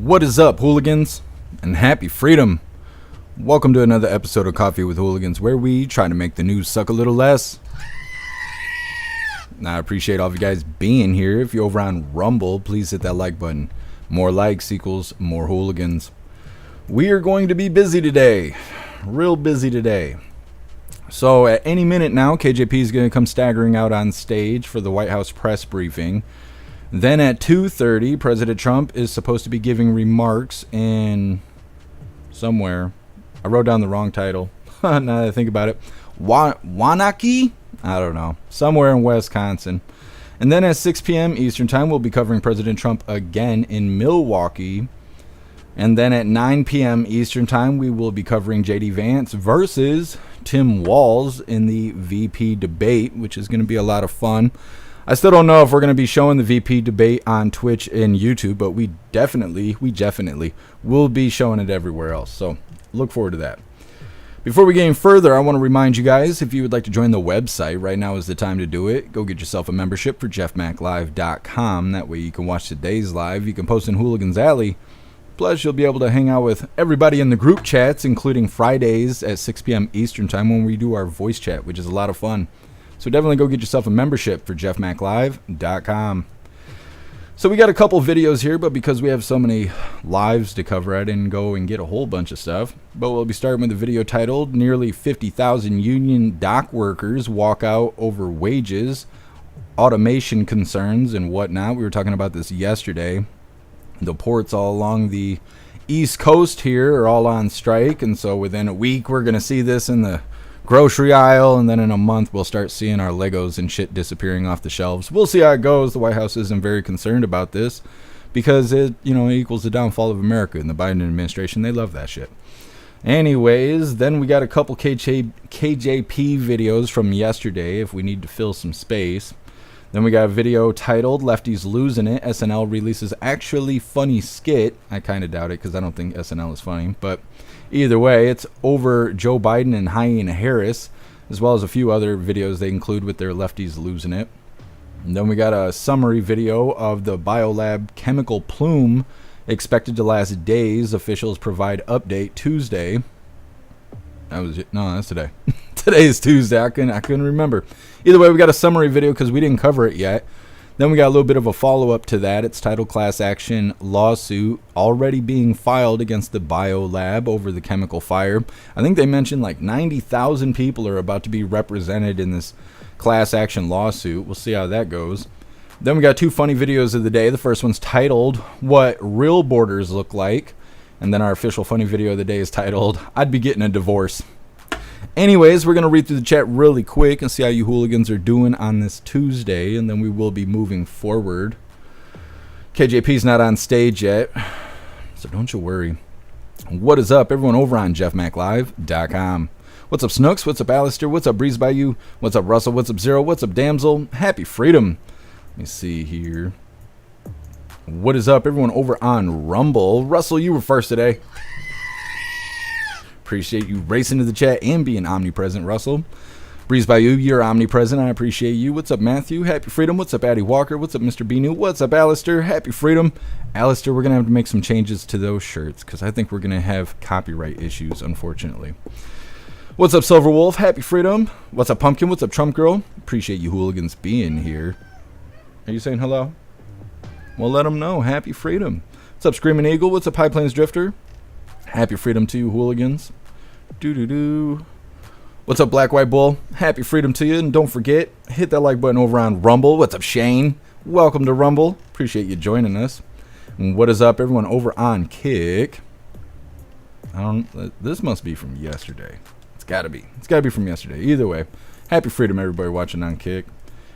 What is up, hooligans? And happy freedom. Welcome to another episode of Coffee with Hooligans, where we try to make the news suck a little less. Now, I appreciate all of you guys being here. If you're over on Rumble, please hit that like button. More likes equals more hooligans. We are going to be busy today. Real busy today. So at any minute now, KJP is going to come staggering out on stage for the White House press briefing. Then at 2:30, President Trump is supposed to be giving remarks in somewhere. I wrote down the wrong title. Now that I think about it. Waunakee? I don't know. Somewhere in Wisconsin. And then at 6 p.m. Eastern Time, we'll be covering President Trump again in Milwaukee. And then at 9 p.m. Eastern Time, we will be covering J.D. Vance versus Tim Walz in the VP debate, which is going to be a lot of fun. I still don't know if we're going to be showing the VP debate on Twitch and YouTube, but we definitely will be showing it everywhere else. So look forward to that. Before we get any further, I want to remind you guys, if you would like to join the website, right now is the time to do it. Go get yourself a membership for jeffmaclive.com. That way you can watch today's live. You can post in Hooligans Alley. Plus, you'll be able to hang out with everybody in the group chats, including Fridays at 6 p.m. Eastern Time when we do our voice chat, which is a lot of fun. So definitely go get yourself a membership for jeffmaclive.com. So we got a couple videos here, but because we have so many lives to cover, I didn't go and get a whole bunch of stuff. But we'll be starting with a video titled, Nearly 50,000 Union Dock Workers Walk Out Over Wages, Automation Concerns, and whatnot. We were talking about this yesterday. The ports all along the East Coast here are all on strike, and so within a week we're going to see this in the grocery aisle, and then in a month we'll start seeing our Legos and shit disappearing off the shelves. We'll see how it goes. The White House isn't very concerned about this because it equals the downfall of America, and the Biden administration, they love that shit. Anyways, then we got a couple KJP videos from yesterday if we need to fill some space. Then we got a video titled Lefties Losing It. SNL releases actually funny skit. I kind of doubt it because I don't think SNL is funny. But either way, it's over Joe Biden and Hyena Harris, as well as a few other videos they include with their Lefties Losing It. And then we got a summary video of the Biolab chemical plume expected to last days. Officials provide update Tuesday. That's today. Today is Tuesday. I couldn't remember. Either way, we got a summary video because we didn't cover it yet. Then we got a little bit of a follow-up to that. It's titled Class Action Lawsuit already being filed against the Biolab over the chemical fire. I think they mentioned like 90,000 people are about to be represented in this class action lawsuit. We'll see how that goes. Then we got two funny videos of the day. The first one's titled What Real Borders Look Like. And then our official funny video of the day is titled I'd Be Getting a Divorce. Anyways, we're going to read through the chat really quick and see how you hooligans are doing on this Tuesday, and then we will be moving forward. KJP's not on stage yet, so don't you worry. What is up, everyone over on jeffmaclive.com? What's up, Snooks? What's up, Alistair? What's up, Breeze by You? What's up, Russell? What's up, Zero? What's up, Damsel? Happy freedom. Let me see here. What is up, everyone over on Rumble? Russell, you were first today. Appreciate you racing to the chat and being omnipresent, Russell. Breeze by You, you're omnipresent. I appreciate you. What's up, Matthew? Happy freedom. What's up, Addie Walker? What's up, Mr. Binu? What's up, Alistair? Happy freedom. Alistair, we're going to have to make some changes to those shirts because I think we're going to have copyright issues, unfortunately. What's up, Silver Wolf? Happy freedom. What's up, Pumpkin? What's up, Trump Girl? Appreciate you hooligans being here. Are you saying hello? Well, let them know. Happy freedom. What's up, Screaming Eagle? What's up, High Plains Drifter? Happy freedom to you, hooligans. Doo-doo-doo. What's up, Black White Bull? Happy freedom to you. And don't forget, hit that like button over on Rumble. What's up, Shane? Welcome to Rumble. Appreciate you joining us. And what is up, everyone over on Kick? This must be from yesterday. It's got to be. It's got to be from yesterday. Either way, happy freedom, everybody watching on Kick.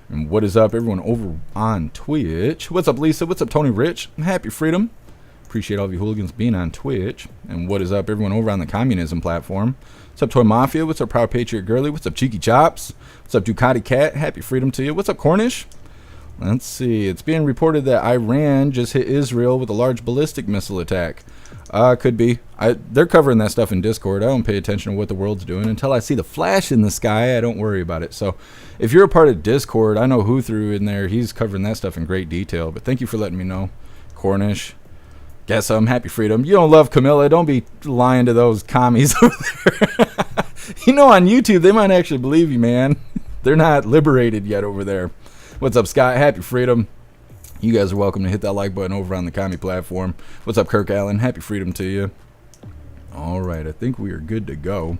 And what is up, everyone over on Twitch? What's up, Lisa? What's up, Tony Rich? Happy freedom. Appreciate all of you hooligans being on Twitch. And what is up, everyone over on the communism platform? What's up, Toy Mafia? What's up, Proud Patriot Girly? What's up, Cheeky Chops? What's up, Ducati Cat? Happy freedom to you. What's up, Cornish? Let's see. It's being reported that Iran just hit Israel with a large ballistic missile attack. Could be. They're covering that stuff in Discord. I don't pay attention to what the world's doing. Until I see the flash in the sky, I don't worry about it. So if you're a part of Discord, I know who threw in there. He's covering that stuff in great detail. But thank you for letting me know. Cornish. Guess happy freedom. You don't love Camilla. Don't be lying to those commies over there. You know, on YouTube, they might actually believe you, man. They're not liberated yet over there. What's up, Scott? Happy freedom. You guys are welcome to hit that like button over on the commie platform. What's up, Kirk Allen? Happy freedom to you. All right, I think we are good to go.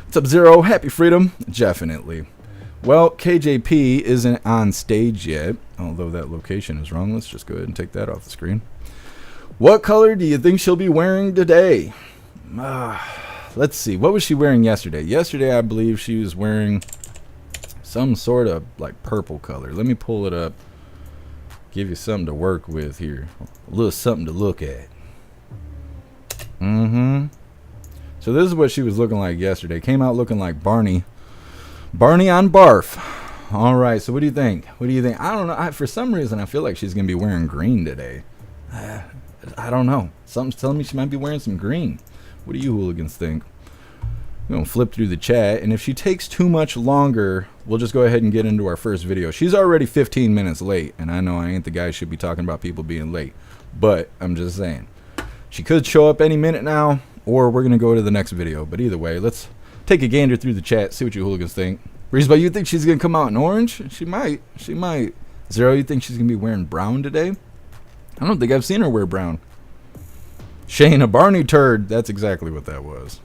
What's up, Zero? Happy freedom. Definitely. Well, KJP isn't on stage yet, although that location is wrong. Let's just go ahead and take that off the screen. What color do you think she'll be wearing today? Let's see. What was she wearing yesterday? Yesterday, I believe she was wearing some sort of like purple color. Let me pull it up. Give you something to work with here. A little something to look at. So this is what she was looking like yesterday. Came out looking like Barney. Barney on Barf. All right, so what do you think? What do you think? I don't know. For some reason, I feel like she's going to be wearing green today. I don't know. Something's telling me she might be wearing some green. What do you hooligans think? I'm going to flip through the chat, and if she takes too much longer, we'll just go ahead and get into our first video. She's already 15 minutes late, and I know I ain't the guy who should be talking about people being late, but I'm just saying. She could show up any minute now, or we're going to go to the next video. But either way, let's take a gander through the chat, see what you hooligans think. Reesba, you think she's going to come out in orange? She might. She might. Zero, you think she's going to be wearing brown today? I don't think I've seen her wear brown. Shane, a Barney turd. That's exactly what that was.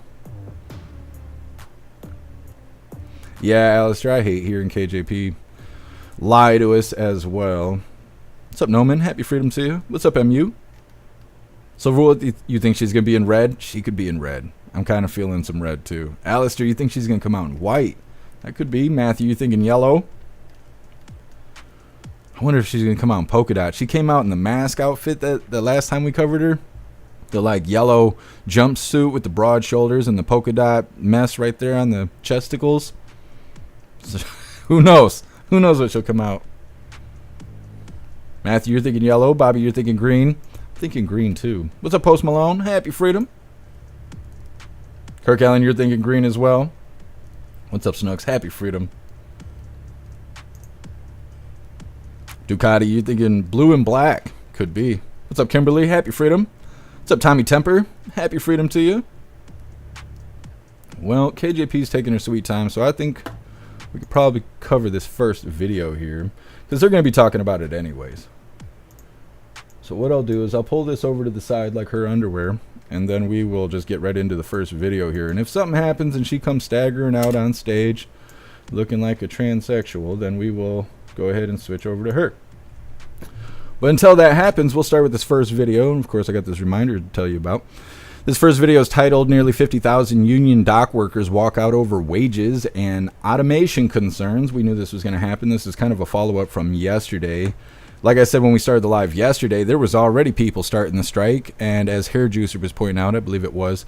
Yeah, Alistair, I hate hearing KJP lie to us as well. What's up, Noman? Happy freedom to you. What's up, MU? So, you think she's going to be in red? She could be in red. I'm kind of feeling some red, too. Alistair, you think she's going to come out in white? That could be. Matthew, you thinking yellow? I wonder if she's going to come out in polka dot. She came out in the mask outfit that the last time we covered her. The, like, yellow jumpsuit with the broad shoulders and the polka dot mess right there on the chesticles. So, who knows? Who knows what she'll come out? Matthew, you're thinking yellow. Bobby, you're thinking green. I'm thinking green, too. What's up, Post Malone? Happy freedom. Kirk Allen, you're thinking green as well. What's up, Snooks? Happy freedom. Ducati, you thinking blue and black? Could be. What's up, Kimberly? Happy freedom. What's up, Tommy Temper? Happy freedom to you. Well, KJP's taking her sweet time, so I think we could probably cover this first video here, because they're going to be talking about it anyways. So what I'll do is I'll pull this over to the side like her underwear, and then we will just get right into the first video here. And if something happens and she comes staggering out on stage looking like a transsexual, then we will go ahead and switch over to her. But until that happens, we'll start with this first video. And of course, I got this reminder to tell you about. This first video is titled "Nearly 50,000 Union Dock Workers Walk Out Over Wages and Automation Concerns." We knew this was going to happen. This is kind of a follow-up from yesterday. Like I said, when we started the live yesterday, there was already people starting the strike. And as Hair Juicer was pointing out, I believe it was,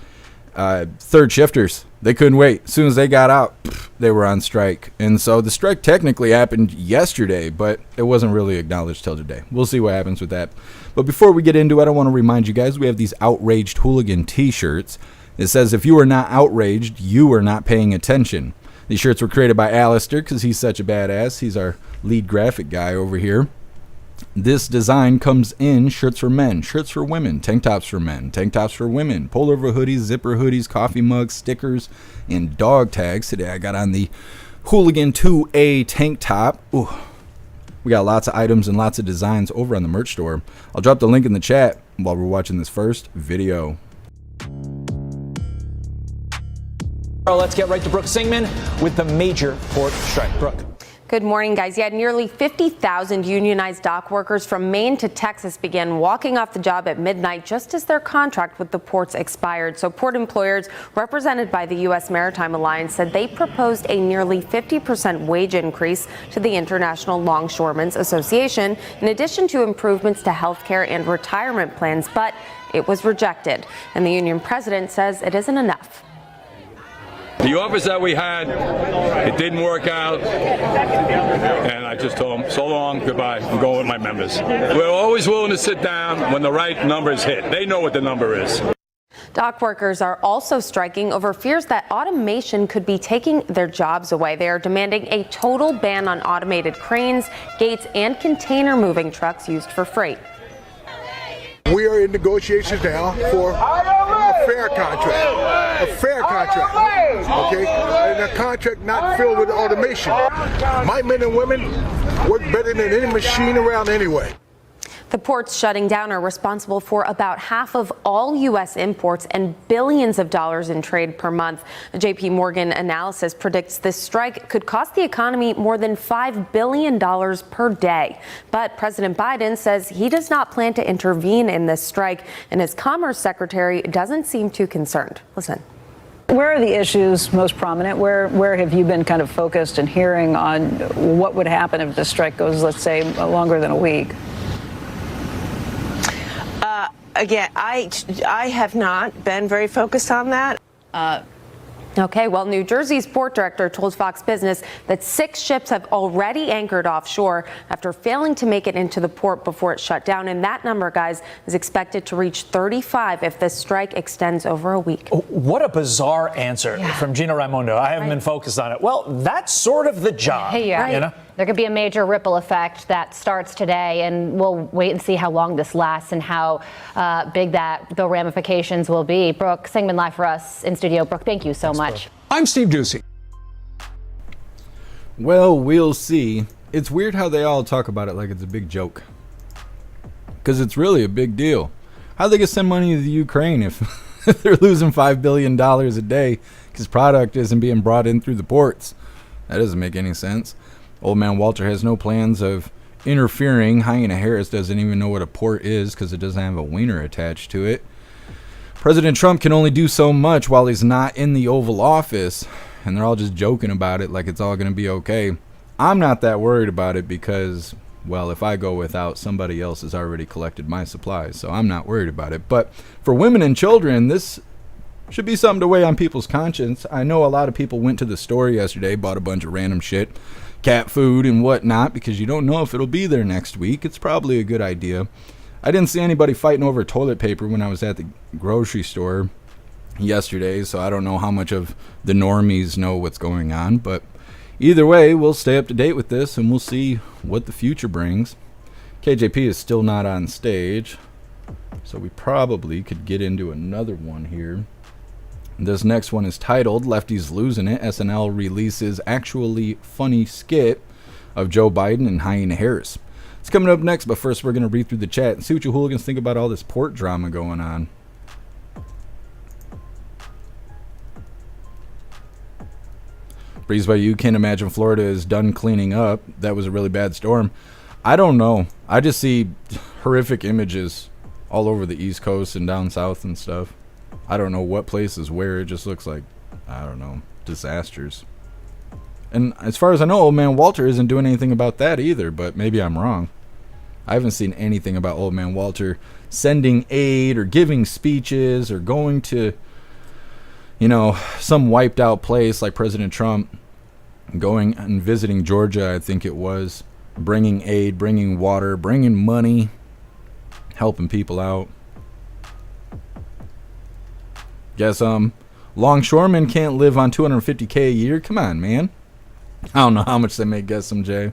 third shifters, they couldn't wait. As soon as they got out, they were on strike. And so the strike technically happened yesterday, but it wasn't really acknowledged till today. We'll see what happens with that. But before we get into it, I want to remind you guys, we have these Outraged Hooligan t-shirts. It says, if you are not outraged, you are not paying attention. These shirts were created by Alistair because he's such a badass. He's our lead graphic guy over here. This design comes in shirts for men, shirts for women, tank tops for men, tank tops for women, pullover hoodies, zipper hoodies, coffee mugs, stickers, and dog tags. Today I got on the Hooligan 2A tank top. Ooh, we got lots of items and lots of designs over on the merch store. I'll drop the link in the chat while we're watching this first video. Let's get right to Brooke Singman with the major port strike. Brooke. Good morning, guys. Yeah, nearly 50,000 unionized dock workers from Maine to Texas began walking off the job at midnight just as their contract with the ports expired. So port employers represented by the U.S. Maritime Alliance said they proposed a nearly 50% wage increase to the International Longshoremen's Association, in addition to improvements to health care and retirement plans, but it was rejected. And the union president says it isn't enough. The offers that we had, it didn't work out, and I just told them, so long, goodbye, I'm going with my members. We're always willing to sit down when the right numbers hit. They know what the number is. Dock workers are also striking over fears that automation could be taking their jobs away. They are demanding a total ban on automated cranes, gates, and container moving trucks used for freight. We are in negotiations now for a fair contract. A fair contract. Okay? And a contract not filled with automation. My men and women work better than any machine around anyway. The ports shutting down are responsible for about half of all U.S. imports and billions of dollars in trade per month. A J.P. Morgan analysis predicts this strike could cost the economy more than $5 billion per day. But President Biden says he does not plan to intervene in this strike, and his Commerce Secretary doesn't seem too concerned. Listen. Where are the issues most prominent? Where have you been kind of focused and hearing on what would happen if the strike goes, let's say, longer than a week? Again, I have not been very focused on that. Okay, well, New Jersey's port director told Fox Business that 6 ships have already anchored offshore after failing to make it into the port before it shut down. And that number, guys, is expected to reach 35 if this strike extends over a week. What a bizarre answer from Gina Raimondo. I haven't been focused on it. Well, that's sort of the job. Yeah. You know? There could be a major ripple effect that starts today, and we'll wait and see how long this lasts and how big the ramifications will be. Brooke Singman live for us in studio. Brooke, thank you so much. I'm Steve Doocy. Well, we'll see. It's weird how they all talk about it like it's a big joke. Because it's really a big deal. How they can send money to the Ukraine if they're losing $5 billion a day because product isn't being brought in through the ports? That doesn't make any sense. Old man Walter has no plans of interfering. Hyena Harris doesn't even know what a port is because it doesn't have a wiener attached to it. President Trump can only do so much while he's not in the Oval Office, and they're all just joking about it like it's all going to be okay. I'm not that worried about it because, well, if I go without, somebody else has already collected my supplies, so I'm not worried about it. But for women and children, this should be something to weigh on people's conscience. I know a lot of people went to the store yesterday, bought a bunch of random shit, cat food and whatnot, because you don't know if it'll be there next week. It's probably a good idea. I didn't see anybody fighting over toilet paper when I was at the grocery store yesterday, so I don't know how much of the normies know what's going on, but either way, we'll stay up to date with this and we'll see what the future brings. KJP is still not on stage, so we probably could get into another one here. This next one is titled Lefties Losing It. SNL releases actually funny skit of Joe Biden and Hyena Harris. It's coming up next, but first we're going to read through the chat and see what you hooligans think about all this port drama going on. Breeze by you, can't imagine Florida is done cleaning up. That was a really bad storm. I don't know. I just see horrific images all over the East Coast and down south and stuff. I don't know what place is where. It just looks like, I don't know, disasters. And as far as I know, old man Walter isn't doing anything about that either, but maybe I'm wrong. I haven't seen anything about old man Walter sending aid or giving speeches or going to, you know, some wiped out place like President Trump, going and visiting Georgia, I think it was, bringing aid, bringing water, bringing money, helping people out. Guess longshoremen can't live on $250K a year. Come on, man. I don't know how much they make. Guess some Jay.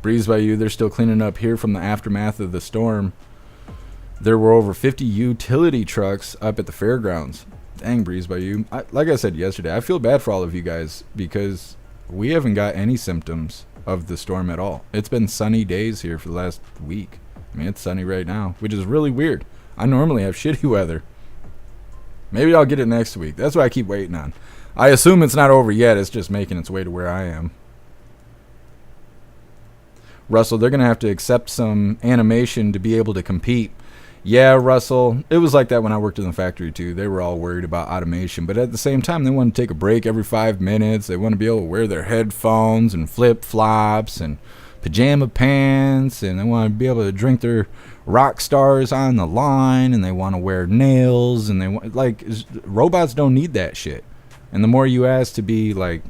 Breeze by you. They're still cleaning up here from the aftermath of the storm. There were over 50 utility trucks up at the fairgrounds. Dang, Breeze by you. Like I said yesterday, I feel bad for all of you guys because we haven't got any symptoms of the storm at all. It's been sunny days here for the last week. I mean, it's sunny right now, which is really weird. I normally have shitty weather. Maybe I'll get it next week. That's what I keep waiting on. I assume it's not over yet. It's just making its way to where I am. Russell, they're going to have to accept some animation to be able to compete. Yeah, Russell, it was like that when I worked in the factory too. They were all worried about automation, but at the same time, they want to take a break every 5 minutes. They want to be able to wear their headphones and flip-flops and pajama pants, and they want to be able to drink their rock stars on the line, and they want to wear nails, and they want, like, robots don't need that shit. And the more you ask to be like,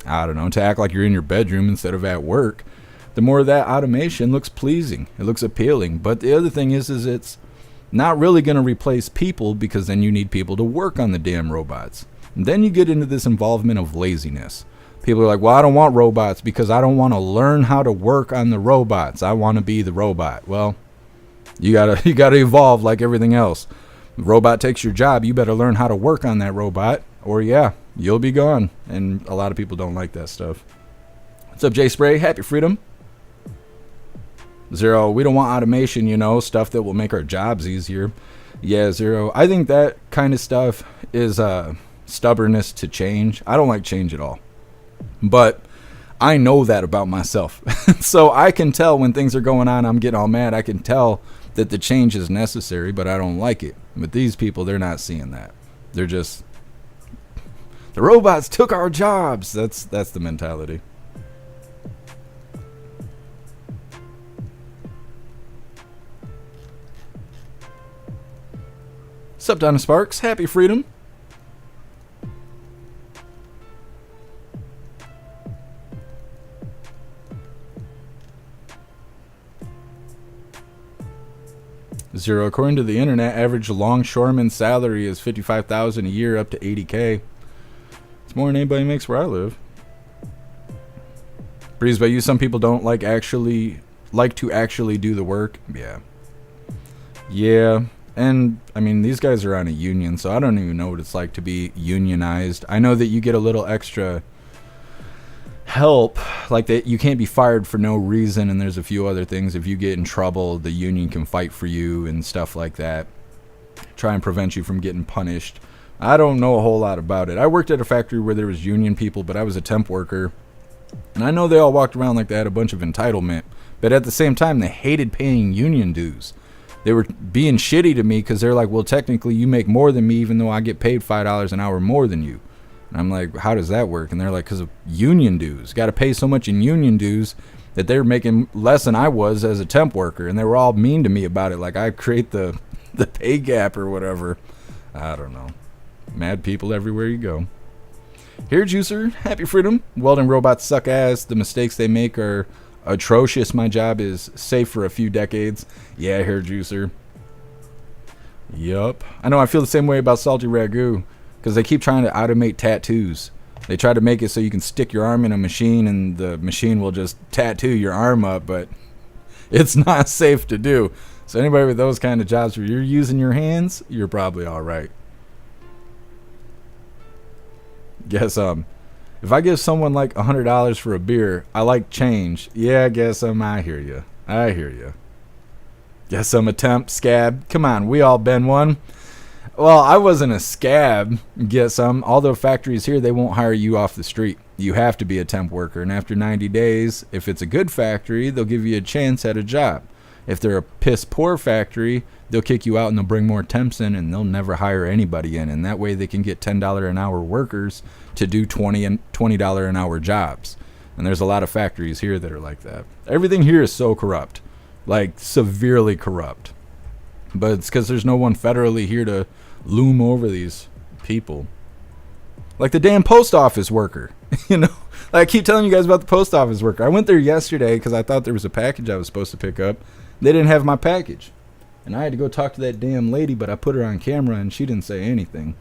I don't know, to act like you're in your bedroom instead of at work, the more that automation looks pleasing. It looks appealing. But the other thing is it's not really going to replace people, because then you need people to work on the damn robots. And then you get into this involvement of laziness. People are like, well, I don't want robots because I don't want to learn how to work on the robots. I want to be the robot. Well, you gotta evolve like everything else. If a robot takes your job, you better learn how to work on that robot, or yeah, you'll be gone. And a lot of people don't like that stuff. What's up, Jay Spray? Happy freedom. Zero, we don't want automation, you know, stuff that will make our jobs easier. Yeah, Zero, I think that kind of stuff is stubbornness to change. I don't like change at all. But I know that about myself. So I can tell when things are going on, I'm getting all mad. I can tell that the change is necessary, but I don't like it. But these people, they're not seeing that. They're just, the robots took our jobs. That's the mentality. Sup, Donna Sparks? Happy freedom. Zero, according to the internet, average longshoreman salary is $55,000 a year up to $80K. It's more than anybody makes where I live. Breeze by you, some people don't like to actually do the work. Yeah, and I mean, these guys are on a union, so I don't even know what it's like to be unionized. I know that you get a little extra help, like that you can't be fired for no reason, and there's a few other things. If you get in trouble, the union can fight for you and stuff like that, try and prevent you from getting punished. I don't know a whole lot about it. I worked at a factory where there was union people, but I was a temp worker, and I know they all walked around like they had a bunch of entitlement, but at the same time they hated paying union dues. They were being shitty to me because they're like, well, technically you make more than me even though I get paid $5 an hour more than you. And I'm like, how does that work? And they're like, because of union dues. Got to pay so much in union dues that they were making less than I was as a temp worker. And they were all mean to me about it. Like I create the pay gap or whatever. I don't know. Mad people everywhere you go. Here, Juicer. Happy freedom. Welding robots suck ass. The mistakes they make are atrocious. My job is safe for a few decades. Yeah, Hair Juicer. Yup. I know I feel the same way about Salty Ragu. Because they keep trying to automate tattoos. They try to make it so you can stick your arm in a machine and the machine will just tattoo your arm up, but it's not safe to do. So anybody with those kind of jobs where you're using your hands, you're probably all right. Guess if I give someone like $100 for a beer, I like change. Yeah, guess I hear you. I hear you. Guess I'm a temp scab. Come on, we all been one. Well, I wasn't a scab, get some. Although factories here, they won't hire you off the street. You have to be a temp worker. And after 90 days, if it's a good factory, they'll give you a chance at a job. If they're a piss poor factory, they'll kick you out and they'll bring more temps in and they'll never hire anybody in. And that way they can get $10 an hour workers to do $20 an hour jobs. And there's a lot of factories here that are like that. Everything here is so corrupt, like severely corrupt. But it's because there's no one federally here to loom over these people. Like the damn post office worker. You know, like I keep telling you guys about the post office worker. I went there yesterday because I thought there was a package I was supposed to pick up. They didn't have my package. And I had to go talk to that damn lady, but I put her on camera and she didn't say anything.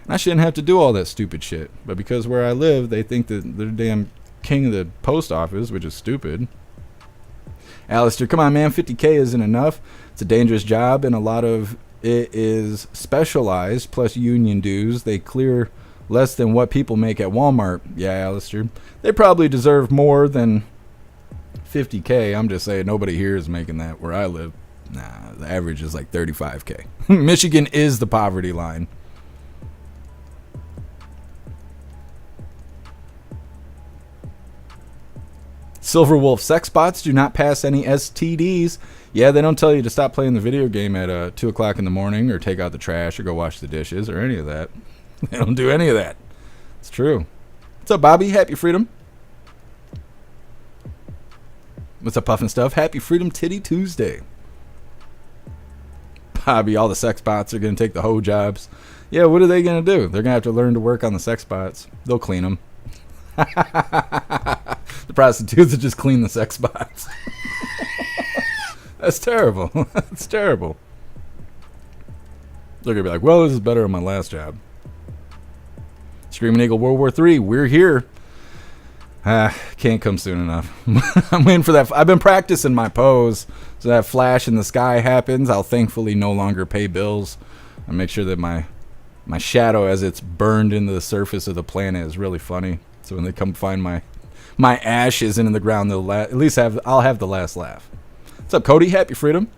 And I shouldn't have to do all that stupid shit. But because where I live, they think that they're damn king of the post office, which is stupid. Alistair, come on, man. 50K isn't enough. It's a dangerous job, and a lot of it is specialized, plus union dues. They clear less than what people make at Walmart. Yeah, Alistair. They probably deserve more than 50K. I'm just saying nobody here is making that where I live. Nah, the average is like 35K. Michigan is the poverty line. Silver Wolf, sex bots do not pass any STDs. Yeah, they don't tell you to stop playing the video game at 2 o'clock in the morning or take out the trash or go wash the dishes or any of that. They don't do any of that. It's true. What's up, Bobby? Happy Freedom. What's up, Puffin' Stuff? Happy Freedom Titty Tuesday. Bobby, all the sex bots are going to take the hoe jobs. Yeah, what are they going to do? They're going to have to learn to work on the sex bots. They'll clean them. The prostitutes will just clean the sex bots. That's terrible. That's terrible. They're going to be like, well, this is better than my last job. Screaming Eagle, World War III, we're here. Can't come soon enough. I'm waiting for that. I've been practicing my pose, so that flash in the sky happens. I'll thankfully no longer pay bills. I make sure that my shadow, as it's burned into the surface of the planet, is really funny. So when they come find my ashes in the ground, they'll at least I'll have the last laugh. What's up, Cody? Happy freedom.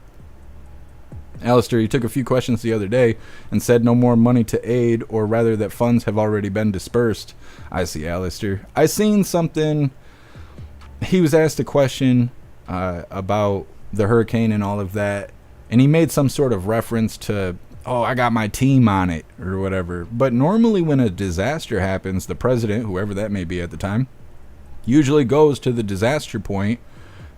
Alistair, you took a few questions the other day and said no more money to aid, or rather that funds have already been dispersed. I see, Alistair. I seen something. He was asked a question about the hurricane and all of that, and he made some sort of reference to, oh, I got my team on it or whatever. But normally when a disaster happens, the president, whoever that may be at the time, usually goes to the disaster point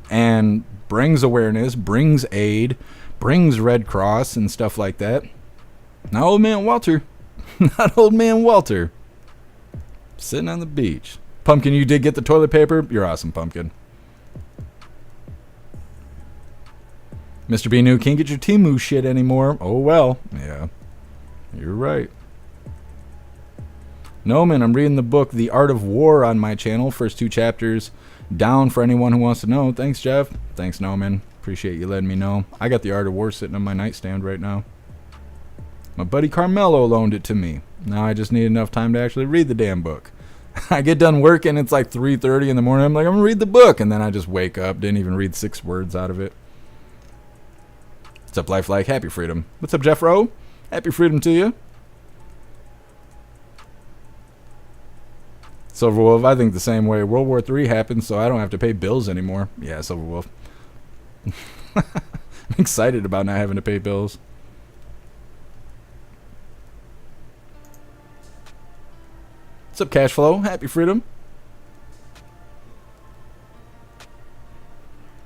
and brings awareness, brings aid, brings Red Cross and stuff like that. Not old man Walter. Not old man Walter. Sitting on the beach. Pumpkin, you did get the toilet paper? You're awesome, Pumpkin. Mr. B. New, can't get your Timu shit anymore. Oh, well. Yeah. You're right. No, man, I'm reading the book The Art of War on my channel. First 2 chapters down for anyone who wants to know. Thanks, Jeff. Thanks, Noman. Appreciate you letting me know. I got The Art of War sitting on my nightstand right now. My buddy Carmelo loaned it to me. Now I just need enough time to actually read the damn book. I get done working, it's like 3:30 in the morning. I'm like, I'm going to read the book. And then I just wake up. Didn't even read 6 words out of it. What's up, Life Like? Happy freedom. What's up, Jeff Rowe? Happy freedom to you. Silver Wolf, I think the same way. World War III happened, so I don't have to pay bills anymore. Yeah, Silver Wolf. I'm excited about not having to pay bills. What's up, Cashflow? Happy freedom.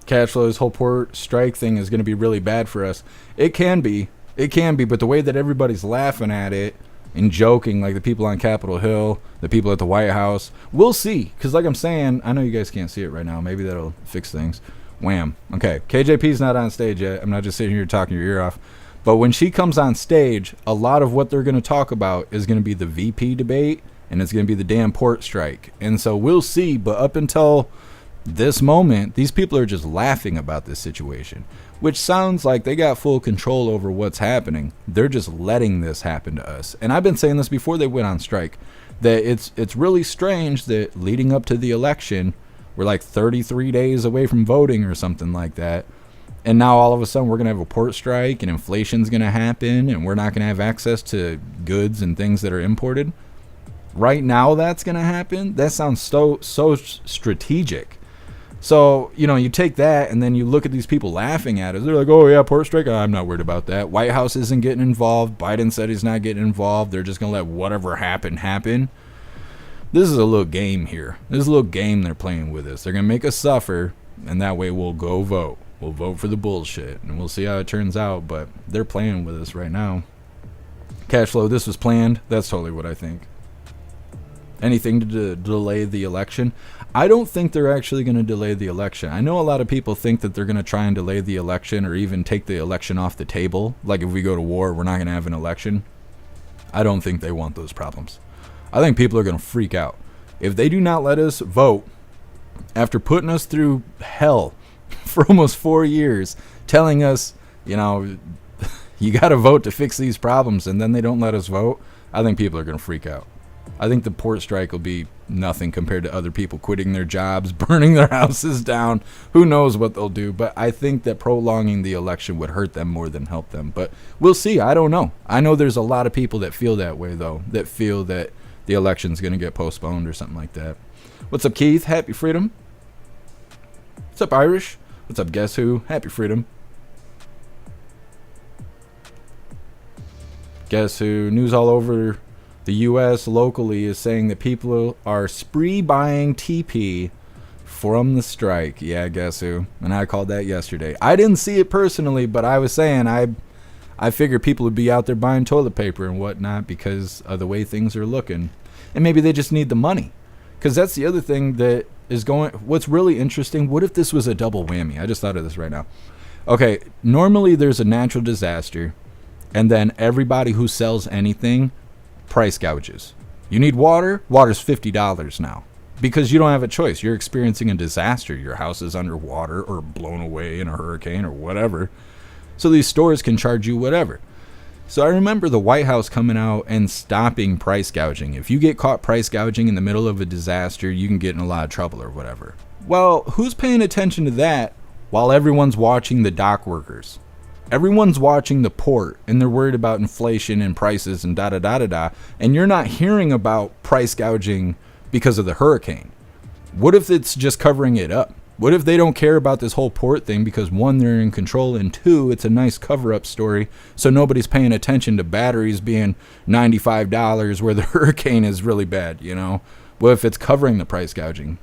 Cashflow's whole port strike thing is going to be really bad for us. It can be. It can be, but the way that everybody's laughing at it and joking, like the people on Capitol Hill, the people at the White House, we'll see. Because like I'm saying, I know you guys can't see it right now. Maybe that'll fix things. Wham. Okay, KJP's not on stage yet. I'm not just sitting here talking your ear off. But when she comes on stage, a lot of what they're going to talk about is going to be the VP debate, and it's going to be the damn port strike. And so we'll see, but up until this moment, these people are just laughing about this situation, which sounds like they got full control over what's happening. They're just letting this happen to us. And I've been saying this before they went on strike, that it's really strange that leading up to the election, we're like 33 days away from voting or something like that. And now all of a sudden we're going to have a port strike and inflation's going to happen and we're not going to have access to goods and things that are imported. Right now that's going to happen. That sounds so strategic. So, you know, you take that and then you look at these people laughing at us. They're like, oh, yeah, port strike. I'm not worried about that. White House isn't getting involved. Biden said he's not getting involved. They're just going to let whatever happen. This is a little game here. This is a little game they're playing with us. They're going to make us suffer, and that way we'll go vote. We'll vote for the bullshit, and we'll see how it turns out, but they're playing with us right now. Cashflow, this was planned. That's totally what I think. Anything to delay the election? I don't think they're actually going to delay the election. I know a lot of people think that they're going to try and delay the election or even take the election off the table. Like if we go to war, we're not going to have an election. I don't think they want those problems. I think people are going to freak out. If they do not let us vote after putting us through hell for almost 4 years, telling us, you know, you got to vote to fix these problems, and then they don't let us vote, I think people are going to freak out. I think the port strike will be nothing compared to other people quitting their jobs, burning their houses down. Who knows what they'll do, but I think that prolonging the election would hurt them more than help them. But we'll see. I don't know. I know there's a lot of people that feel that way, though, that feel that the election's going to get postponed or something like that. What's up, Keith? Happy freedom. What's up, Irish? What's up, Guess Who? Happy freedom. Guess Who? News all over the U.S. locally is saying that people are spree buying TP from the strike. Yeah, Guess Who? And I called that yesterday. I didn't see it personally, but I was saying I figured people would be out there buying toilet paper and whatnot because of the way things are looking. And maybe they just need the money. Because that's the other thing that is going... What's really interesting, what if this was a double whammy? I just thought of this right now. Okay, normally there's a natural disaster, and then everybody who sells anything price gouges. You need water? Water's $50 now. because you don't have a choice. You're experiencing a disaster. Your house is underwater or blown away in a hurricane or whatever. So these stores can charge you whatever. So I remember the White House coming out and stopping price gouging. If you get caught price gouging in the middle of a disaster, you can get in a lot of trouble or whatever. Well, who's paying attention to that while everyone's watching the dock workers? Everyone's watching the port, and they're worried about inflation and prices and da-da-da-da-da, and you're not hearing about price gouging because of the hurricane. What if it's just covering it up? What if they don't care about this whole port thing because, one, they're in control, and two, it's a nice cover-up story, so nobody's paying attention to batteries being $95 where the hurricane is really bad, you know? What if it's covering the price gouging?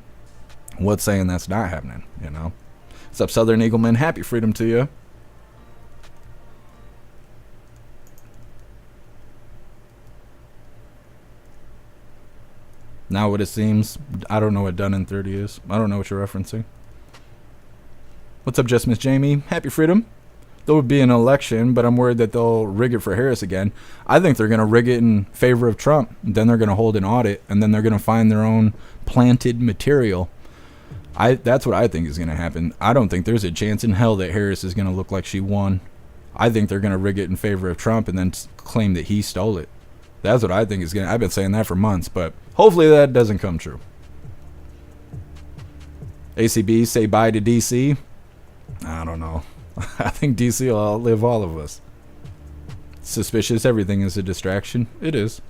What's saying that's not happening, you know? What's up, Southern Eagleman? Happy freedom to you. Now what it seems, I don't know what done in 30 is. I don't know what you're referencing. What's up, Just Miss Jamie? Happy freedom. There would be an election, but I'm worried that they'll rig it for Harris again. I think they're going to rig it in favor of Trump. Then they're going to hold an audit, and then they're going to find their own planted material. That's what I think is going to happen. I don't think there's a chance in hell that Harris is going to look like she won. I think they're going to rig it in favor of Trump and then claim that he stole it. That's what I think is going to... I've been saying that for months, but hopefully that doesn't come true. ACB, say bye to DC. I don't know. I think DC will outlive all of us. Suspicious everything is a distraction. It is.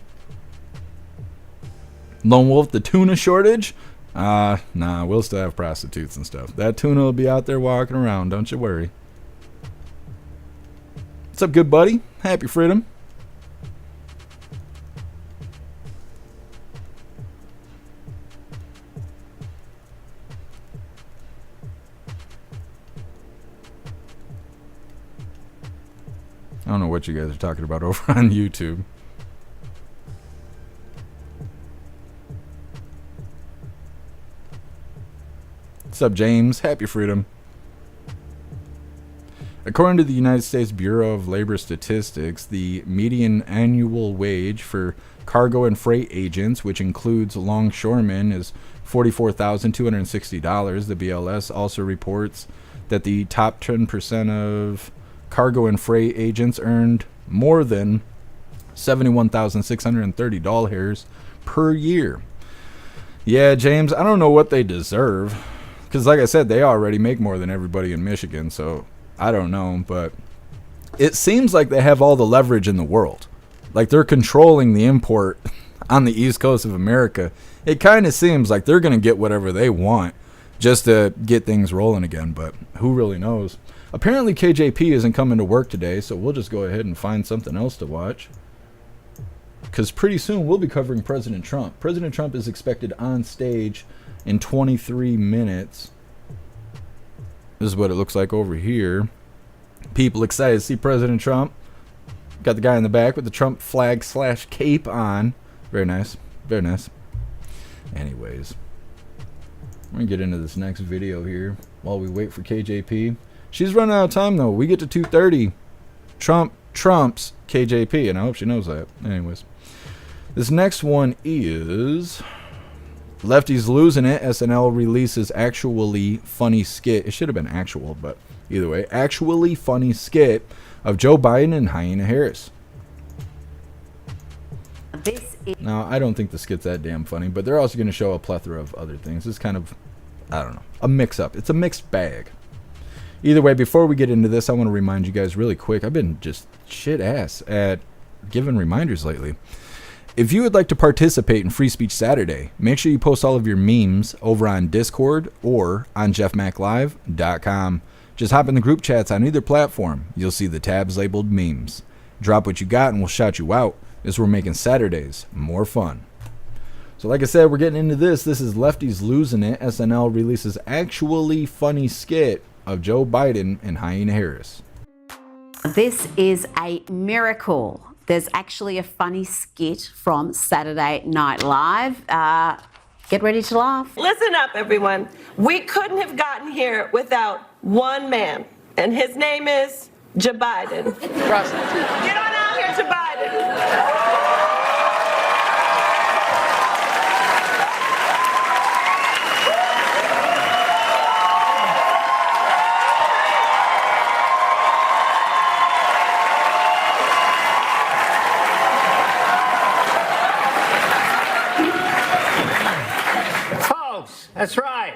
Lone Wolf, the tuna shortage? Nah, we'll still have prostitutes and stuff. That tuna will be out there walking around, don't you worry. What's up, good buddy? Happy freedom. I don't know what you guys are talking about over on YouTube. What's up, James? Happy freedom. According to the United States Bureau of Labor Statistics, the median annual wage for cargo and freight agents, which includes longshoremen, is $44,260. The BLS also reports that the top 10% of cargo and freight agents earned more than $71,630 per year. Yeah, James, I don't know what they deserve, because like I said, they already make more than everybody in Michigan, so I don't know, but it seems like they have all the leverage in the world. Like they're controlling the import on the East Coast of America. It kind of seems like they're going to get whatever they want just to get things rolling again, but who really knows? Apparently KJP isn't coming to work today, so we'll just go ahead and find something else to watch. Because pretty soon we'll be covering President Trump. President Trump is expected on stage in 23 minutes. This is what it looks like over here. People excited to see President Trump. Got the guy in the back with the Trump flag / cape on. Very nice. Very nice. Anyways, we're going to get into this next video here while we wait for KJP. She's running out of time, though. We get to 2:30. Trump trumps KJP, and I hope she knows that. Anyways, this next one is Lefties Losing It. SNL releases actually funny skit. It should have been actual, but either way, actually funny skit of Joe Biden and Hyena Harris. Now, I don't think the skit's that damn funny, but they're also going to show a plethora of other things. It's kind of, I don't know, a mix-up. It's a mixed bag. Either way, before we get into this, I want to remind you guys really quick. I've been just shit-ass at giving reminders lately. If you would like to participate in Free Speech Saturday, make sure you post all of your memes over on Discord or on jeffmaclive.com. Just hop in the group chats on either platform. You'll see the tabs labeled memes. Drop what you got and we'll shout you out, as we're making Saturdays more fun. So like I said, we're getting into this. This is Lefties Losing It. SNL releases actually funny skit of Joe Biden and Hyena Harris. This is a miracle. There's actually a funny skit from Saturday Night Live. Get ready to laugh. Listen up, everyone. We couldn't have gotten here without one man, and his name is Joe Biden. Get on out here, Joe Biden. House. That's right.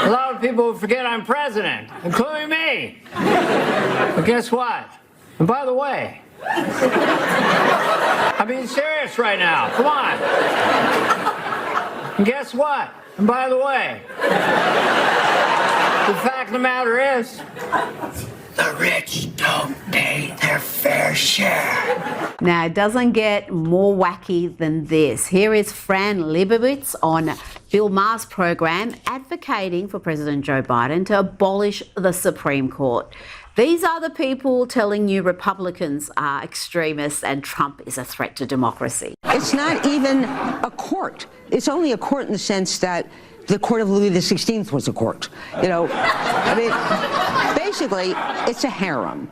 A lot of people forget I'm president, including me. But guess what? And by the way, I'm being serious right now. Come on. And guess what? And by the way, the fact of the matter is, the rich don't pay their fair share. Now, it doesn't get more wacky than this. Here is Fran Lebowitz on Bill Maher's program advocating for President Joe Biden to abolish the Supreme Court. These are the people telling you Republicans are extremists and Trump is a threat to democracy. It's not even a court. It's only a court in the sense that the court of Louis XVI was a court. You know, I mean, basically, it's a harem.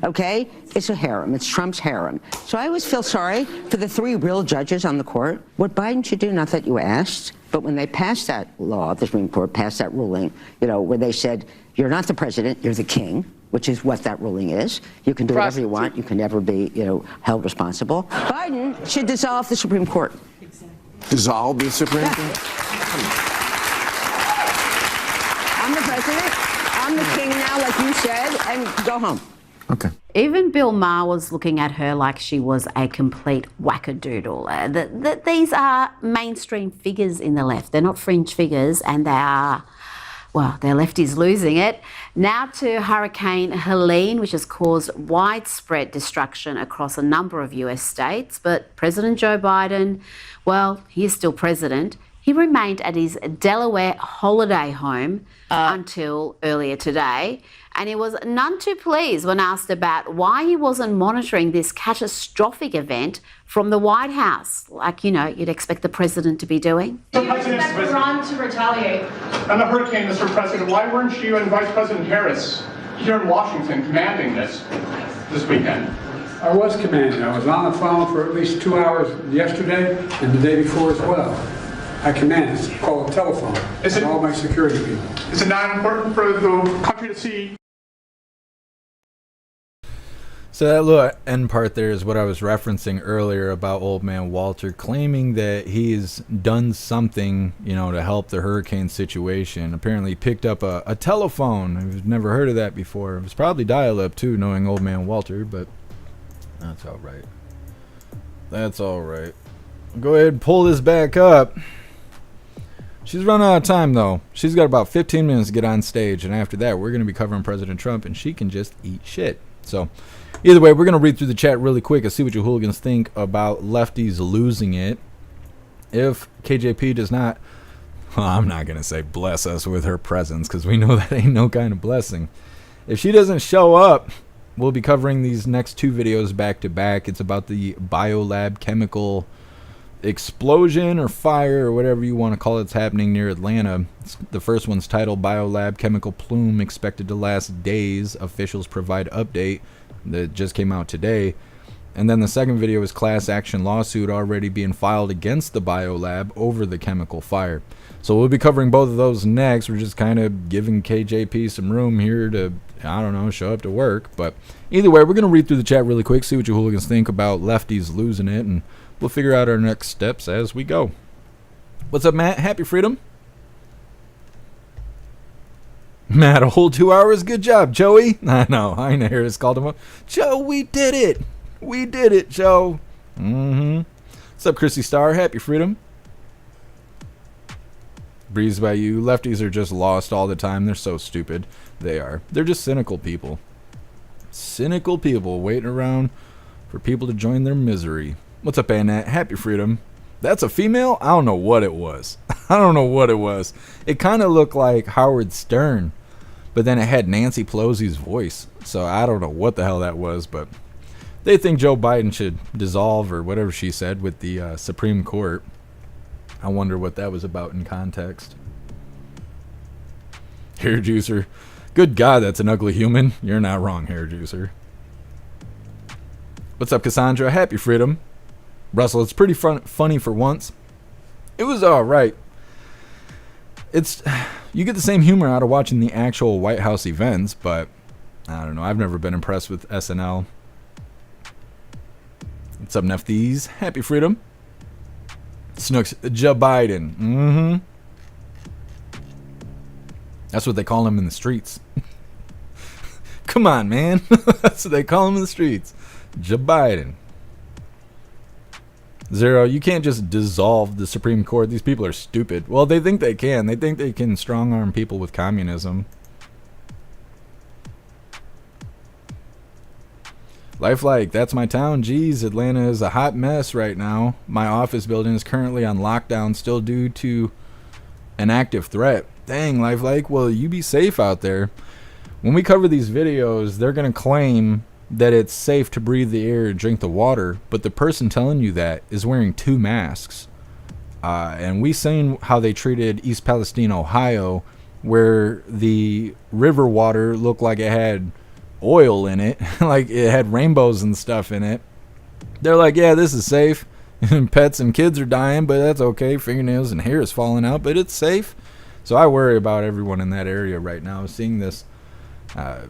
Okay? It's a harem. It's Trump's harem. So I always feel sorry for the 3 real judges on the court. What Biden should do, not that you asked, but when they passed that law, the Supreme Court passed that ruling, you know, where they said, you're not the president, you're the king, which is what that ruling is. You can do whatever you want. You can never be, you know, held responsible. Biden should dissolve the Supreme Court. Dissolve the Supreme Court? I'm the president. I'm the king now, like you said, and go home. Okay. Even Bill Maher was looking at her like she was a complete wackadoodle. These are mainstream figures in the left. They're not fringe figures, and they are, well, their left is losing it. Now to Hurricane Helene, which has caused widespread destruction across a number of US states. But President Joe Biden, well, he is still president. He remained at his Delaware holiday home until earlier today, and he was none too pleased when asked about why he wasn't monitoring this catastrophic event from the White House, like, you know, you'd expect the president to be doing. Do you expect Iran to retaliate? On the hurricane, Mr. President, why weren't you and Vice President Harris here in Washington commanding this weekend? I was commanding. I was on the phone for at least 2 hours yesterday and the day before as well. I command. It's called a telephone. And all my security people. Is it not important for the country to see? So that little end part there is what I was referencing earlier about old man Walter claiming that he's done something, you know, to help the hurricane situation. Apparently he picked up a telephone. I've never heard of that before. It was probably dial-up too, knowing old man Walter, but that's all right. That's all right. Go ahead and pull this back up. She's running out of time, though. She's got about 15 minutes to get on stage, and after that, we're going to be covering President Trump, and she can just eat shit. So, either way, we're going to read through the chat really quick and see what you hooligans think about lefties losing it. If KJP does not, well, I'm not going to say bless us with her presence, because we know that ain't no kind of blessing. If she doesn't show up, we'll be covering these next 2 videos back to back. It's about the biolab chemical explosion or fire or whatever you want to call it's happening near Atlanta. The first one's titled Biolab Chemical Plume Expected to Last Days. Officials provide update. That just came out today. And then the second video is class action lawsuit already being filed against the biolab over the chemical fire. So we'll be covering both of those next. We're just kind of giving KJP some room here to, I don't know, show up to work. But either way, we're going to read through the chat really quick, see what you hooligans think about lefties losing it, and we'll figure out our next steps as we go. What's up, Matt? Happy freedom. Matt, a whole 2 hours. Good job, Joey. I know. Ina Harris called him up. Joe, we did it. We did it, Joe. What's up, Chrissy Star? Happy freedom. Breeze by you. Lefties are just lost all the time. They're so stupid. They are. They're just cynical people. Cynical people waiting around for people to join their misery. What's up, Annette? Happy freedom. That's a female? I don't know what it was. I don't know what it was. It kind of looked like Howard Stern, but then it had Nancy Pelosi's voice. So I don't know what the hell that was, but they think Joe Biden should dissolve or whatever she said with the Supreme Court. I wonder what that was about in context. Hair juicer. Good God, that's an ugly human. You're not wrong, hair juicer. What's up, Cassandra? Happy freedom. Russell, it's pretty funny for once. It was alright. You get the same humor out of watching the actual White House events, but I don't know. I've never been impressed with SNL. What's up, Nefties? Happy freedom. Snooks, Joe Biden. That's what they call him in the streets. Come on, man. That's what they call him in the streets. Joe Biden. Zero, you can't just dissolve the Supreme Court. These people are stupid. Well, they think they can. They think they can strong-arm people with communism. Lifelike, that's my town. Geez, Atlanta is a hot mess right now. My office building is currently on lockdown, still due to an active threat. Dang, Lifelike, well, you be safe out there. When we cover these videos, they're going to claim that it's safe to breathe the air and drink the water, but the person telling you that is wearing 2 masks. And we seen how they treated East Palestine, Ohio, where the river water looked like it had oil in it, like it had rainbows and stuff in it. They're like, yeah, this is safe. Pets and kids are dying, but that's okay. Fingernails and hair is falling out, but it's safe. So I worry about everyone in that area right now. Seeing this, I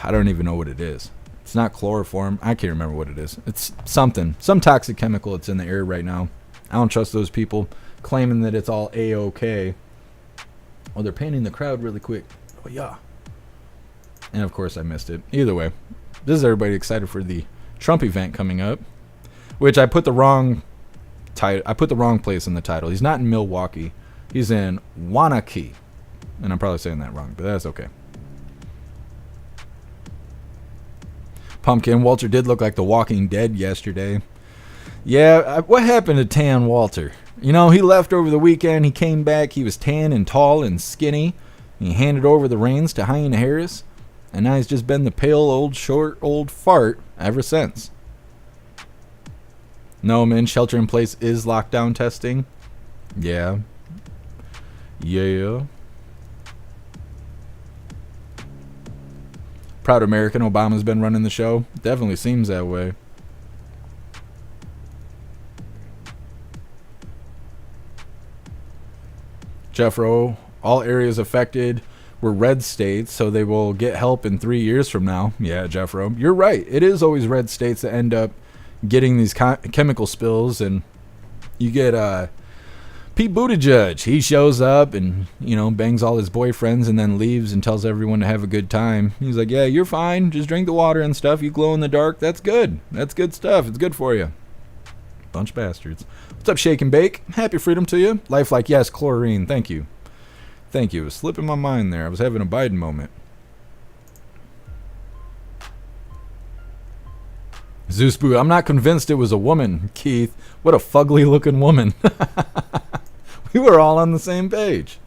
don't even know what it is. It's not chloroform. I can't remember what it is. It's something. Some toxic chemical that's in the air right now. I don't trust those people claiming that it's all A-OK. Oh, they're painting the crowd really quick. Oh, yeah. And, of course, I missed it. Either way, this is everybody excited for the Trump event coming up, which I put the wrong place in the title. He's not in Milwaukee. He's in Waunakee. And I'm probably saying that wrong, but that's okay. Pumpkin, Walter did look like the Walking Dead yesterday. Yeah, what happened to Tan Walter? You know, he left over the weekend. He came back. He was tan and tall and skinny. He handed over the reins to Hyena Harris. And now he's just been the pale, old, short, old fart ever since. No, man, shelter in place is lockdown testing. Yeah. Yeah. Proud American, Obama's been running the show. Definitely seems that way. Jeffro, all areas affected were red states, so they will get help in 3 years from now. Yeah, Jeffro, you're right. It is always red states that end up getting these chemical spills, and you get Pete Buttigieg. He shows up and, you know, bangs all his boyfriends and then leaves and tells everyone to have a good time. He's like, yeah, you're fine. Just drink the water and stuff. You glow in the dark. That's good. That's good stuff. It's good for you. Bunch of bastards. What's up, Shake and Bake? Happy freedom to you. Lifelike, yes, chlorine. Thank you. Thank you. It was slipping my mind there. I was having a Biden moment. Zeus Boo, I'm not convinced it was a woman, Keith. What a fugly looking woman. We were all on the same page.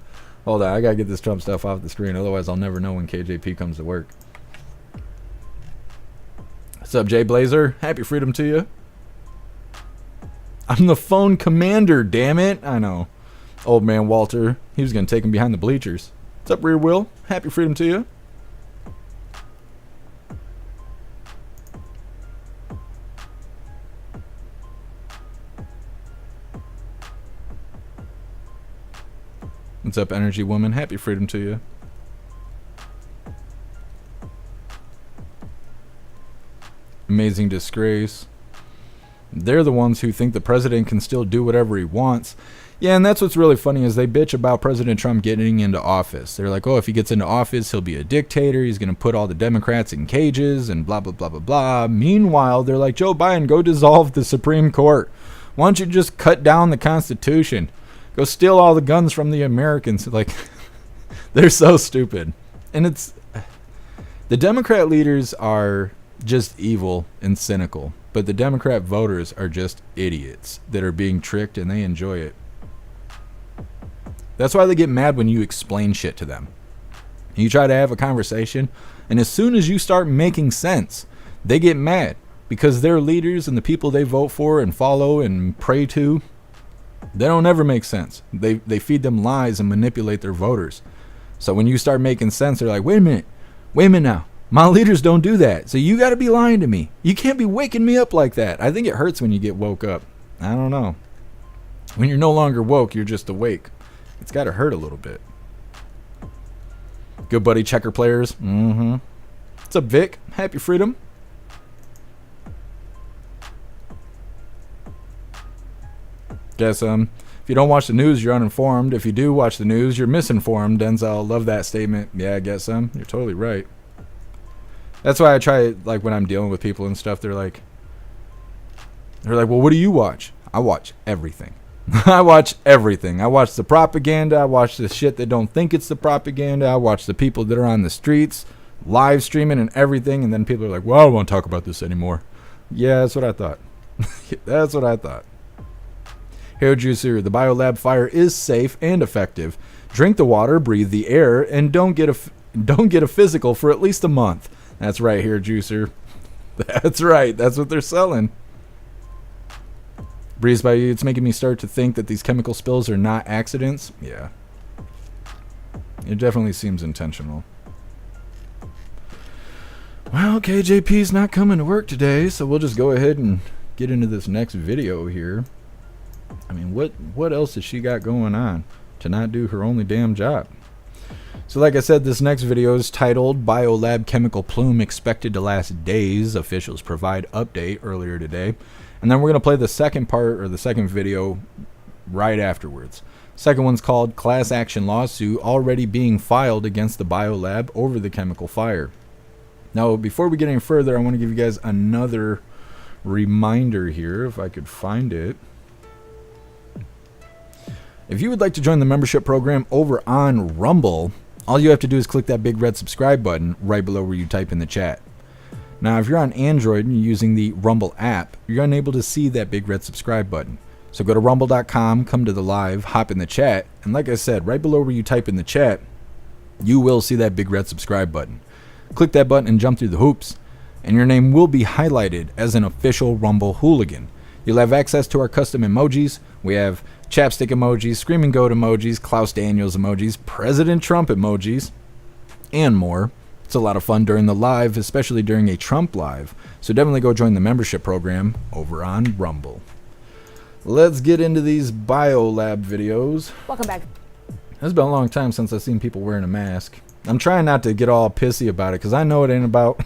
Hold on, I gotta get this Trump stuff off the screen, otherwise I'll never know when KJP comes to work. What's up, Jay Blazer? Happy freedom to you. I'm the phone commander, damn it. I know. Old man Walter, he was gonna take him behind the bleachers. What's up, Rear Wheel? Happy freedom to you. What's up, Energy Woman? Happy freedom to you. Amazing disgrace. They're the ones who think the president can still do whatever he wants. Yeah, and that's what's really funny is they bitch about President Trump getting into office. They're like, oh, if he gets into office, he'll be a dictator. He's going to put all the Democrats in cages and blah, blah, blah, blah, blah. Meanwhile, they're like, Joe Biden, go dissolve the Supreme Court. Why don't you just cut down the Constitution? Go steal all the guns from the Americans. Like, they're so stupid. And it's, the Democrat leaders are just evil and cynical, but the Democrat voters are just idiots that are being tricked, and they enjoy it. That's why they get mad when you explain shit to them. You try to have a conversation, and as soon as you start making sense, they get mad because their leaders and the people they vote for and follow and pray to, they don't ever make sense. They feed them lies and manipulate their voters. So when you start making sense, they're like, wait a minute now. My leaders don't do that. So you got to be lying to me. You can't be waking me up like that. I think it hurts when you get woke up. I don't know. When you're no longer woke, you're just awake. It's got to hurt a little bit. Good buddy checker players. Mm-hmm. What's up, Vic? Happy freedom. Guess If you don't watch the news, you're uninformed. If you do watch the news, you're misinformed. Denzel, love that statement. Yeah, get some. You're totally right. That's why I try, like, when I'm dealing with people and stuff, they're like, well, what do you watch? I watch everything. I watch everything. I watch the propaganda. I watch the shit that don't think it's the propaganda. I watch the people that are on the streets, live streaming and everything. And then people are like, well, I don't want to talk about this anymore. Yeah, that's what I thought. That's what I thought. Hair juicer, the biolab fire is safe and effective. Drink the water, breathe the air, and don't get a physical for at least a month. That's right, hair juicer. That's right. That's what they're selling. Breeze by you, it's making me start to think that these chemical spills are not accidents. Yeah. It definitely seems intentional. Well, KJP's not coming to work today, so we'll just go ahead and get into this next video here. I mean, what else has she got going on to not do her only damn job? So like I said, this next video is titled Biolab Chemical Plume Expected to Last Days. Officials provide update earlier today. And then we're going to play the second part, or the second video, right afterwards. Second one's called Class Action Lawsuit Already Being Filed Against the Biolab Over the Chemical Fire. Now, before we get any further, I want to give you guys another reminder here, if I could find it. If you would like to join the membership program over on Rumble, all you have to do is click that big red subscribe button right below where you type in the chat. Now, if you're on Android and you're using the Rumble app, you're unable to see that big red subscribe button. So go to rumble.com, come to the live, hop in the chat, and like I said, right below where you type in the chat, you will see that big red subscribe button. Click that button and jump through the hoops, and your name will be highlighted as an official Rumble hooligan. You'll have access to our custom emojis. We have chapstick emojis, screaming goat emojis, Klaus Daniels emojis, President Trump emojis, and more. It's a lot of fun during the live, especially during a Trump live. So definitely go join the membership program over on Rumble. Let's get into these biolab videos. Welcome back. It's been a long time since I've seen people wearing a mask. I'm trying not to get all pissy about it because I know it ain't about,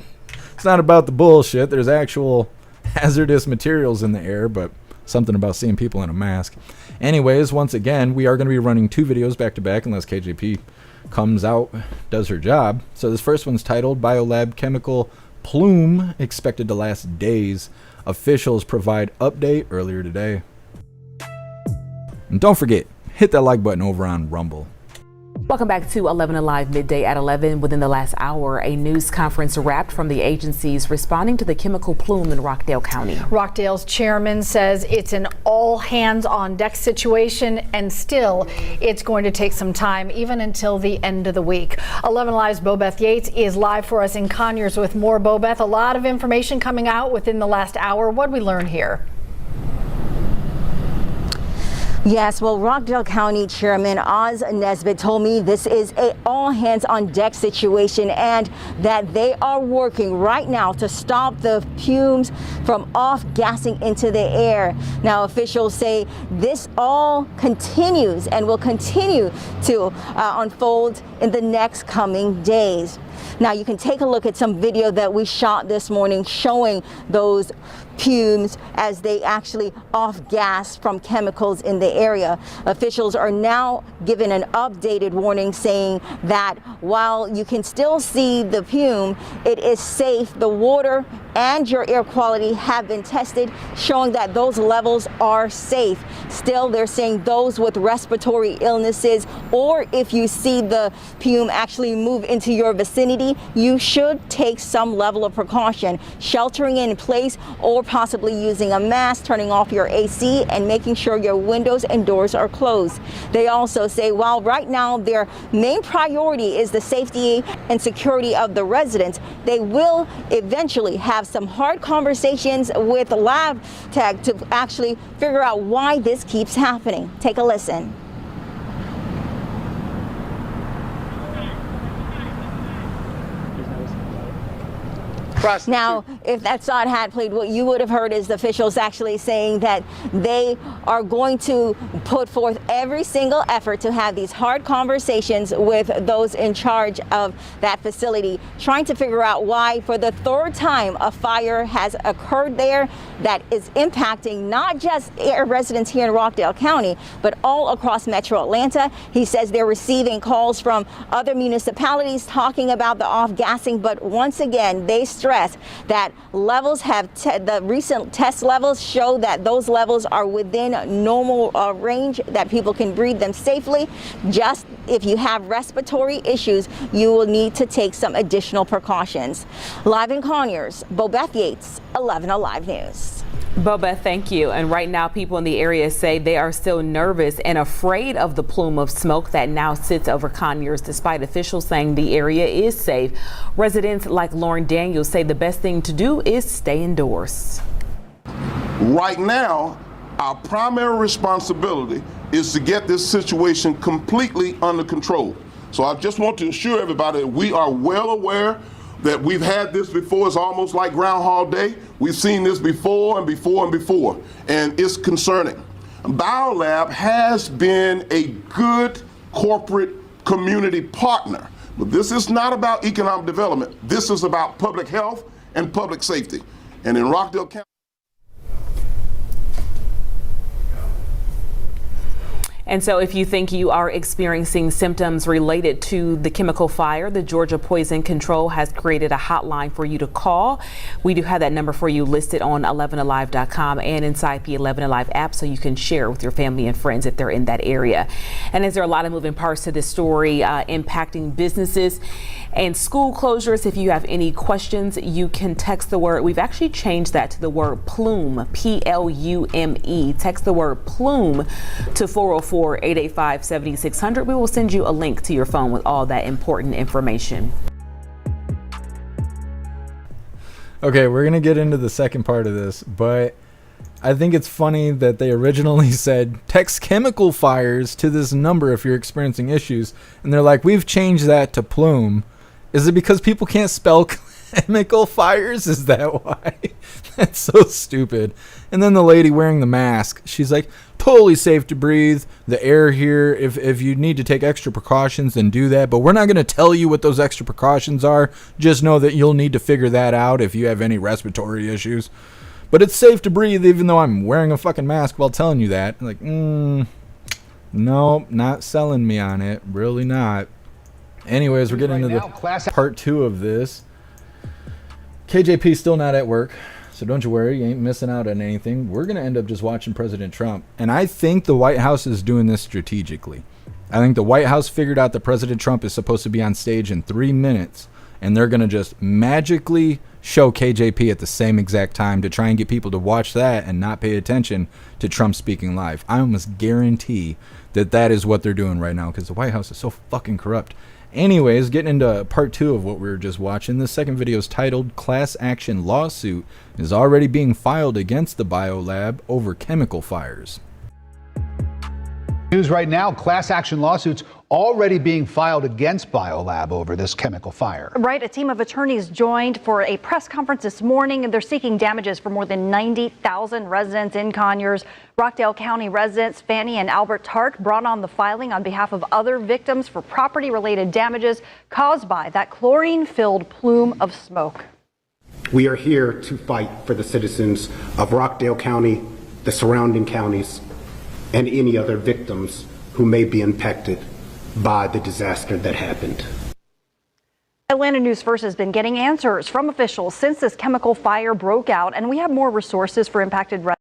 it's not about the bullshit. There's actual hazardous materials in the air, but something about seeing people in a mask. Anyways, once again, we are going to be running 2 videos back to back unless KJP comes out, does her job. So this first one's titled Biolab Chemical Plume Expected to Last Days. Officials provide update earlier today. And don't forget, hit that like button over on Rumble. Welcome back to 11 Alive Midday at 11. Within the last hour, a news conference wrapped from the agencies responding to the chemical plume in Rockdale County. Rockdale's chairman says it's an all hands on deck situation, and still it's going to take some time, even until the end of the week. 11 Alive's Bobeth Yates is live for us in Conyers with more. Bobeth, a lot of information coming out within the last hour. What did we learn here? Yes, well, Rockdale County Chairman Oz Nesbitt told me this is a all-hands-on-deck situation and that they are working right now to stop the fumes from off-gassing into the air. Now, officials say this all continues and will continue to unfold in the next coming days. Now, you can take a look at some video that we shot this morning showing those fumes as they actually off gas from chemicals in the area. Officials are now given an updated warning saying that while you can still see the fume, it is safe. The water and your air quality have been tested, showing that those levels are safe. Still, they're saying those with respiratory illnesses, or if you see the fume actually move into your vicinity, you should take some level of precaution, sheltering in place or possibly using a mask, turning off your AC, and making sure your windows and doors are closed. They also say while right now their main priority is the safety and security of the residents, they will eventually have some hard conversations with lab tech to actually figure out why this keeps happening. Take a listen. Now, if that song had played, what you would have heard is the officials actually saying that they are going to put forth every single effort to have these hard conversations with those in charge of that facility, trying to figure out why, for the third time, a fire has occurred there that is impacting not just residents here in Rockdale County, but all across Metro Atlanta. He says they're receiving calls from other municipalities talking about the off-gassing, but once again, they stress that levels have the recent test levels show that those levels are within normal range, that people can breathe them safely. Just if you have respiratory issues, you will need to take some additional precautions. Live in Conyers, Bobeth Yates, 11 Alive News. Boba, thank you. And right now, people in the area say they are still nervous and afraid of the plume of smoke that now sits over Conyers, despite officials saying the area is safe. Residents like Lauren Daniels say the best thing to do is stay indoors. Right now, our primary responsibility is to get this situation completely under control. So I just want to assure everybody that we are well aware that we've had this before. It's almost like Groundhog Day. We've seen this before and before and before, and it's concerning. BioLab has been a good corporate community partner, but this is not about economic development. This is about public health and public safety. And in Rockdale County, And so if you think you are experiencing symptoms related to the chemical fire, the Georgia Poison Control has created a hotline for you to call. We do have that number for you listed on 11alive.com and inside the 11 Alive app, so you can share with your family and friends if they're in that area. And as there are a lot of moving parts to this story impacting businesses and school closures, if you have any questions, you can text the word. We've actually changed that to the word plume, P-L-U-M-E. Text the word plume to 404-885-7600. We will send you a link to your phone with all that important information. Okay, we're going to get into the second part of this, but I think it's funny that they originally said text chemical fires to this number if you're experiencing issues, and they're like, we've changed that to plume. Is it because people can't spell chemical fires? Is that why? That's so stupid. And then the lady wearing the mask, she's like, totally safe to breathe. The air here, if you need to take extra precautions, then do that. But we're not going to tell you what those extra precautions are. Just know that you'll need to figure that out if you have any respiratory issues. But it's safe to breathe even though I'm wearing a fucking mask while telling you that. Like, no, not selling me on it. Really not. Anyways, we're getting into the part 2 of this. KJP's still not at work, so don't you worry, you ain't missing out on anything. We're going to end up just watching President Trump. And I think the White House is doing this strategically. I think the White House figured out that President Trump is supposed to be on stage in 3 minutes, and they're going to just magically show KJP at the same exact time to try and get people to watch that and not pay attention to Trump speaking live. I almost guarantee that that is what they're doing right now, because the White House is so fucking corrupt. Anyways, getting into part 2 of what we were just watching. This second video is titled Class Action Lawsuit is Already Being Filed Against the BioLab Over Chemical Fires. News right now, class action lawsuits already being filed against BioLab over this chemical fire. Right, a team of attorneys joined for a press conference this morning, and they're seeking damages for more than 90,000 residents in Conyers. Rockdale County residents Fannie and Albert Tart brought on the filing on behalf of other victims for property-related damages caused by that chlorine-filled plume of smoke. We are here to fight for the citizens of Rockdale County, the surrounding counties, and any other victims who may be impacted by the disaster that happened. Atlanta News First has been getting answers from officials since this chemical fire broke out, and we have more resources for impacted residents.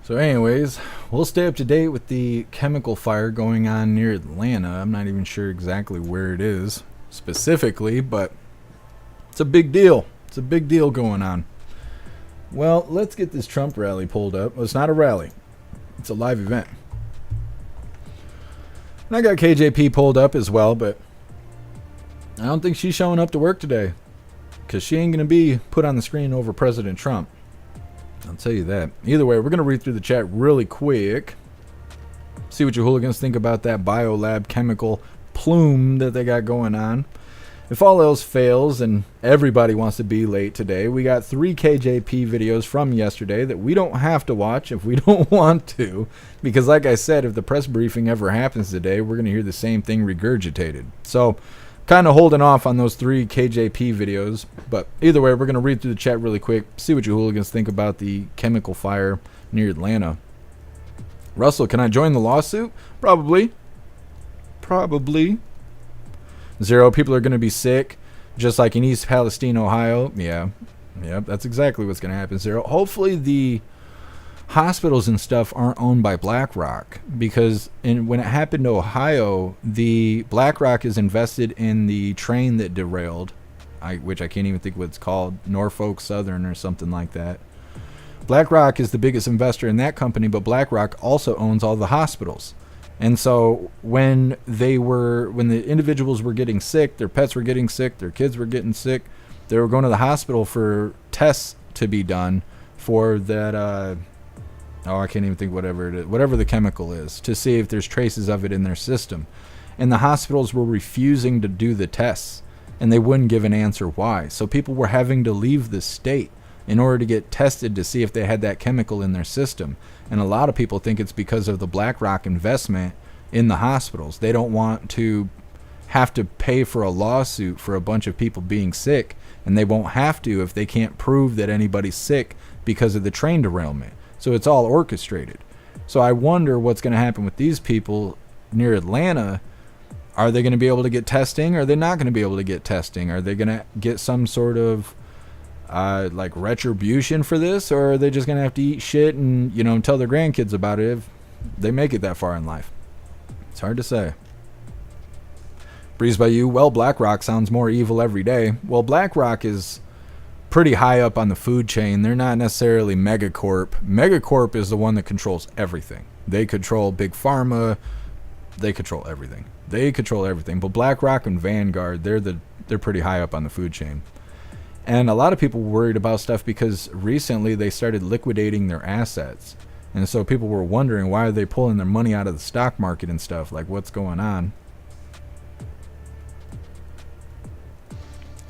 So anyways, we'll stay up to date with the chemical fire going on near Atlanta. I'm not even sure exactly where it is specifically, but it's a big deal. It's a big deal going on. Well, let's get this Trump rally pulled up. Well, it's not a rally. It's a live event. And I got KJP pulled up as well, but I don't think she's showing up to work today, because she ain't going to be put on the screen over President Trump. I'll tell you that. Either way, we're going to read through the chat really quick. See what you hooligans think about that BioLab chemical plume that they got going on. If all else fails and everybody wants to be late today, we got 3 KJP videos from yesterday that we don't have to watch if we don't want to. Because like I said, if the press briefing ever happens today, we're going to hear the same thing regurgitated. So kind of holding off on those 3 KJP videos. But either way, we're going to read through the chat really quick, see what you hooligans think about the chemical fire near Atlanta. Russell, can I join the lawsuit? Probably. Zero, people are going to be sick, just like in East Palestine, Ohio. Yeah, that's exactly what's going to happen, Zero. Hopefully the hospitals and stuff aren't owned by BlackRock, because when it happened to Ohio, the BlackRock is invested in the train that derailed, which I can't even think what it's called, Norfolk Southern or something like that. BlackRock is the biggest investor in that company, but BlackRock also owns all the hospitals. And so when the individuals were getting sick, their pets were getting sick, their kids were getting sick, they were going to the hospital for tests to be done for that, I can't even think whatever the chemical is, to see if there's traces of it in their system. And the hospitals were refusing to do the tests, and they wouldn't give an answer why. So people were having to leave the state in order to get tested to see if they had that chemical in their system. And a lot of people think it's because of the BlackRock investment in the hospitals. They don't want to have to pay for a lawsuit for a bunch of people being sick, and they won't have to if they can't prove that anybody's sick because of the train derailment. So it's all orchestrated. So I wonder what's going to happen with these people near Atlanta. Are they going to be able to get testing? Or are they not going to be able to get testing? Are they going to get some sort of like retribution for this, or are they just gonna have to eat shit and tell their grandkids about it if they make it that far in life? It's hard to say. Breeze by you, well, BlackRock sounds more evil every day. Well, BlackRock is pretty high up on the food chain. They're not necessarily Megacorp. Megacorp is the one that controls everything. They control Big Pharma. They control everything. But BlackRock and Vanguard, they're pretty high up on the food chain. And a lot of people were worried about stuff because recently they started liquidating their assets. And so people were wondering, why are they pulling their money out of the stock market and stuff? Like, what's going on?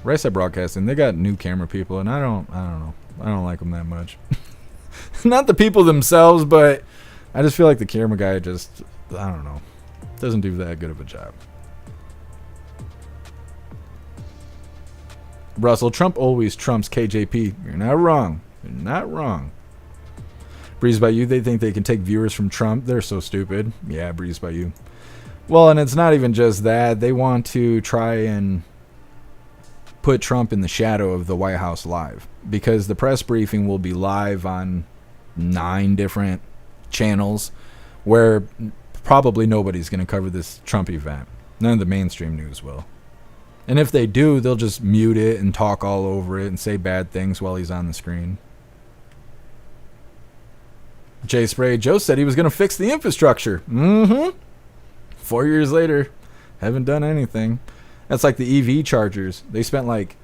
Right Side Broadcasting, they got new camera people, and I don't know. I don't like them that much. Not the people themselves, but I just feel like the camera guy just, I don't know, doesn't do that good of a job. Russell, Trump always trumps KJP. You're not wrong. Breeze by you, they think they can take viewers from Trump. They're so stupid. Yeah, Breeze by you. Well, and it's not even just that. They want to try and put Trump in the shadow of the White House Live, because the press briefing will be live on 9 different channels where probably nobody's going to cover this Trump event. None of the mainstream news will. And if they do, they'll just mute it and talk all over it and say bad things while he's on the screen. Jay Spray, Joe said he was going to fix the infrastructure. 4 years later, haven't done anything. That's like the EV chargers. They spent like,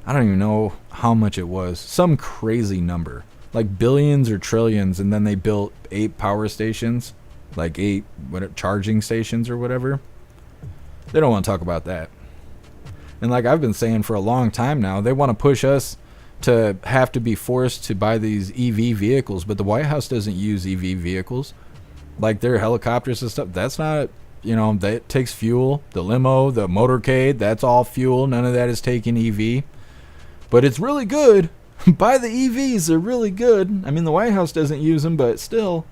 I don't even know how much it was. Some crazy number. Like billions or trillions. And then they built 8 power stations. Like 8 charging stations or whatever. They don't want to talk about that. And like I've been saying for a long time now, they want to push us to have to be forced to buy these EV vehicles. But the White House doesn't use EV vehicles. Like their helicopters and stuff, that's not, that takes fuel. The limo, the motorcade, that's all fuel. None of that is taking EV. But it's really good. Buy the EVs, they're really good. I mean, the White House doesn't use them, but still.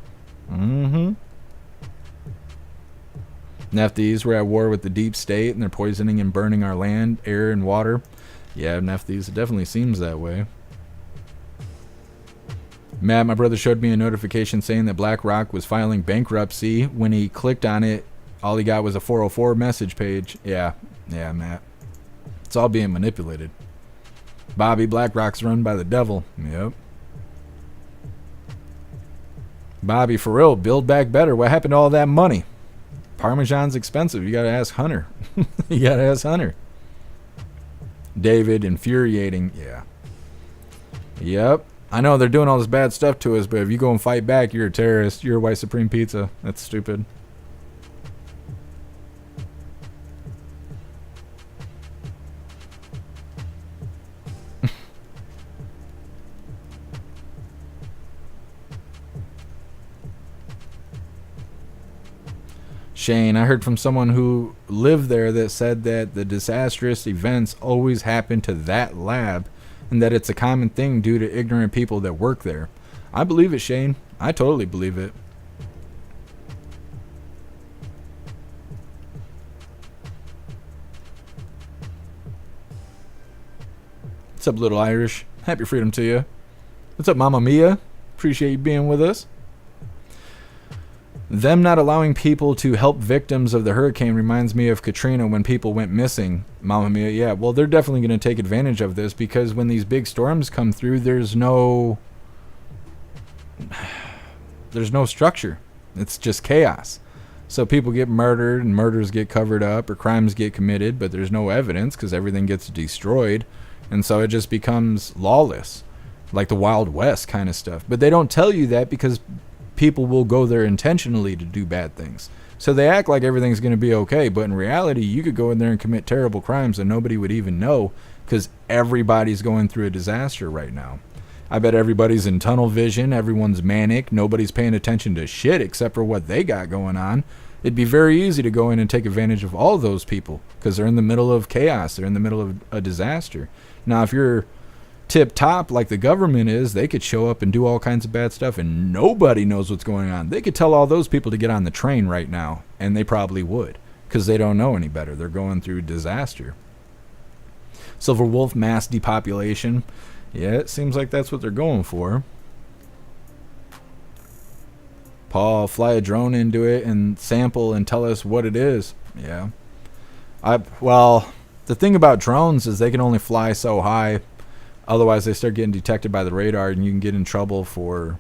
Nefties, we're at war with the deep state, and they're poisoning and burning our land, air, and water. Yeah, Nefties, it definitely seems that way. Matt, my brother showed me a notification saying that BlackRock was filing bankruptcy. When he clicked on it, all he got was a 404 message page. Yeah, Matt. It's all being manipulated. Bobby, BlackRock's run by the devil. Yep. Bobby, for real, build back better. What happened to all that money? Parmesan's expensive. You gotta ask Hunter. David, infuriating. Yeah. Yep. I know they're doing all this bad stuff to us, but if you go and fight back, you're a terrorist. You're a white supreme pizza. That's stupid. Shane, I heard from someone who lived there that said that the disastrous events always happen to that lab and that it's a common thing due to ignorant people that work there. I believe it, Shane. I totally believe it. What's up, Little Irish? Happy freedom to you. What's up, Mama Mia? Appreciate you being with us. Them not allowing people to help victims of the hurricane reminds me of Katrina when people went missing. Mama Mia, yeah. Well, they're definitely going to take advantage of this because when these big storms come through, there's no structure. It's just chaos. So people get murdered and murders get covered up or crimes get committed, but there's no evidence because everything gets destroyed. And so it just becomes lawless, like the Wild West kind of stuff. But they don't tell you that because people will go there intentionally to do bad things. So they act like everything's going to be okay, but in reality, you could go in there and commit terrible crimes and nobody would even know because everybody's going through a disaster right now. I bet everybody's in tunnel vision, everyone's manic, nobody's paying attention to shit except for what they got going on. It'd be very easy to go in and take advantage of all those people because they're in the middle of chaos, they're in the middle of a disaster. Now, if you're tip top like the government is, they could show up and do all kinds of bad stuff and nobody knows what's going on. They could tell all those people to get on the train right now, and they probably would because they don't know any better. They're going through disaster. Silver Wolf, mass depopulation. Yeah, it seems like that's what they're going for. Paul, fly a drone into it and sample and tell us what it is. Yeah. Well, the thing about drones is they can only fly so high. Otherwise, they start getting detected by the radar, and you can get in trouble for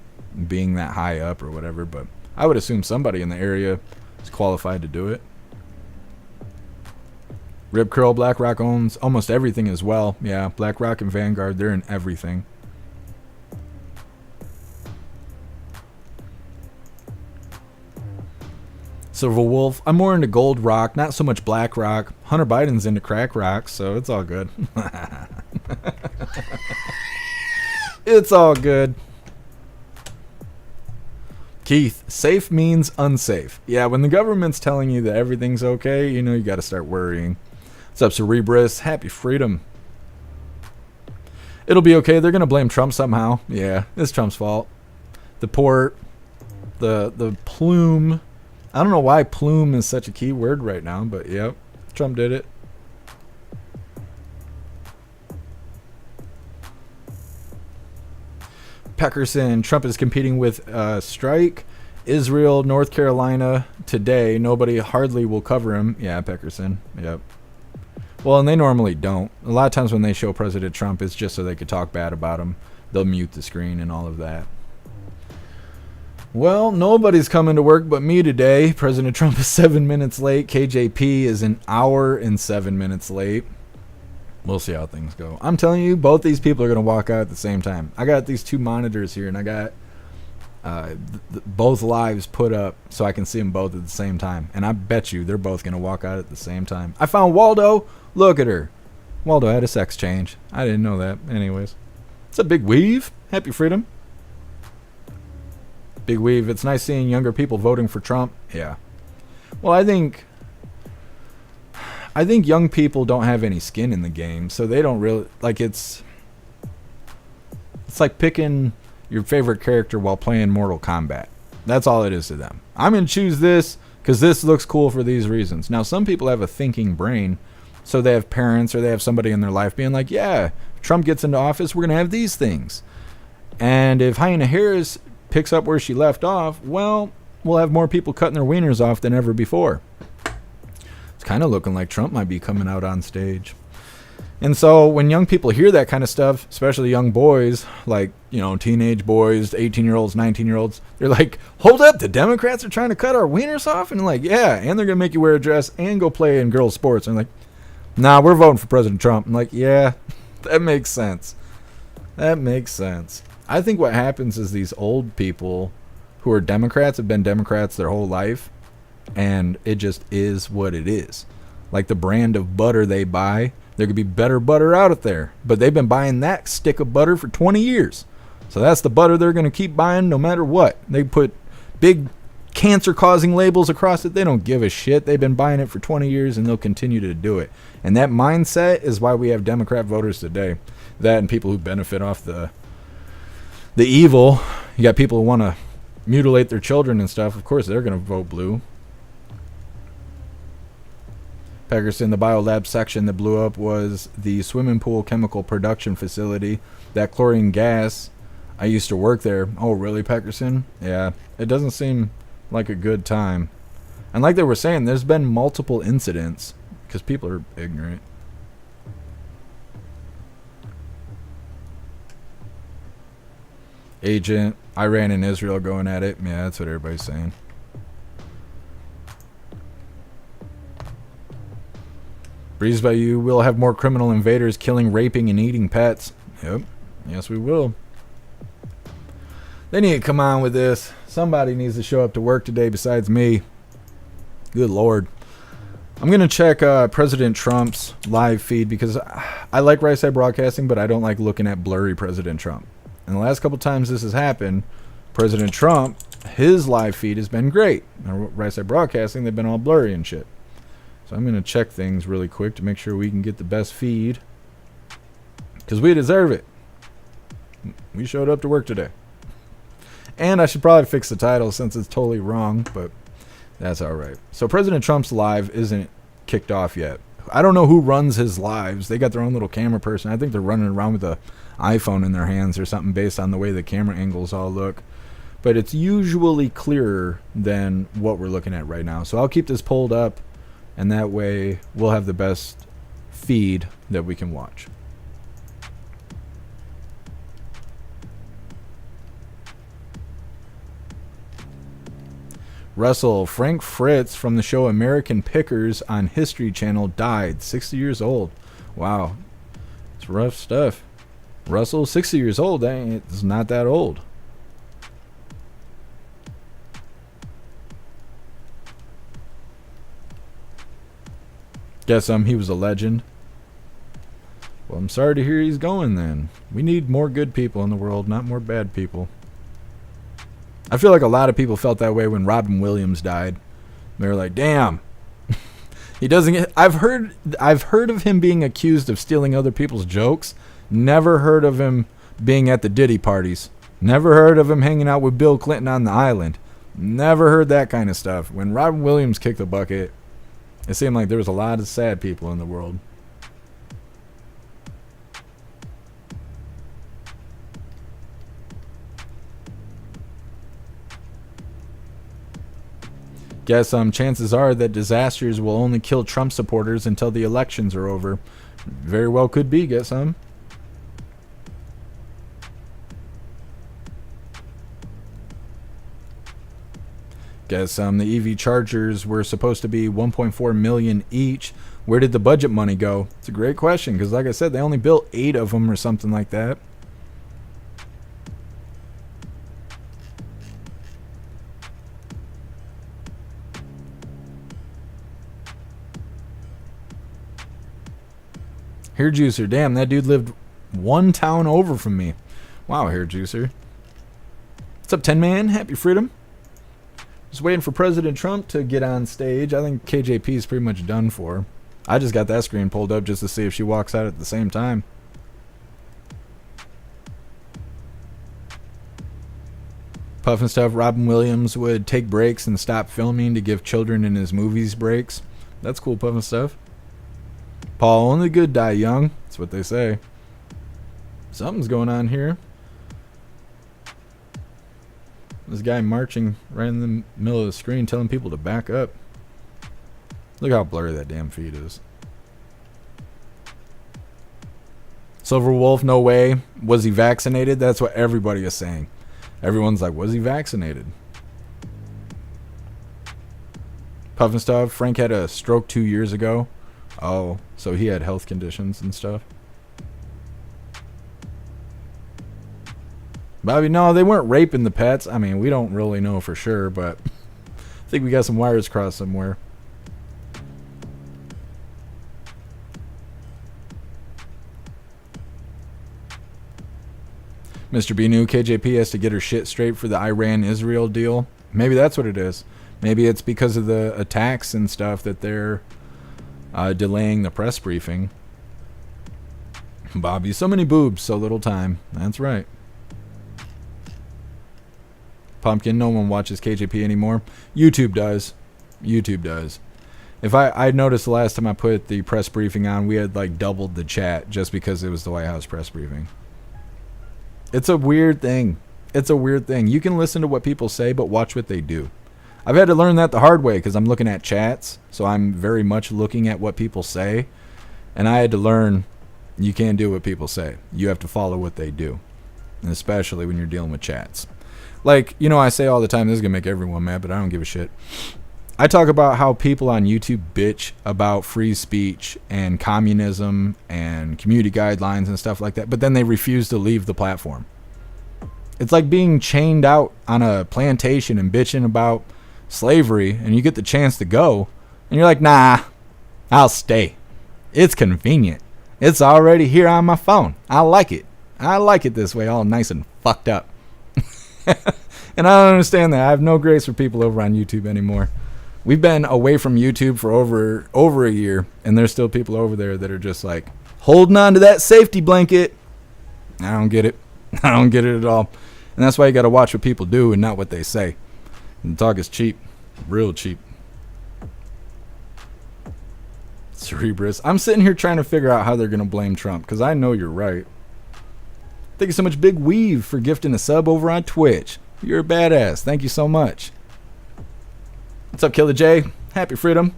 being that high up or whatever. But I would assume somebody in the area is qualified to do it. Rip Curl, BlackRock owns almost everything as well. Yeah, BlackRock and Vanguard, they're in everything. Silver Wolf, I'm more into gold rock, not so much black rock. Hunter Biden's into crack rock, so it's all good. It's all good. Keith, safe means unsafe. Yeah, when the government's telling you that everything's okay, you know you got to start worrying. What's up, Cerebrus? Happy freedom. It'll be okay. They're going to blame Trump somehow. Yeah, it's Trump's fault. The port, the plume. I don't know why plume is such a key word right now, but yep, Trump did it. Peckerson, Trump is competing with strike. Israel, North Carolina today. Nobody hardly will cover him. Yeah, Peckerson. Yep. Well, and they normally don't. A lot of times when they show President Trump, it's just so they could talk bad about him. They'll mute the screen and all of that. Well, nobody's coming to work but me today. President Trump is 7 minutes late. KJP is an hour and 7 minutes late. We'll see how things go. I'm telling you, both these people are going to walk out at the same time. I got these two monitors here, and I got both lives put up so I can see them both at the same time. And I bet you they're both going to walk out at the same time. I found Waldo. Look at her. Waldo had a sex change. I didn't know that. Anyways. It's a big weave. Happy freedom. Big weave. It's nice seeing younger people voting for Trump. Yeah. Well, I think young people don't have any skin in the game, so they don't really like it's like picking your favorite character while playing Mortal Kombat. That's all it is to them. I'm going to choose this because this looks cool for these reasons. Now, some people have a thinking brain, so they have parents or they have somebody in their life being like, yeah, if Trump gets into office, we're going to have these things. And if Hyena Harris picks up where she left off, well, we'll have more people cutting their wieners off than ever before. It's kind of looking like Trump might be coming out on stage. And so when young people hear that kind of stuff, especially young boys, like, you know, teenage boys, 18-year-olds, 19-year-olds, they're like, hold up, the Democrats are trying to cut our wieners off? And like, yeah, and they're going to make you wear a dress and go play in girls' sports. And like, nah, we're voting for President Trump. I'm like, yeah, that makes sense. That makes sense. I think what happens is these old people who are Democrats have been Democrats their whole life, and it just is what it is. Like the brand of butter they buy, there could be better butter out there, but they've been buying that stick of butter for 20 years. So that's the butter they're going to keep buying no matter what. They put big cancer-causing labels across it. They don't give a shit. They've been buying it for 20 years, and they'll continue to do it. And that mindset is why we have Democrat voters today. That and people who benefit off the evil. You got people who want to mutilate their children and stuff. Of course, they're going to vote blue. Peckerson, the biolab section that blew up was the swimming pool chemical production facility. That chlorine gas, I used to work there. Oh, really, Peckerson? Yeah, it doesn't seem like a good time. And like they were saying, there's been multiple incidents because people are ignorant. Agent, Iran and Israel going at it. Yeah, that's what everybody's saying. Breeze by you, we'll have more criminal invaders killing, raping, and eating pets. Yep. Yes, we will. They need to come on with this. Somebody needs to show up to work today besides me. Good Lord. I'm going to check President Trump's live feed because I like Right Side Broadcasting, but I don't like looking at blurry President Trump. And the last couple times this has happened, President Trump, his live feed has been great. Now, Right Side Broadcasting, they've been all blurry and shit. So I'm going to check things really quick to make sure we can get the best feed. Because we deserve it. We showed up to work today. And I should probably fix the title since it's totally wrong, but that's alright. So President Trump's live isn't kicked off yet. I don't know who runs his lives. They got their own little camera person. I think they're running around with an iPhone in their hands or something based on the way the camera angles all look. But it's usually clearer than what we're looking at right now. So I'll keep this pulled up, and that way we'll have the best feed that we can watch. Russell, Frank Fritz from the show American Pickers on History Channel died, 60 years old. Wow. It's rough stuff. Russell, 60 years old, it's not that old. Guess he was a legend. Well, I'm sorry to hear he's going then. We need more good people in the world, not more bad people. I feel like a lot of people felt that way when Robin Williams died. They were like, "Damn, he doesn't get." I've heard of him being accused of stealing other people's jokes. Never heard of him being at the Diddy parties. Never heard of him hanging out with Bill Clinton on the island. Never heard that kind of stuff. When Robin Williams kicked the bucket, it seemed like there was a lot of sad people in the world. Guess chances are that disasters will only kill Trump supporters until the elections are over. Very well could be, guess Guess the EV chargers were supposed to be 1.4 million each. Where did the budget money go? It's a great question because, like I said, they only built 8 of them or something like that. Hair Juicer, damn, that dude lived one town over from me. Wow, Hair Juicer. What's up, 10 Man? Happy freedom. Just waiting for President Trump to get on stage. I think KJP is pretty much done for. I just got that screen pulled up just to see if she walks out at the same time. Puff and stuff. Robin Williams would take breaks and stop filming to give children in his movies breaks. That's cool, Puff and stuff. Paul, only good die young. That's what they say. Something's going on here. This guy marching right in the middle of the screen telling people to back up. Look how blurry that damn feed is. Silver Wolf, no way. Was he vaccinated? That's what everybody is saying. Everyone's like, was he vaccinated? Puff and stuff. Frank had a stroke 2 years ago. Oh, so he had health conditions and stuff. Bobby, no, they weren't raping the pets. I mean, we don't really know for sure, but I think we got some wires crossed somewhere. Mr. B. New, KJP has to get her shit straight for the Iran-Israel deal. Maybe that's what it is. Maybe it's because of the attacks and stuff that they're delaying the press briefing. Bobby, so many boobs, so little time. That's right. Pumpkin, no one watches KJP anymore. YouTube does. YouTube does. If I noticed the last time I put the press briefing on, we had like doubled the chat just because it was the White House press briefing. It's a weird thing. It's a weird thing. You can listen to what people say, but watch what they do. I've had to learn that the hard way because I'm looking at chats, so I'm very much looking at what people say. And I had to learn you can't do what people say. You have to follow what they do, and especially when you're dealing with chats. Like, you know, I say all the time, this is going to make everyone mad, but I don't give a shit. I talk about how people on YouTube bitch about free speech and communism and community guidelines and stuff like that, but then they refuse to leave the platform. It's like being chained out on a plantation and bitching about slavery, and you get the chance to go, and you're like, nah, I'll stay. It's convenient. It's already here on my phone. I like it. I like it this way, all nice and fucked up. And I don't understand that. I have no grace for people over on YouTube anymore. We've been away from YouTube for over a year, and there's still people over there that are just like holding on to that safety blanket. I don't get it. I don't get it at all. And that's why you got to watch what people do and not what they say. And talk is cheap. Real cheap. Cerebrus. I'm sitting here trying to figure out how they're going to blame Trump, because I know you're right. Thank you so much, Big Weave, for gifting a sub over on Twitch. You're a badass. Thank you so much. What's up, Killer J? Happy freedom.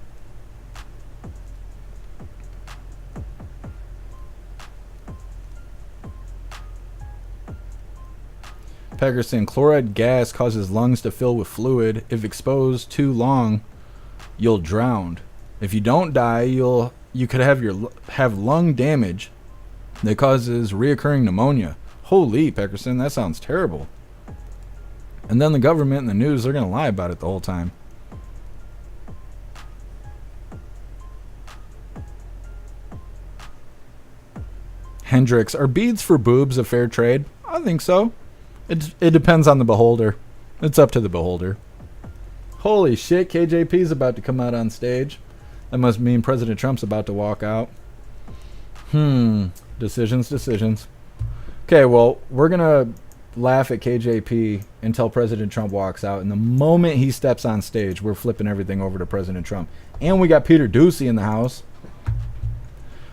Peckerson, chloride gas causes lungs to fill with fluid. If exposed too long, you'll drown. If you don't die, you could have lung damage that causes reoccurring pneumonia. Holy, Peckerson, that sounds terrible. And then the government and the news, they're going to lie about it the whole time. Hendrix, are beads for boobs a fair trade? I think so. It depends on the beholder. It's up to the beholder. Holy shit, KJP's about to come out on stage. That must mean President Trump's about to walk out. Decisions. Okay, well, we're going to laugh at KJP until President Trump walks out. And the moment he steps on stage, we're flipping everything over to President Trump. And we got Peter Doocy in the house.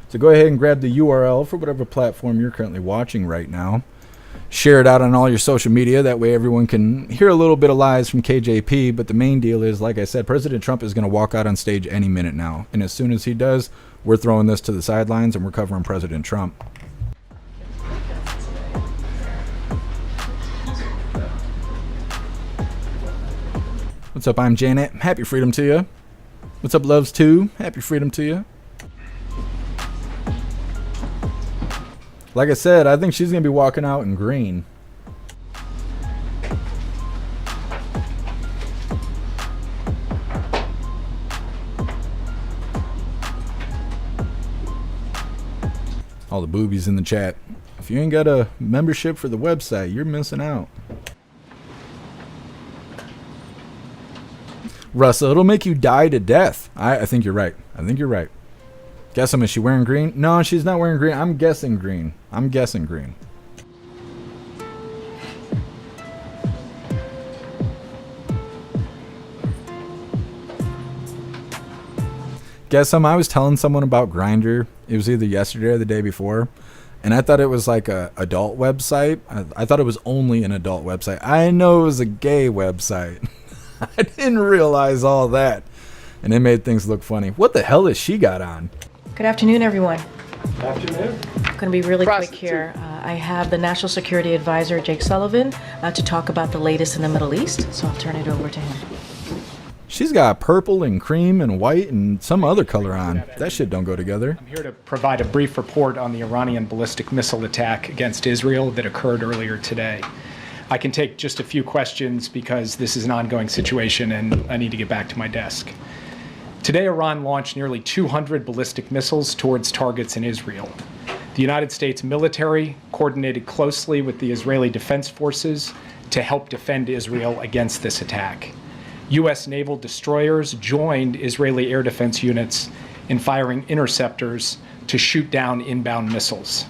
So go ahead and grab the URL for whatever platform you're currently watching right now. Share it out on all your social media. That way everyone can hear a little bit of lies from KJP. But the main deal is, like I said, President Trump is going to walk out on stage any minute now. And as soon as he does, we're throwing this to the sidelines and we're covering President Trump. What's up? I'm Janet. Happy freedom to you. What's up, Loves 2? Happy freedom to you. Like I said, I think she's going to be walking out in green. All the boobies in the chat. If you ain't got a membership for the website, you're missing out. Russell, it'll make you die to death. I think you're right. I think you're right. Guess is she wearing green? No, she's not wearing green. I'm guessing green. Guess I was telling someone about Grindr. It was either yesterday or the day before. And I thought it was like a adult website. I thought it was only an adult website. I know it was a gay website. I didn't realize all that. And it made things look funny. What the hell has she got on? Good afternoon, everyone. Good afternoon. I'm going to be really quick here. I have the National Security Advisor, Jake Sullivan, to talk about the latest in the Middle East, so I'll turn it over to him. She's got purple and cream and white and some other color on. That shit don't go together. I'm here to provide a brief report on the Iranian ballistic missile attack against Israel that occurred earlier today. I can take just a few questions because this is an ongoing situation and I need to get back to my desk. Today, Iran launched nearly 200 ballistic missiles towards targets in Israel. The United States military coordinated closely with the Israeli Defense Forces to help defend Israel against this attack. U.S. naval destroyers joined Israeli air defense units in firing interceptors to shoot down inbound missiles.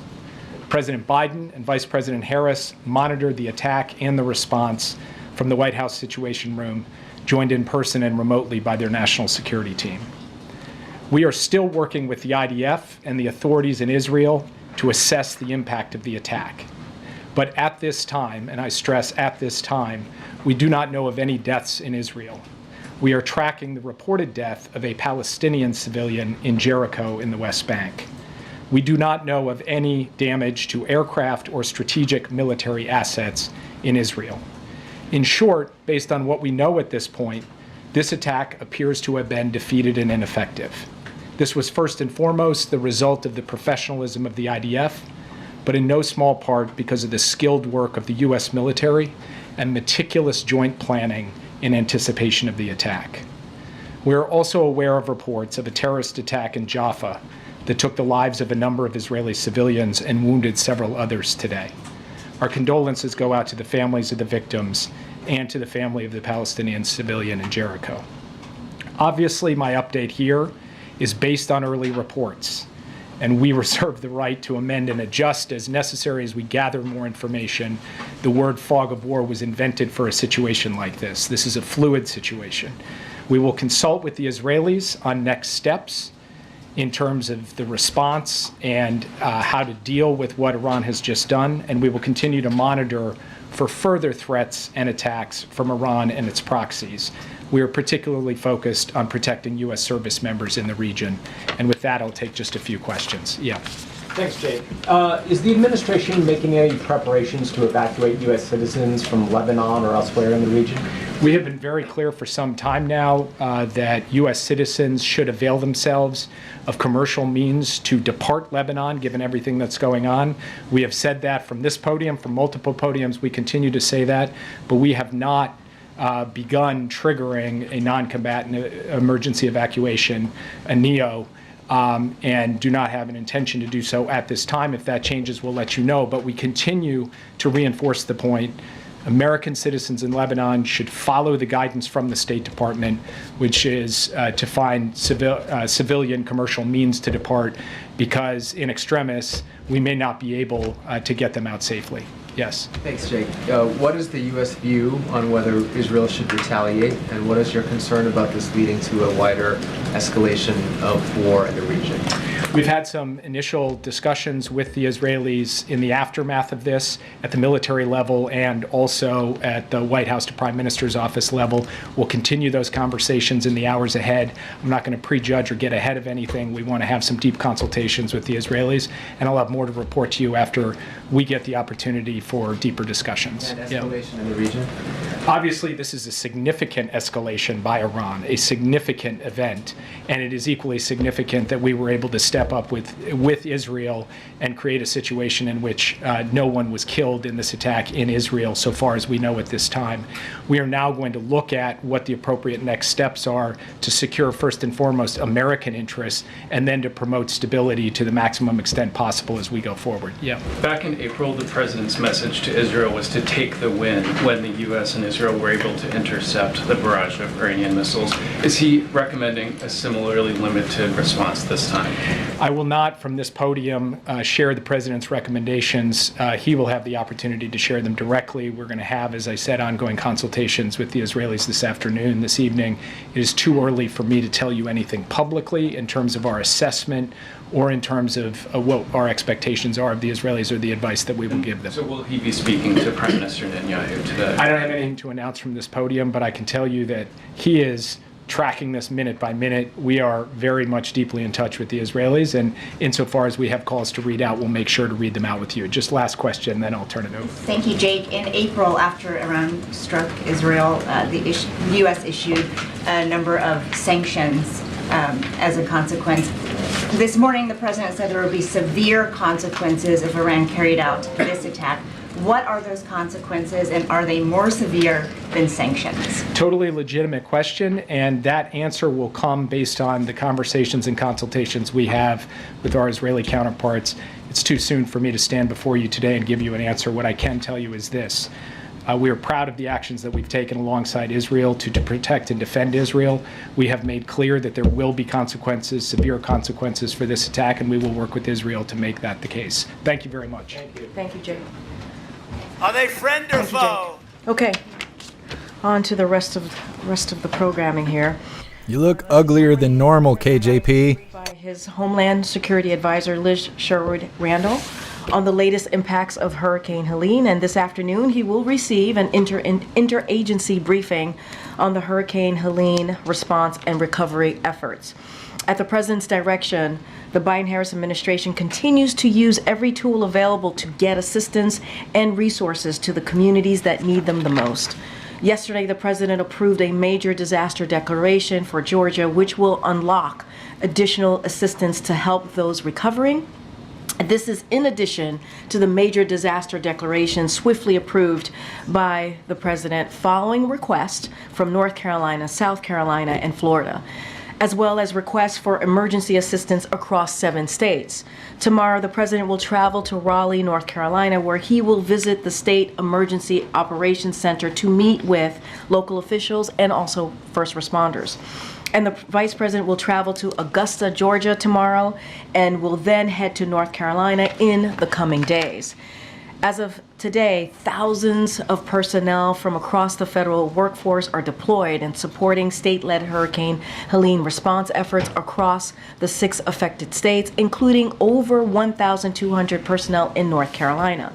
President Biden and Vice President Harris monitored the attack and the response from the White House Situation Room, joined in person and remotely by their national security team. We are still working with the IDF and the authorities in Israel to assess the impact of the attack. But at this time, and I stress at this time, we do not know of any deaths in Israel. We are tracking the reported death of a Palestinian civilian in Jericho in the West Bank. We do not know of any damage to aircraft or strategic military assets in Israel. In short, based on what we know at this point, this attack appears to have been defeated and ineffective. This was first and foremost the result of the professionalism of the IDF, but in no small part because of the skilled work of the U.S. military and meticulous joint planning in anticipation of the attack. We are also aware of reports of a terrorist attack in Jaffa that took the lives of a number of Israeli civilians and wounded several others today. Our condolences go out to the families of the victims and to the family of the Palestinian civilian in Jericho. Obviously, my update here is based on early reports, and we reserve the right to amend and adjust as necessary as we gather more information. The word fog of war was invented for a situation like this. This is a fluid situation. We will consult with the Israelis on next steps in terms of the response and how to deal with what Iran has just done, and we will continue to monitor for further threats and attacks from Iran and its proxies. We are particularly focused on protecting U.S. service members in the region. And with that, I'll take just a few questions. Yeah. Thanks, Jake. Is the administration making any preparations to evacuate U.S. citizens from Lebanon or elsewhere in the region? We have been very clear for some time now that U.S. citizens should avail themselves of commercial means to depart Lebanon, given everything that's going on. We have said that from this podium, from multiple podiums. We continue to say that, but we have not begun triggering a non-combatant emergency evacuation, a NEO, and do not have an intention to do so at this time. If that changes, we'll let you know. But we continue to reinforce the point. American citizens in Lebanon should follow the guidance from the State Department, which is to find civilian commercial means to depart, because in extremis, we may not be able to get them out safely. Yes. Thanks, Jake. What is the U.S. view on whether Israel should retaliate, and what is your concern about this leading to a wider escalation of war in the region? We've had some initial discussions with the Israelis in the aftermath of this at the military level and also at the White House to Prime Minister's office level. We'll continue those conversations in the hours ahead. I'm not going to prejudge or get ahead of anything. We want to have some deep consultations with the Israelis, and I'll have more to report to you after we get the opportunity for deeper discussions. And escalation in the region? Obviously, this is a significant escalation by Iran, a significant event, and it is equally significant that we were able to step up with Israel and create a situation in which no one was killed in this attack in Israel, so far as we know at this time. We are now going to look at what the appropriate next steps are to secure, first and foremost, American interests, and then to promote stability to the maximum extent possible as we go forward. Yeah. Back in April, the president's message to Israel was to take the win when the U.S. and Israel were able to intercept the barrage of Iranian missiles. Is he recommending a similarly limited response this time? I will not, from this podium, share the president's recommendations. He will have the opportunity to share them directly. We're going to have, as I said, ongoing consultations with the Israelis this afternoon, this evening. It is too early for me to tell you anything publicly in terms of our assessment or in terms of what our expectations are of the Israelis or the advice that we will give them. So will he be speaking to Prime Minister Netanyahu today? I don't have anything to announce from this podium, but I can tell you that he is tracking this minute by minute. We are very much deeply in touch with the Israelis, and insofar as we have calls to read out, we'll make sure to read them out with you. Just last question, then I'll turn it over. Thank you, Jake. In April, after Iran struck Israel, the U.S. issued a number of sanctions as a consequence. This morning, the president said there would be severe consequences if Iran carried out this attack. What are those consequences, and are they more severe than sanctions? Totally legitimate question, and that answer will come based on the conversations and consultations we have with our Israeli counterparts. It's too soon for me to stand before you today and give you an answer. What I can tell you is this. We are proud of the actions that we've taken alongside Israel to protect and defend Israel. We have made clear that there will be consequences, severe consequences for this attack, and we will work with Israel to make that the case. Thank you very much. Thank you. Thank you, Jake. Are they friend or foe? Okay, on to the rest of the programming here. You look uglier than normal, KJP. By his Homeland Security Advisor, Liz Sherwood Randall, on the latest impacts of Hurricane Helene, and this afternoon he will receive an interagency briefing on the Hurricane Helene response and recovery efforts. At the President's direction, the Biden-Harris administration continues to use every tool available to get assistance and resources to the communities that need them the most. Yesterday, the President approved a major disaster declaration for Georgia, which will unlock additional assistance to help those recovering. This is in addition to the major disaster declaration swiftly approved by the President following requests from North Carolina, South Carolina, and Florida, as well as requests for emergency assistance across 7 states. Tomorrow, the President will travel to Raleigh, North Carolina, where he will visit the State Emergency Operations Center to meet with local officials and also first responders. And the Vice President will travel to Augusta, Georgia tomorrow and will then head to North Carolina in the coming days. As of today, thousands of personnel from across the federal workforce are deployed and supporting state-led Hurricane Helene response efforts across the 6 affected states, including over 1,200 personnel in North Carolina.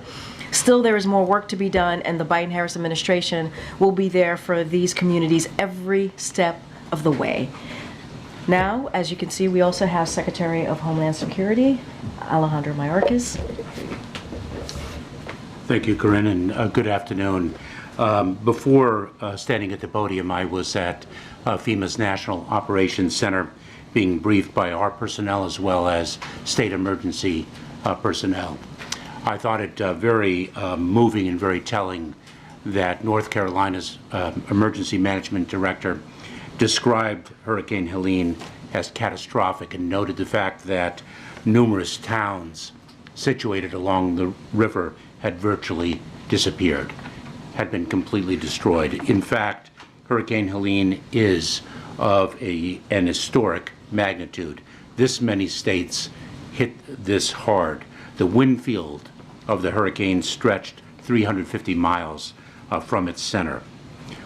Still, there is more work to be done, and the Biden-Harris administration will be there for these communities every step of the way. Now, as you can see, we also have Secretary of Homeland Security, Alejandro Mayorkas. Thank you, Corinne, and good afternoon. Before standing at the podium, I was at FEMA's National Operations Center being briefed by our personnel as well as state emergency personnel. I thought it very moving and very telling that North Carolina's Emergency Management Director described Hurricane Helene as catastrophic and noted the fact that numerous towns situated along the river had virtually disappeared, had been completely destroyed. In fact, Hurricane Helene is of an historic magnitude. This many states hit this hard. The wind field of the hurricane stretched 350 miles from its center.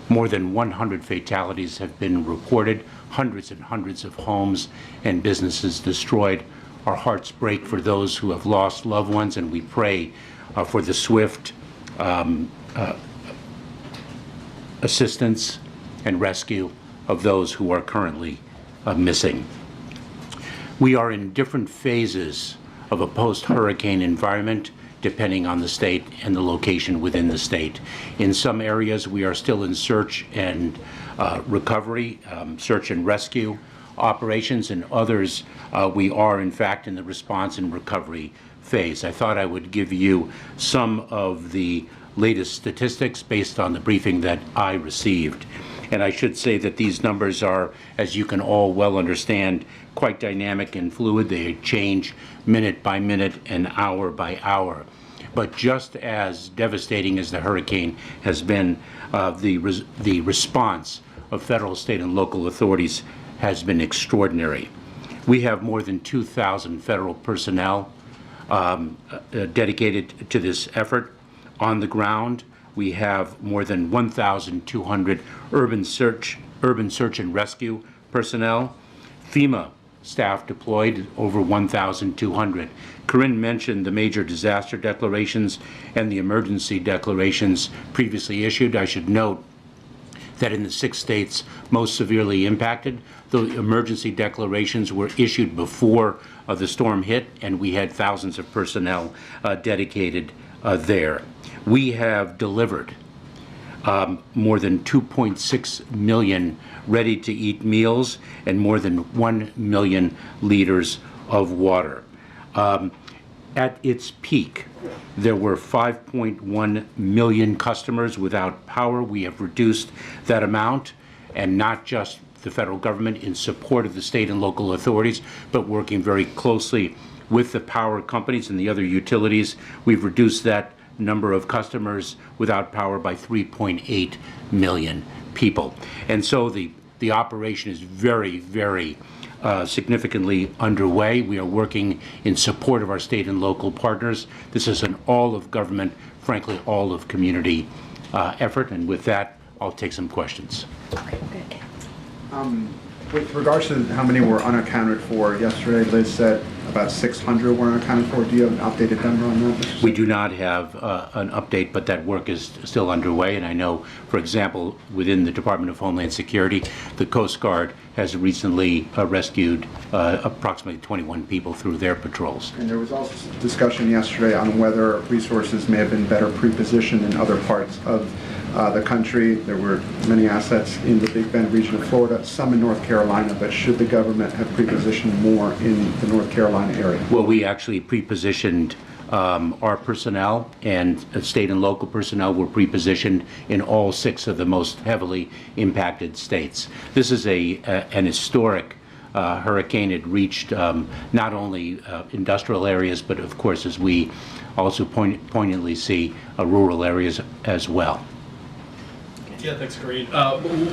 More than 100 fatalities have been reported, hundreds and hundreds of homes and businesses destroyed. Our hearts break for those who have lost loved ones, and we pray for the swift assistance and rescue of those who are currently missing. We are in different phases of a post-hurricane environment depending on the state and the location within the state. In some areas, we are still in search and recovery, search and rescue operations. In others, we are, in fact, in the response and recovery phase. I thought I would give you some of the latest statistics based on the briefing that I received. And I should say that these numbers are, as you can all well understand, quite dynamic and fluid. They change minute by minute and hour by hour. But just as devastating as the hurricane has been, the response of federal, state, and local authorities has been extraordinary. We have more than 2,000 federal personnel dedicated to this effort. On the ground, we have more than 1,200 urban search and rescue personnel. FEMA staff deployed, over 1,200. Corinne mentioned the major disaster declarations and the emergency declarations previously issued. I should note that in the 6 states most severely impacted, the emergency declarations were issued before the storm hit, and we had thousands of personnel dedicated there. We have delivered more than 2.6 million ready-to-eat meals and more than 1 million liters of water. At its peak, there were 5.1 million customers without power. We have reduced that amount, and not just the federal government in support of the state and local authorities, but working very closely with the power companies and the other utilities. We've reduced that number of customers without power by 3.8 million people. And so the operation is very, very significantly underway. We are working in support of our state and local partners. This is an all-of-government, frankly, all-of-community effort. And with that, I'll take some questions. With regards to how many were unaccounted for, yesterday Liz said about 600 were unaccounted for. Do you have an updated number on that? We do not have an update, but that work is still underway. And I know, for example, within the Department of Homeland Security, the Coast Guard has recently rescued approximately 21 people through their patrols. And there was also discussion yesterday on whether resources may have been better pre-positioned in other parts of the country. There were many assets in the Big Bend region of Florida, some in North Carolina, but should the government have pre-positioned more in the North Carolina area? Well, we actually pre-positioned our personnel, and state and local personnel were pre-positioned in all 6 of the most heavily impacted states. This is an historic hurricane. It reached not only industrial areas, but of course, as we also poignantly see, rural areas as well. Yeah, thanks, Kareem.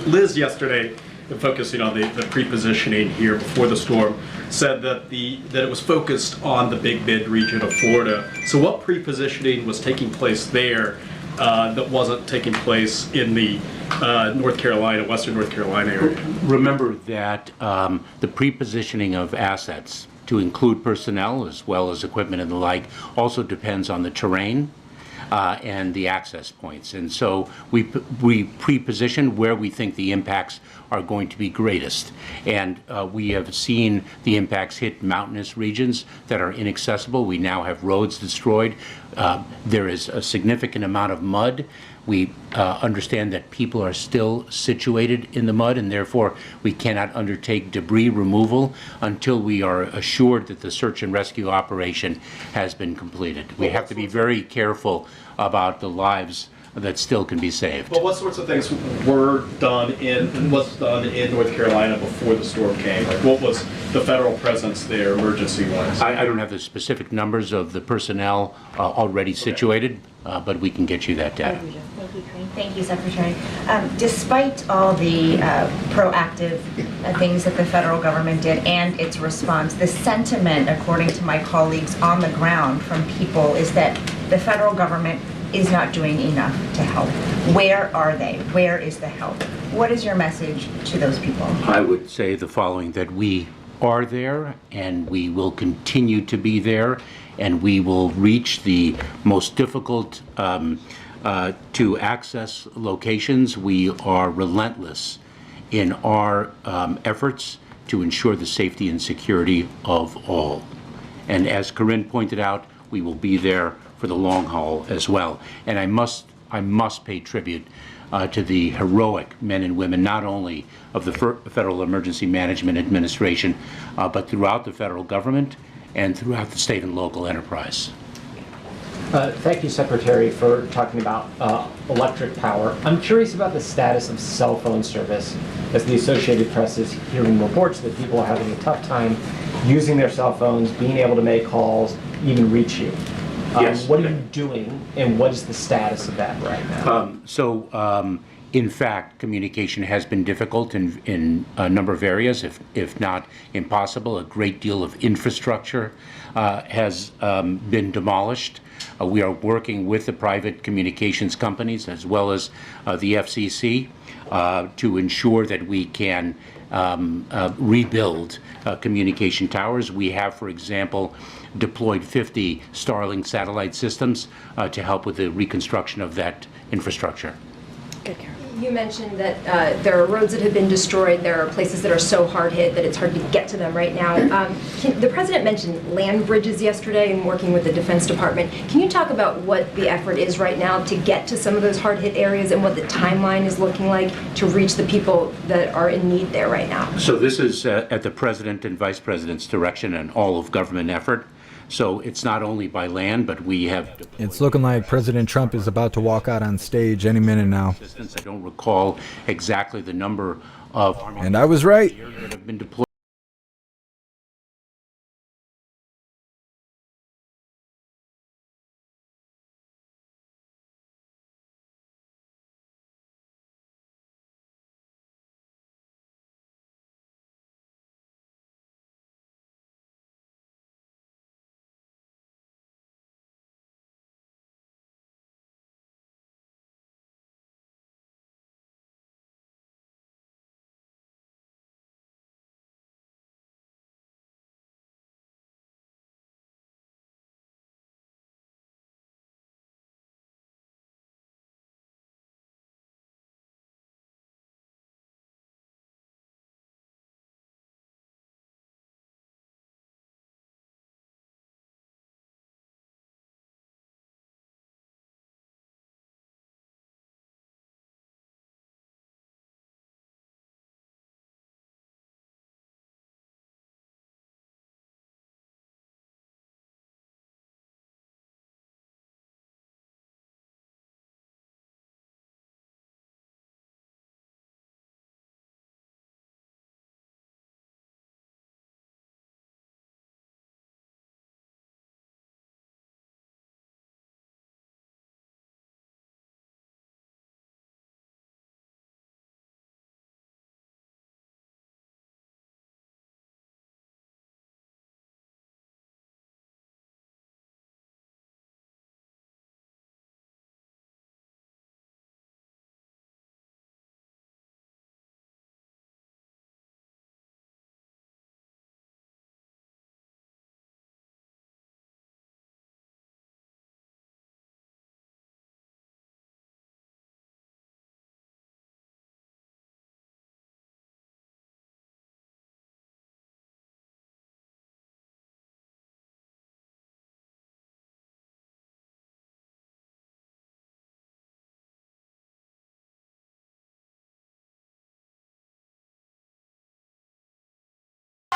Liz yesterday, focusing on the pre-positioning here before the storm, said that it was focused on the Big Bend region of Florida. So what pre-positioning was taking place there that wasn't taking place in the North Carolina, Western North Carolina area? Remember that the pre-positioning of assets, to include personnel as well as equipment and the like, also depends on the terrain and the access points. And so we pre-position where we think the impacts are going to be greatest. And we have seen the impacts hit mountainous regions that are inaccessible. We now have roads destroyed. There is a significant amount of mud. We understand that people are still situated in the mud, and therefore we cannot undertake debris removal until we are assured that the search and rescue operation has been completed. We have to be very careful about the lives that still can be saved. Well, what sorts of things were done in North Carolina before the storm came? Like, what was the federal presence there, emergency-wise? I don't have the specific numbers of the personnel already situated, but we can get you that data. Thank you, Secretary. Despite all the proactive things that the federal government did and its response, the sentiment, according to my colleagues on the ground from people, is that the federal government is not doing enough to help. Where are they? Where is the help? What is your message to those people? I would say the following, that we are there and we will continue to be there, and we will reach the most difficult to access locations. We are relentless in our efforts to ensure the safety and security of all. And as Corinne pointed out, we will be there for the long haul as well. And I must pay tribute to the heroic men and women, not only of the Federal Emergency Management Administration, but throughout the federal government and throughout the state and local enterprise. Thank you, Secretary, for talking about electric power. I'm curious about the status of cell phone service, as the Associated Press is hearing reports that people are having a tough time using their cell phones, being able to make calls, even reach you. Yes. What are you doing, and what is the status of that right now? In fact, communication has been difficult in a number of areas, if not impossible. A great deal of infrastructure has been demolished. We are working with the private communications companies as well as the FCC to ensure that we can rebuild communication towers. We have, for example, deployed 50 Starlink satellite systems to help with the reconstruction of that infrastructure. You mentioned that there are roads that have been destroyed. There are places that are so hard hit that it's hard to get to them right now. The President mentioned land bridges yesterday and working with the Defense Department. Can you talk about what the effort is right now to get to some of those hard hit areas and what the timeline is looking like to reach the people that are in need there right now? So this is at the President and Vice President's direction, an all-of-government effort. So it's not only by land, but we have... It's looking like President Trump is about to walk out on stage any minute now. I don't recall exactly the number of... And I was right. ...that have been deployed.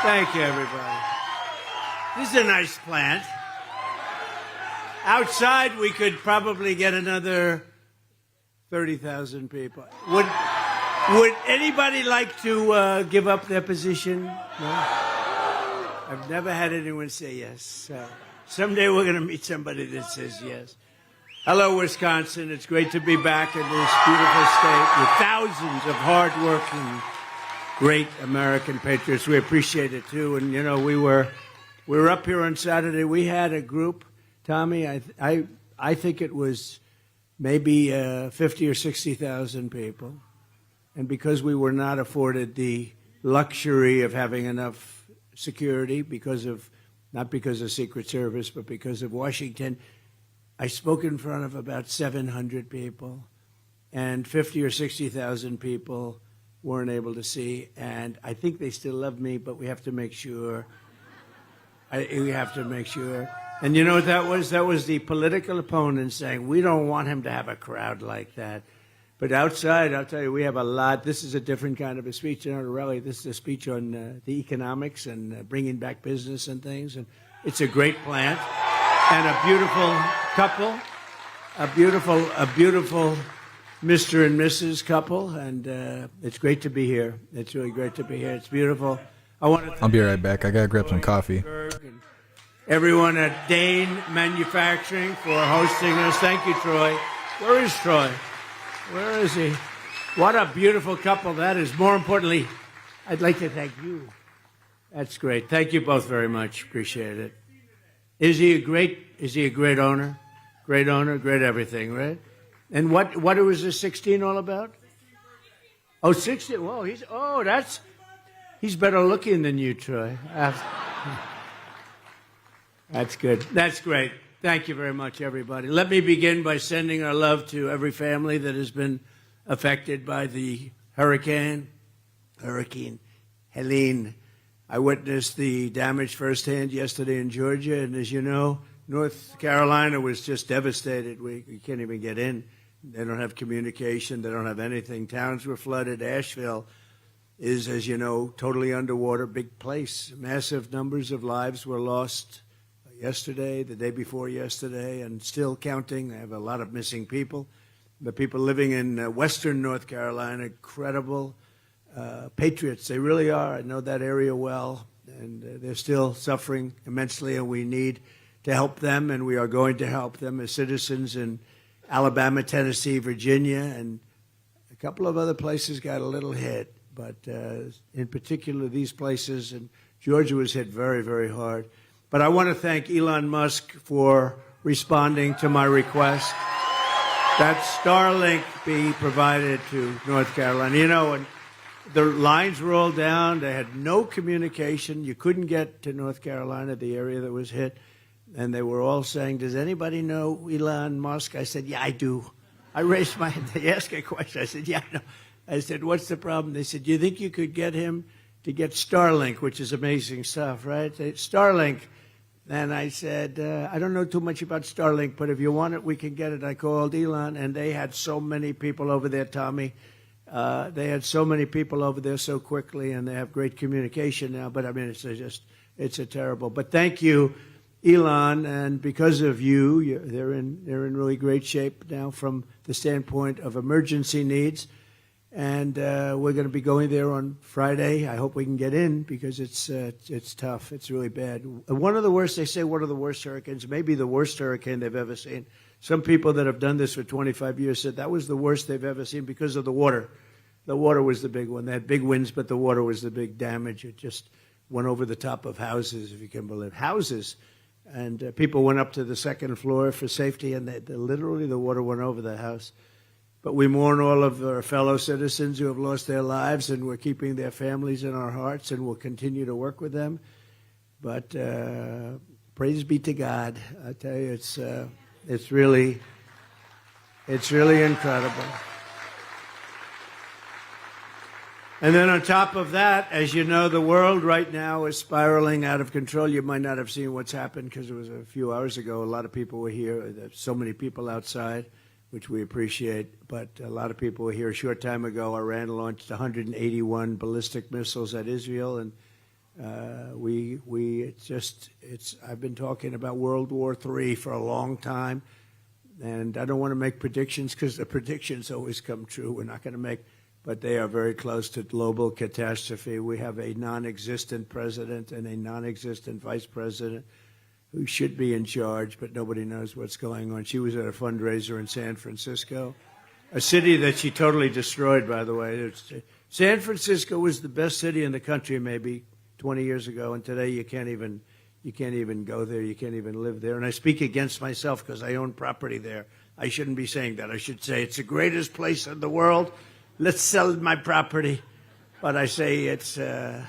Thank you, everybody. This is a nice plant. Outside, we could probably get another 30,000 people. Would anybody like to give up their position? No? I've never had anyone say yes. So someday we're going to meet somebody that says yes. Hello, Wisconsin. It's great to be back in this beautiful state with thousands of hardworking, great American patriots. We appreciate it, too. And, you know, we were up here on Saturday. We had a group, Tommy, I think it was maybe 50 or 60,000 people. And because we were not afforded the luxury of having enough security not because of Secret Service, but because of Washington, I spoke in front of about 700 people, and 50 or 60,000 people weren't able to see. And I think they still love me, but we have to make sure. We have to make sure. And you know what that was? That was the political opponent saying, we don't want him to have a crowd like that. But outside, I'll tell you, we have a lot. This is a different kind of a speech, not a rally. This is a speech on the economics and bringing back business and things. And it's a great plant and a beautiful couple, a beautiful Mr. and Mrs. couple. And it's great to be here. It's really great to be here. It's beautiful. I'll be right back. I gotta grab some coffee. Everyone at Dane Manufacturing for hosting us. Thank you, Troy. Where is Troy? Where is he? What a beautiful couple that is. More importantly, I'd like to thank you. That's great. Thank you both very much. Appreciate it. Is he a great owner? Great owner, great everything, right? And what was the 16 all about? Oh, 16. Whoa, he's better looking than you, Troy. That's good. That's great. Thank you very much, everybody. Let me begin by sending our love to every family that has been affected by the Hurricane Helene. I witnessed the damage firsthand yesterday in Georgia, and as you know, North Carolina was just devastated. We can't even get in. They don't have communication. They don't have anything. Towns were flooded. Asheville is, as you know, totally underwater, big place. Massive numbers of lives were lost yesterday, the day before yesterday, and still counting. I have a lot of missing people. The people living in western North Carolina, incredible patriots. They really are. I know that area well, and they're still suffering immensely, and we need to help them, and we are going to help them as citizens in Alabama, Tennessee, Virginia, and a couple of other places got a little hit, but in particular these places, and Georgia was hit very, very hard. But I want to thank Elon Musk for responding to my request that Starlink be provided to North Carolina. You know, and the lines were all down. They had no communication. You couldn't get to North Carolina, the area that was hit. And they were all saying, does anybody know Elon Musk? I said, yeah, I do. I raised my hand. They asked a question. I said, yeah, I know. I said, what's the problem? They said, do you think you could get him to get Starlink, which is amazing stuff, right? Starlink. And I said, I don't know too much about Starlink, but if you want it, we can get it. I called Elon, and they had so many people over there, Tommy. They had so many people over there so quickly, and they have great communication now. But, I mean, it's a terrible. But thank you, Elon, and because of you, they're in really great shape now from the standpoint of emergency needs. And we're going to be going there on Friday. I hope we can get in because it's tough. It's really bad. One of the worst, they say one of the worst hurricanes, maybe the worst hurricane they've ever seen. Some people that have done this for 25 years said that was the worst they've ever seen because of the water. The water was the big one. They had big winds, but the water was the big damage. It just went over the top of houses, if you can believe. Houses. And people went up to the second floor for safety, and literally the water went over the house. But we mourn all of our fellow citizens who have lost their lives, and we're keeping their families in our hearts, and we'll continue to work with them. But praise be to God. I tell you, it's really incredible. And then on top of that, as you know, the world right now is spiraling out of control. You might not have seen what's happened because it was a few hours ago. A lot of people were here. There's so many people outside, which we appreciate. But a lot of people were here a short time ago. Iran launched 181 ballistic missiles at Israel, and I've been talking about World War III for a long time, and I don't want to make predictions because the predictions always come true. We're not going to make, but they are very close to global catastrophe. We have a non-existent president and a non-existent vice president who should be in charge, but nobody knows what's going on. She was at a fundraiser in San Francisco, a city that she totally destroyed, by the way. San Francisco was the best city in the country maybe 20 years ago, and today you can't even go there. You can't even live there. And I speak against myself because I own property there. I shouldn't be saying that. I should say it's the greatest place in the world. Let's sell my property. But I say it's, I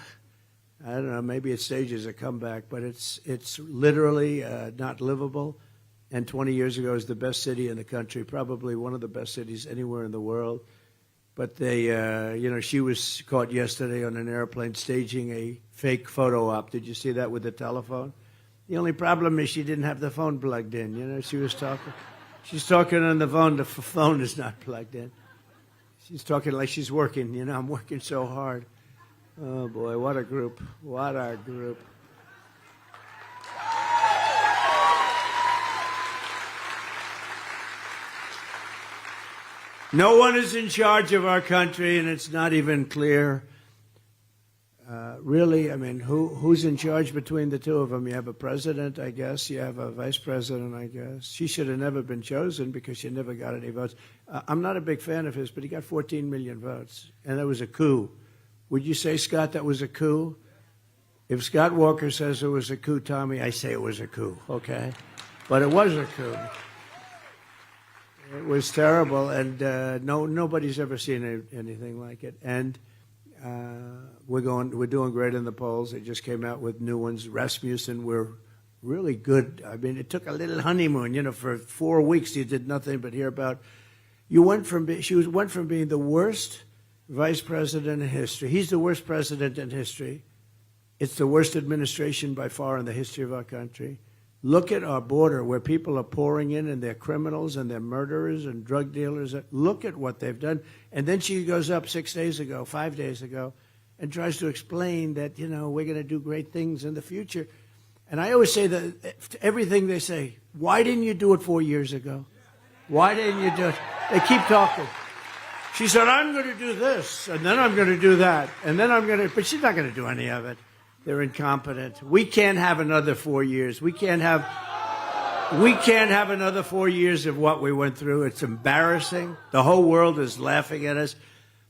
don't know, maybe it stages a comeback, but it's literally not livable. And 20 years ago, it was the best city in the country, probably one of the best cities anywhere in the world. But she was caught yesterday on an airplane staging a fake photo op. Did you see that with the telephone? The only problem is she didn't have the phone plugged in. She was talking. She's talking on the phone. The phone is not plugged in. She's talking like she's working. I'm working so hard. Oh, boy, what a group. What a group. No one is in charge of our country, and it's not even clear. Really, I mean, who's in charge between the two of them? You have a president, I guess. You have a vice president, I guess. She should have never been chosen because she never got any votes. I'm not a big fan of his, but he got 14 million votes, and that was a coup. Would you say, Scott, that was a coup? If Scott Walker says it was a coup, Tommy, I say it was a coup, okay? But it was a coup. It was terrible, and nobody's ever seen anything like it. And we're doing great in the polls. They just came out with new ones. Rasmussen, we're really good. I mean, it took a little honeymoon. For 4 weeks you did nothing but hear about. She went from being the worst vice president in history. He's the worst president in history. It's the worst administration by far in the history of our country. Look at our border where people are pouring in and they're criminals and they're murderers and drug dealers. Look at what they've done. And then she goes up 5 days ago, and tries to explain that, we're going to do great things in the future. And I always say that everything they say, why didn't you do it 4 years ago? Why didn't you do it? They keep talking. She said, I'm going to do this, and then I'm going to do that, and then I'm going to, but she's not going to do any of it. They're incompetent. We can't have another 4 years. We can't have another 4 years of what we went through. It's embarrassing. The whole world is laughing at us.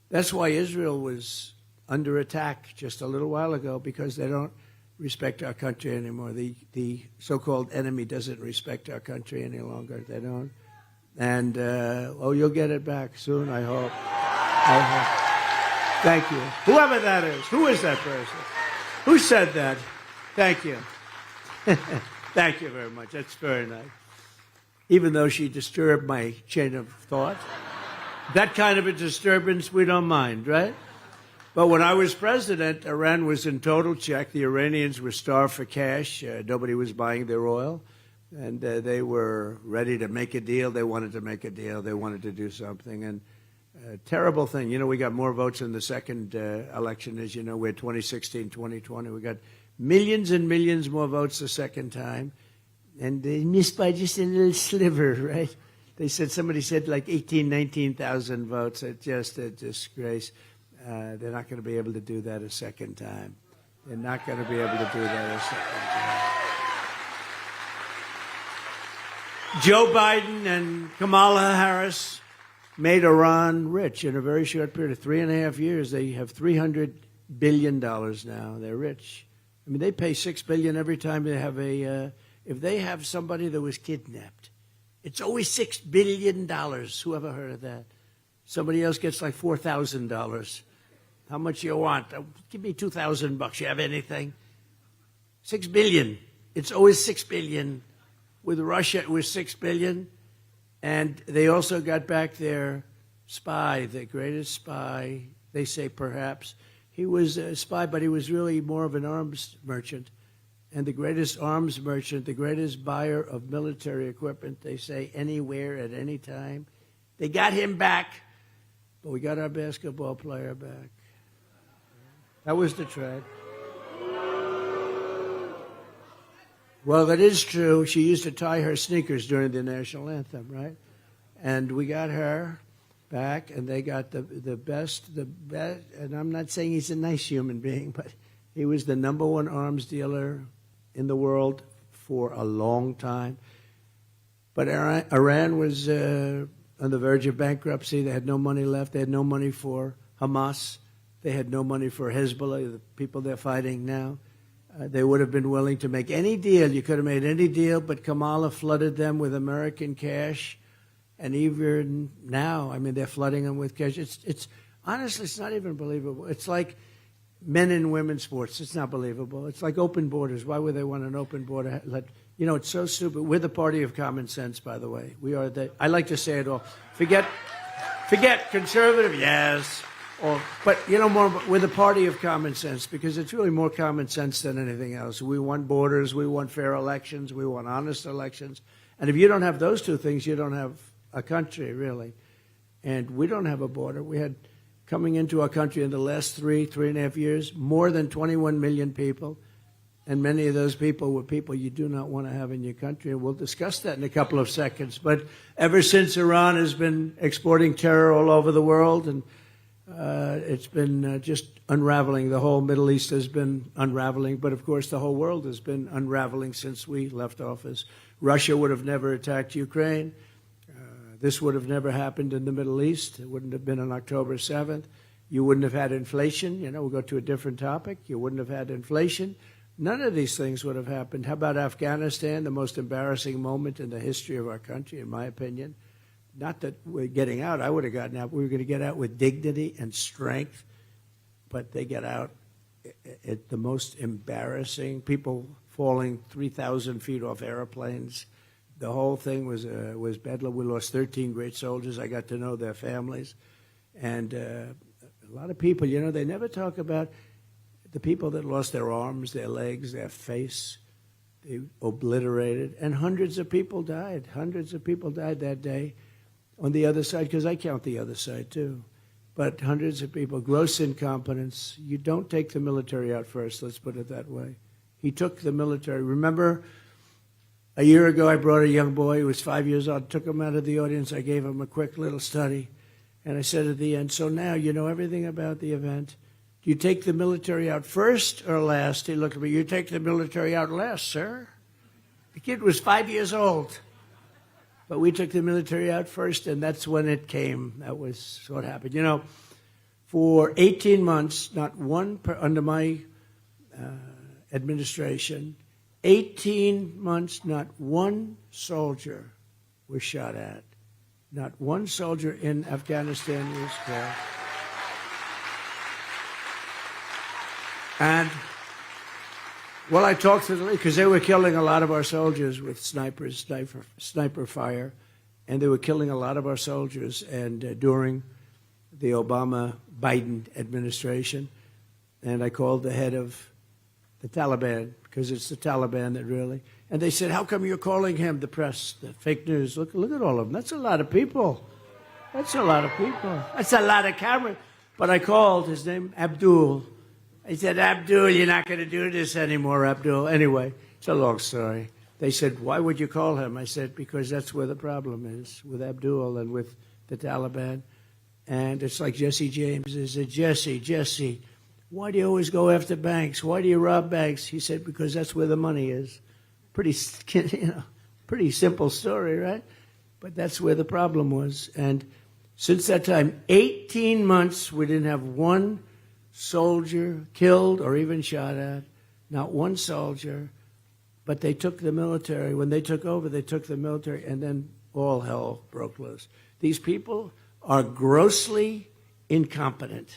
That's why Israel was under attack just a little while ago, because they don't respect our country anymore. The so-called enemy doesn't respect our country any longer. They don't. And, you'll get it back soon, I hope. Thank you. Whoever that is. Who is that person? Who said that? Thank you. Thank you very much. That's very nice. Even though she disturbed my chain of thought. That kind of a disturbance we don't mind, right? But when I was president, Iran was in total check. The Iranians were starved for cash. Nobody was buying their oil. And they were ready to make a deal. They wanted to make a deal. They wanted to do something. And terrible thing. We got more votes in the second election, as you know. We had 2016, 2020. We got millions and millions more votes the second time. And they missed by just a little sliver, right? Somebody said like 19,000 votes. It's just a disgrace. They're not going to be able to do that a second time. They're not going to be able to do that a second time. Joe Biden and Kamala Harris made Iran rich in a very short period of 3.5 years. They have $300 billion now. They're rich. I mean, they pay $6 billion every time they have if they have somebody that was kidnapped. It's always $6 billion. Who ever heard of that? Somebody else gets like $4,000. How much you want? Give me $2,000. You have anything? $6 billion. It's always $6 billion. With Russia, it was $6 billion. And they also got back their spy, the greatest spy, they say perhaps. He was a spy, but he was really more of an arms merchant. And the greatest arms merchant, the greatest buyer of military equipment, they say, anywhere at any time. They got him back, but we got our basketball player back. That was the trade. Well, that is true. She used to tie her sneakers during the national anthem, right? And we got her back, and they got the best. And I'm not saying he's a nice human being, but he was the #1 arms dealer in the world for a long time. But Iran was on the verge of bankruptcy. They had no money left. They had no money for Hamas. They had no money for Hezbollah, the people they're fighting now. They would have been willing to make any deal. You could have made any deal, but Kamala flooded them with American cash. And even now, I mean, they're flooding them with cash. It's honestly, it's not even believable. It's like men and women's sports. It's not believable. It's like open borders. Why would they want an open border? It's so stupid. We're the party of common sense, by the way. We are I like to say it all. Forget conservative, yes. But we're the party of common sense because it's really more common sense than anything else. We want borders. We want fair elections. We want honest elections. And if you don't have those two things, you don't have a country, really. And we don't have a border. We had coming into our country in the last 3.5 years, more than 21 million people. And many of those people were people you do not want to have in your country. And we'll discuss that in a couple of seconds. But ever since Iran has been exporting terror all over the world, and it's been just unraveling. The whole Middle East has been unraveling. But, of course, the whole world has been unraveling since we left office. Russia would have never attacked Ukraine. This would have never happened in the Middle East. It wouldn't have been on October 7th. You wouldn't have had inflation. We'll go to a different topic. You wouldn't have had inflation. None of these things would have happened. How about Afghanistan, the most embarrassing moment in the history of our country, in my opinion? Not that we're getting out. I would have gotten out. We were going to get out with dignity and strength, but they get out at the most embarrassing. People falling 3,000 feet off airplanes. The whole thing was bedlam. We lost 13 great soldiers. I got to know their families. And a lot of people, they never talk about the people that lost their arms, their legs, their face. They obliterated. And hundreds of people died. Hundreds of people died that day on the other side, because I count the other side too. But hundreds of people, gross incompetence. You don't take the military out first, let's put it that way. He took the military. Remember, a year ago, I brought a young boy who was 5 years old, took him out of the audience. I gave him a quick little study. And I said at the end, so now you know everything about the event. Do you take the military out first or last? He looked at me, you take the military out last, sir. The kid was 5 years old. But we took the military out first, and that's when it came. That was what happened. For 18 months, not one, under my administration, 18 months, not one soldier was shot at. Not one soldier in Afghanistan was killed. And, well, I talked to them because they were killing a lot of our soldiers with sniper fire, and they were killing a lot of our soldiers. And during the Obama-Biden administration, and I called the head of the Taliban, because it's the Taliban that really, and they said, how come you're calling him, the press, the fake news? Look at all of them. That's a lot of people. That's a lot of people. That's a lot of cameras. But I called his name, Abdul. I said, Abdul, you're not going to do this anymore, Abdul. Anyway, it's a long story. They said, why would you call him? I said, because that's where the problem is, with Abdul and with the Taliban. And it's like Jesse James. He said, Jesse, why do you always go after banks? Why do you rob banks? He said, because that's where the money is. Pretty simple story, right? But that's where the problem was. And since that time, 18 months, we didn't have one soldier killed or even shot at, not one soldier. But they took the military. When they took over, they took the military, and then all hell broke loose. These people are grossly incompetent.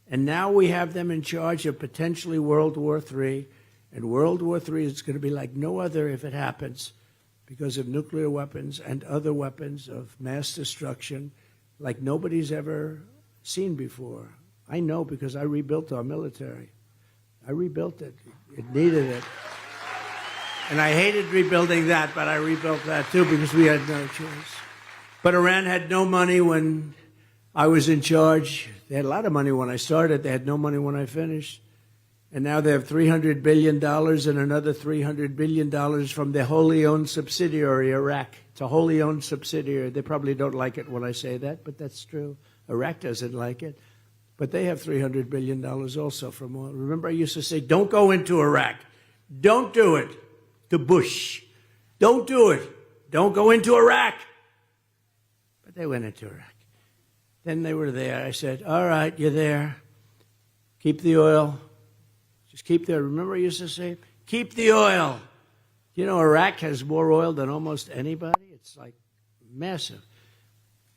And now we have them in charge of potentially World War III. And World War III is going to be like no other if it happens, because of nuclear weapons and other weapons of mass destruction like nobody's ever seen before. I know because I rebuilt our military. I rebuilt it. It needed it. And I hated rebuilding that, but I rebuilt that too because we had no choice. But Iran had no money when I was in charge. They had a lot of money when I started. They had no money when I finished. And now they have $300 billion and another $300 billion from their wholly owned subsidiary, Iraq. It's a wholly owned subsidiary. They probably don't like it when I say that, but that's true. Iraq doesn't like it. But they have $300 billion also from oil. Remember, I used to say, don't go into Iraq. Don't do it. To Bush. Don't do it. Don't go into Iraq. But they went into Iraq. Then they were there. I said, all right, you're there. Keep the oil. Just keep the oil. Remember I used to say, keep the oil. You know, Iraq has more oil than almost anybody. It's like massive.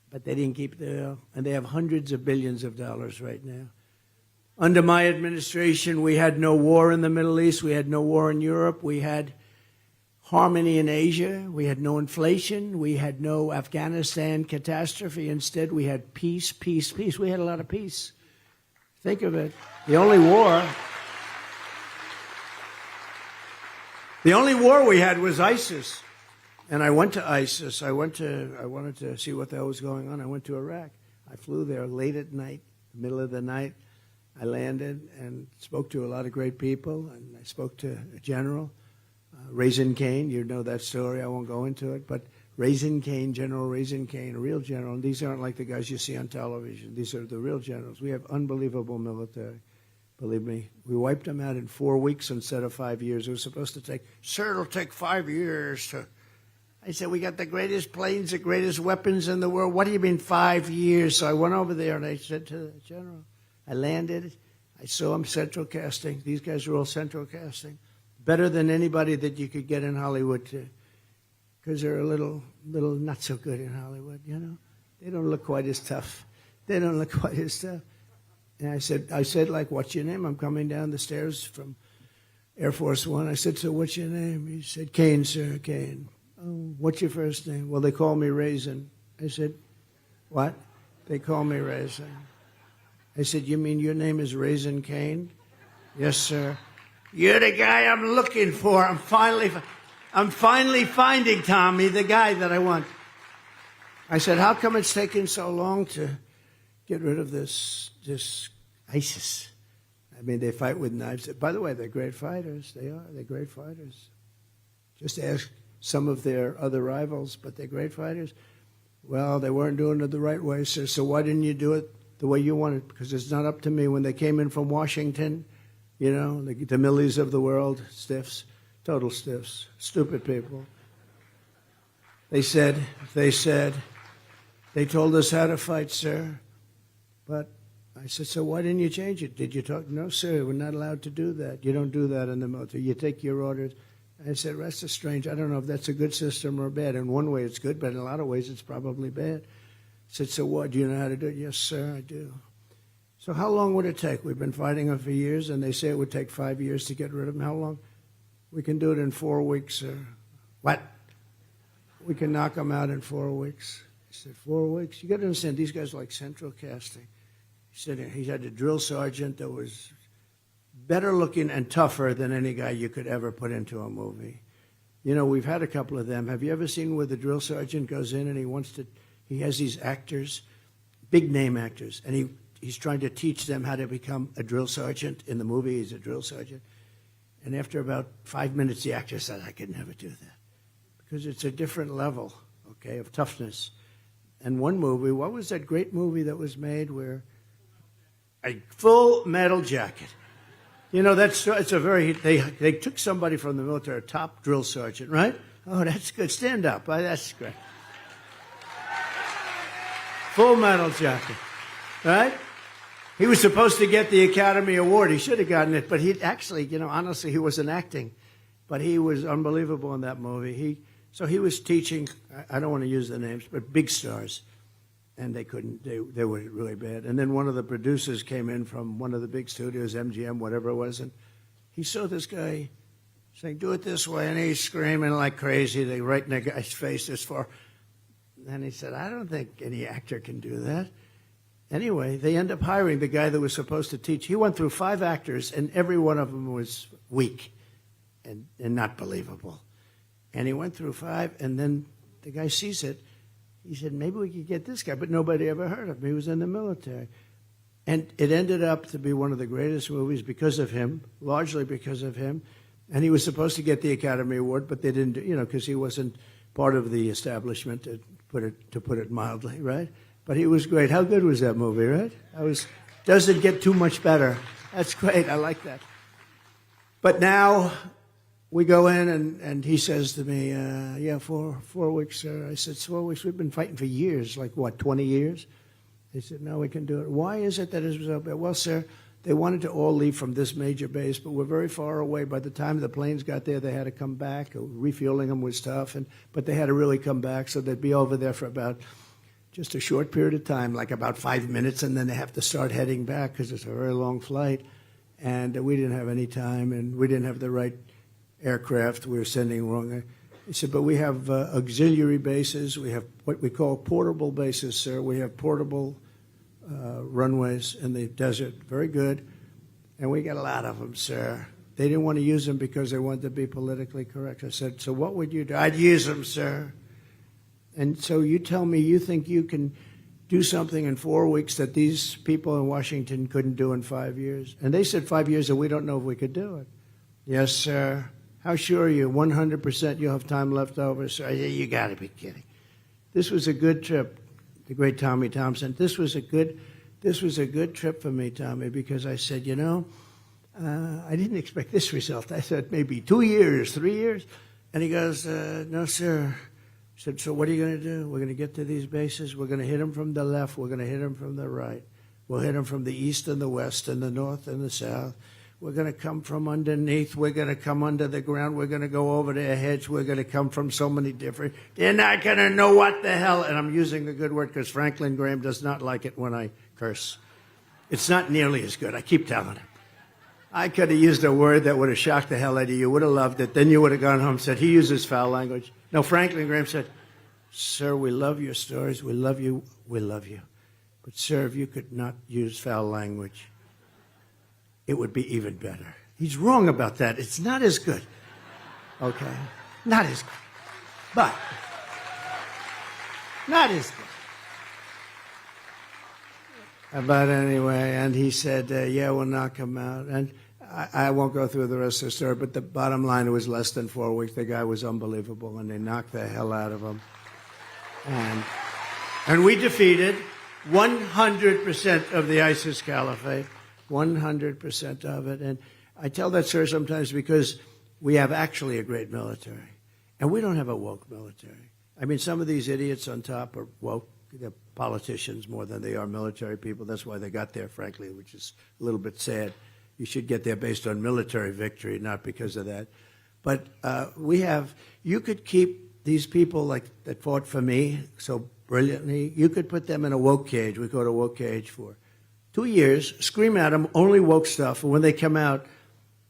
But they didn't keep the oil. And they have hundreds of billions of dollars right now. Under my administration, we had no war in the Middle East. We had no war in Europe. We had harmony in Asia. We had no inflation. We had no Afghanistan catastrophe. Instead, we had peace, peace, peace. We had a lot of peace. Think of it. The only war we had was ISIS. And I went to ISIS. I wanted to see what the hell was going on. I went to Iraq. I flew there late at night, middle of the night. I landed and spoke to a lot of great people. And I spoke to a general, Raisin Cain. You know that story. I won't go into it. But Raisin Cain, General Raisin Cain, a real general. And these aren't like the guys you see on television. These are the real generals. We have unbelievable military. Believe me, we wiped them out in 4 weeks instead of 5 years. It was supposed to take, sir, it'll take 5 years to... I said, we got the greatest planes, the greatest weapons in the world. What do you mean 5 years? So I went over there and I said to the general, I landed. I saw him central casting. These guys are all central casting. Better than anybody that you could get in Hollywood to. Because they're a little not so good in Hollywood, you know. They don't look quite as tough. They don't look quite as tough. And I said, like, what's your name? I'm coming down the stairs from Air Force One. I said, so what's your name? He said, Cain, sir, Cain. Oh, what's your first name? Well, they call me Raisin. I said, what? They call me Raisin. I said, you mean your name is Raisin Cain? Yes, sir. You're the guy I'm looking for. I'm finally finding, Tommy, the guy that I want. I said, how come it's taking so long to get rid of this ISIS? I mean, they fight with knives. By the way, they're great fighters. They are. They're great fighters. Just ask some of their other rivals, but they're great fighters. Well, they weren't doing it the right way, sir, so why didn't you do it the way you wanted? Because it's not up to me. When they came in from Washington, you know, the Millies of the world, stiffs, total stiffs, stupid people. They told us how to fight, sir. But I said, so why didn't you change it? Did you talk? No, sir, we're not allowed to do that. You don't do that in the military. You take your orders. I said, that's a strange. I don't know if that's a good system or bad. In one way, it's good, but in a lot of ways, it's probably bad. I said, so what? Do you know how to do it? Yes, sir, I do. So how long would it take? We've been fighting them for years, and they say it would take 5 years to get rid of them. How long? We can do it in 4 weeks, sir. What? We can knock them out in 4 weeks. He said, 4 weeks? You got to understand, these guys are like central casting. He said he had a drill sergeant that was better looking and tougher than any guy you could ever put into a movie. You know, we've had a couple of them. Have you ever seen where the drill sergeant goes in and he has these actors, big name actors, and he's trying to teach them how to become a drill sergeant. In the movie, he's a drill sergeant. And after about 5 minutes, the actor said, I could never do that. Because it's a different level, okay, of toughness. And one movie, what was that great movie that was made where a Full Metal Jacket. You know, it's a very, they took somebody from the military, a top drill sergeant, right? Oh, that's good. Stand up. That's great. Full Metal Jacket, right? He was supposed to get the Academy Award. He should have gotten it, but he actually, you know, honestly, he wasn't acting. But he was unbelievable in that movie. So he was teaching, I don't want to use the names, but big stars. And they couldn't, they were really bad. And then one of the producers came in from one of the big studios, MGM, whatever it was, and he saw this guy saying, do it this way, and he's screaming like crazy. They right in the guy's face this far. And he said, I don't think any actor can do that. Anyway, they end up hiring the guy that was supposed to teach. He went through 5 actors, and every one of them was weak and not believable. And he went through 5, and then the guy sees it. He said, maybe we could get this guy, but nobody ever heard of him. He was in the military. And it ended up to be one of the greatest movies because of him, largely because of him. And he was supposed to get the Academy Award, but they didn't, because he wasn't part of the establishment, to put it mildly, right? But he was great. How good was that movie, right? Doesn't get too much better. That's great. I like that. But now we go in, and he says to me, yeah, 4 weeks, sir. I said, 4 weeks? We've been fighting for years, like what, 20 years? He said, no, we can do it. Why is it that it was so bad? Well, sir, they wanted to all leave from this major base, but we're very far away. By the time the planes got there, they had to come back. Refueling them was tough, but they had to really come back, so they'd be over there for about just a short period of time, like about 5 minutes, and then they have to start heading back because it's a very long flight. And we didn't have any time, and we didn't have the right aircraft. We were sending wrong. He said, but we have auxiliary bases. We have what we call portable bases, sir. We have portable runways in the desert. Very good. And we got a lot of them, sir. They didn't want to use them because they wanted to be politically correct. I said, so what would you do? I'd use them, sir. And so you tell me you think you can do something in 4 weeks that these people in Washington couldn't do in 5 years? And they said 5 years, and we don't know if we could do it. Yes, sir. How sure are you? 100% you'll have time left over, sir? You got to be kidding. This was a good trip, the great Tommy Thompson. This was a good trip for me, Tommy, because I said, I didn't expect this result. I said maybe 2 years, 3 years. And he goes, no, sir. I said, so what are you going to do? We're going to get to these bases. We're going to hit them from the left. We're going to hit them from the right. We'll hit them from the east and the west and the north and the south. We're going to come from underneath. We're going to come under the ground. We're going to go over their heads. We're going to come from so many different. They're not going to know what the hell. And I'm using a good word because Franklin Graham does not like it when I curse. It's not nearly as good. I keep telling him. I could have used a word that would have shocked the hell out of you. You would have loved it. Then you would have gone home and said, he uses foul language. No, Franklin Graham said, sir, we love your stories. We love you. We love you. But, sir, if you could not use foul language, it would be even better. He's wrong about that. It's not as good. Okay? Not as good. But, not as good. But anyway, and he said, yeah, we'll knock him out. And I won't go through the rest of the story, but the bottom line, it was less than 4 weeks. The guy was unbelievable, and they knocked the hell out of him. And we defeated 100% of the ISIS caliphate. 100% of it. And I tell that, sir, sometimes because we have actually a great military. And we don't have a woke military. I mean, some of these idiots on top are woke. They're politicians more than they are military people. That's why they got there, frankly, which is a little bit sad. You should get there based on military victory, not because of that. But you could keep these people like that fought for me so brilliantly. You could put them in a woke cage. We call it a woke cage for 2 years, scream at them, only woke stuff. And when they come out,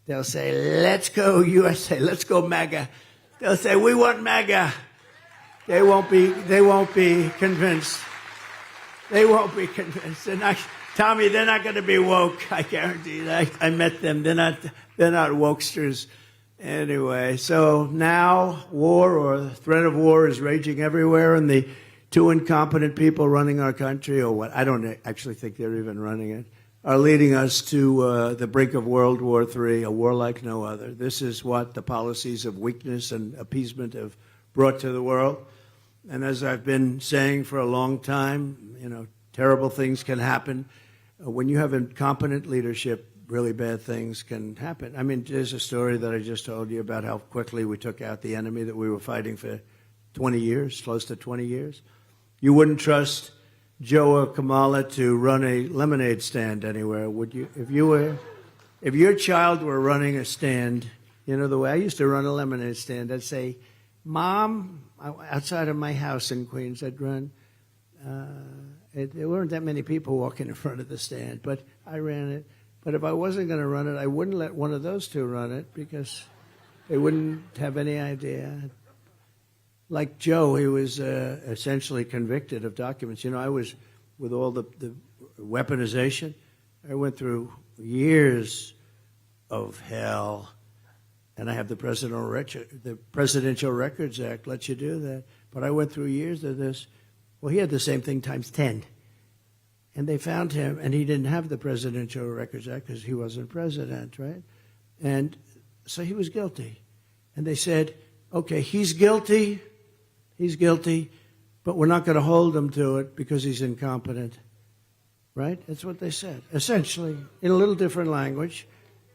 they'll say, let's go USA, let's go MAGA. They'll say, we want MAGA. They won't be convinced. They won't be convinced. Tommy, they're not going to be woke. I guarantee you. I met them. They're not wokesters. Anyway, so now war or the threat of war is raging everywhere, and the two incompetent people running our country, or what, I don't actually think they're even running it, are leading us to the brink of World War III, a war like no other. This is what the policies of weakness and appeasement have brought to the world. And as I've been saying for a long time, terrible things can happen. When you have incompetent leadership, really bad things can happen. I mean, there's a story that I just told you about how quickly we took out the enemy that we were fighting for 20 years, close to 20 years. You wouldn't trust Joe or Kamala to run a lemonade stand anywhere, would you? If your child were running a stand, the way I used to run a lemonade stand, I'd say, Mom, outside of my house in Queens, I'd run. There weren't that many people walking in front of the stand, but I ran it. But if I wasn't going to run it, I wouldn't let one of those two run it because they wouldn't have any idea. Like Joe, he was essentially convicted of documents. I was, with all the weaponization, I went through years of hell. And I have the Presidential Records Act lets you do that. But I went through years of this. Well, he had the same thing times 10. And they found him, and he didn't have the Presidential Records Act because he wasn't president, right? And so he was guilty. And they said, okay, he's guilty, but we're not going to hold him to it because he's incompetent, right? That's what they said. Essentially, in a little different language,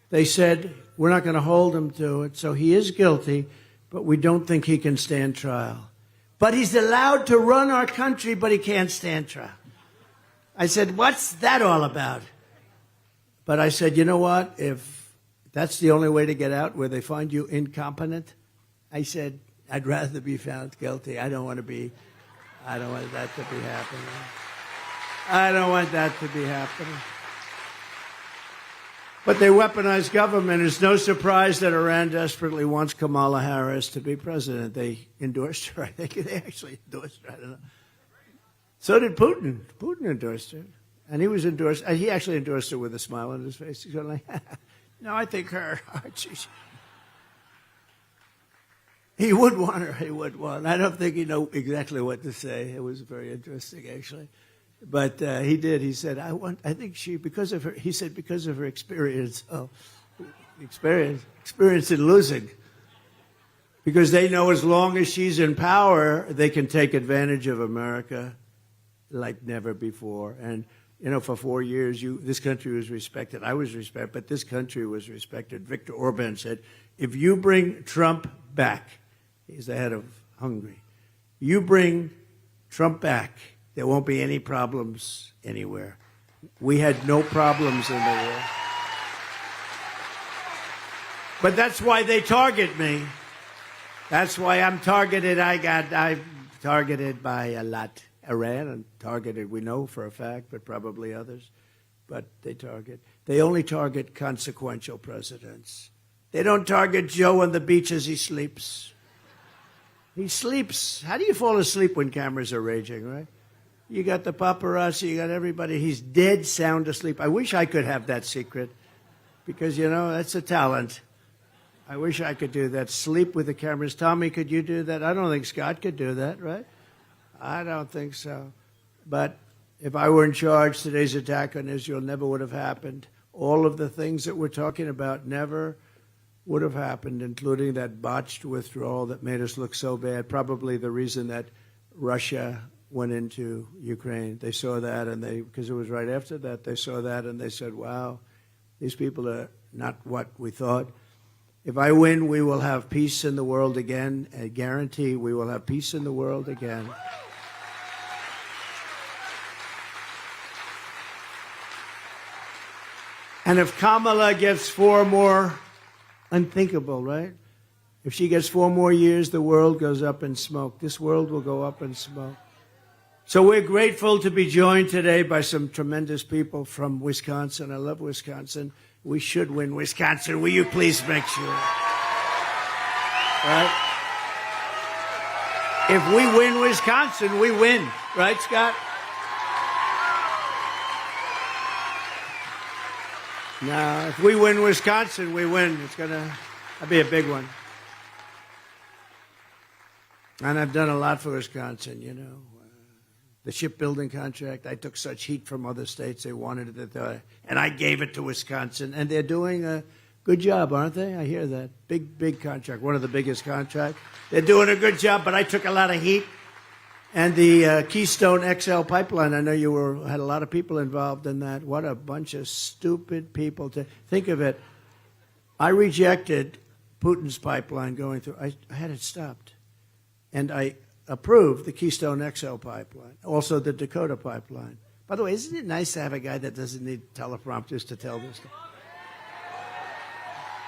they said, we're not going to hold him to it, so he is guilty, but we don't think he can stand trial. But he's allowed to run our country, but he can't stand trial. I said, what's that all about? But I said, you know what? If that's the only way to get out, where they find you incompetent, I said, I'd rather be found guilty. I don't want that to be happening. I don't want that to be happening. But they weaponize government. It's no surprise that Iran desperately wants Kamala Harris to be president. They endorsed her. I think they actually endorsed her. I don't know. So did Putin. Putin endorsed her. And he was endorsed. He actually endorsed her with a smile on his face. He's going like, no, I think her. He would want her. He would want. I don't think he knew exactly what to say. It was very interesting, actually. But he did. He said, I think she, because of her, he said, because of her experience. Oh, experience in losing. Because they know as long as she's in power, they can take advantage of America like never before. And, you know, for 4 years, this country was respected. I was respected, but this country was respected. Viktor Orban said, if you bring Trump back, he's the head of Hungary, you bring Trump back, there won't be any problems anywhere. We had no problems in the world. But that's why they target me. That's why I'm targeted. I'm targeted by a lot. Iran and targeted, we know for a fact, but probably others. But they only target consequential presidents. They don't target Joe on the beach as he sleeps. He sleeps. How do you fall asleep when cameras are raging, right? You got the paparazzi, you got everybody. He's dead sound asleep. I wish I could have that secret because, you know, that's a talent. I wish I could do that. Sleep with the cameras. Tommy, could you do that? I don't think Scott could do that, right? I don't think so. But if I were in charge, today's attack on Israel never would have happened. All of the things that we're talking about never would have happened, including that botched withdrawal that made us look so bad. Probably the reason that Russia went into Ukraine. They saw that, and because it was right after that, they saw that, and they said, wow, these people are not what we thought. If I win, we will have peace in the world again. I guarantee we will have peace in the world again. And if Kamala gets 4 more, unthinkable, right? If she gets 4 more years, the world goes up in smoke. This world will go up in smoke. So we're grateful to be joined today by some tremendous people from Wisconsin. I love Wisconsin. We should win Wisconsin. Will you please make sure? Right? If we win Wisconsin, we win. Right, Scott? Now, if we win Wisconsin, we win. It's going to be a big one. And I've done a lot for Wisconsin, you know. The shipbuilding contract, I took such heat from other states. They wanted it, and I gave it to Wisconsin. And they're doing a good job, aren't they? I hear that. Big contract, one of the biggest contracts. They're doing a good job, but I took a lot of heat. And the Keystone XL pipeline, I know you had a lot of people involved in that. What a bunch of stupid people. To think of it, I rejected Putin's pipeline going through. I had it stopped. And I approved the Keystone XL pipeline, also the Dakota pipeline. By the way, isn't it nice to have a guy that doesn't need teleprompters to tell this stuff?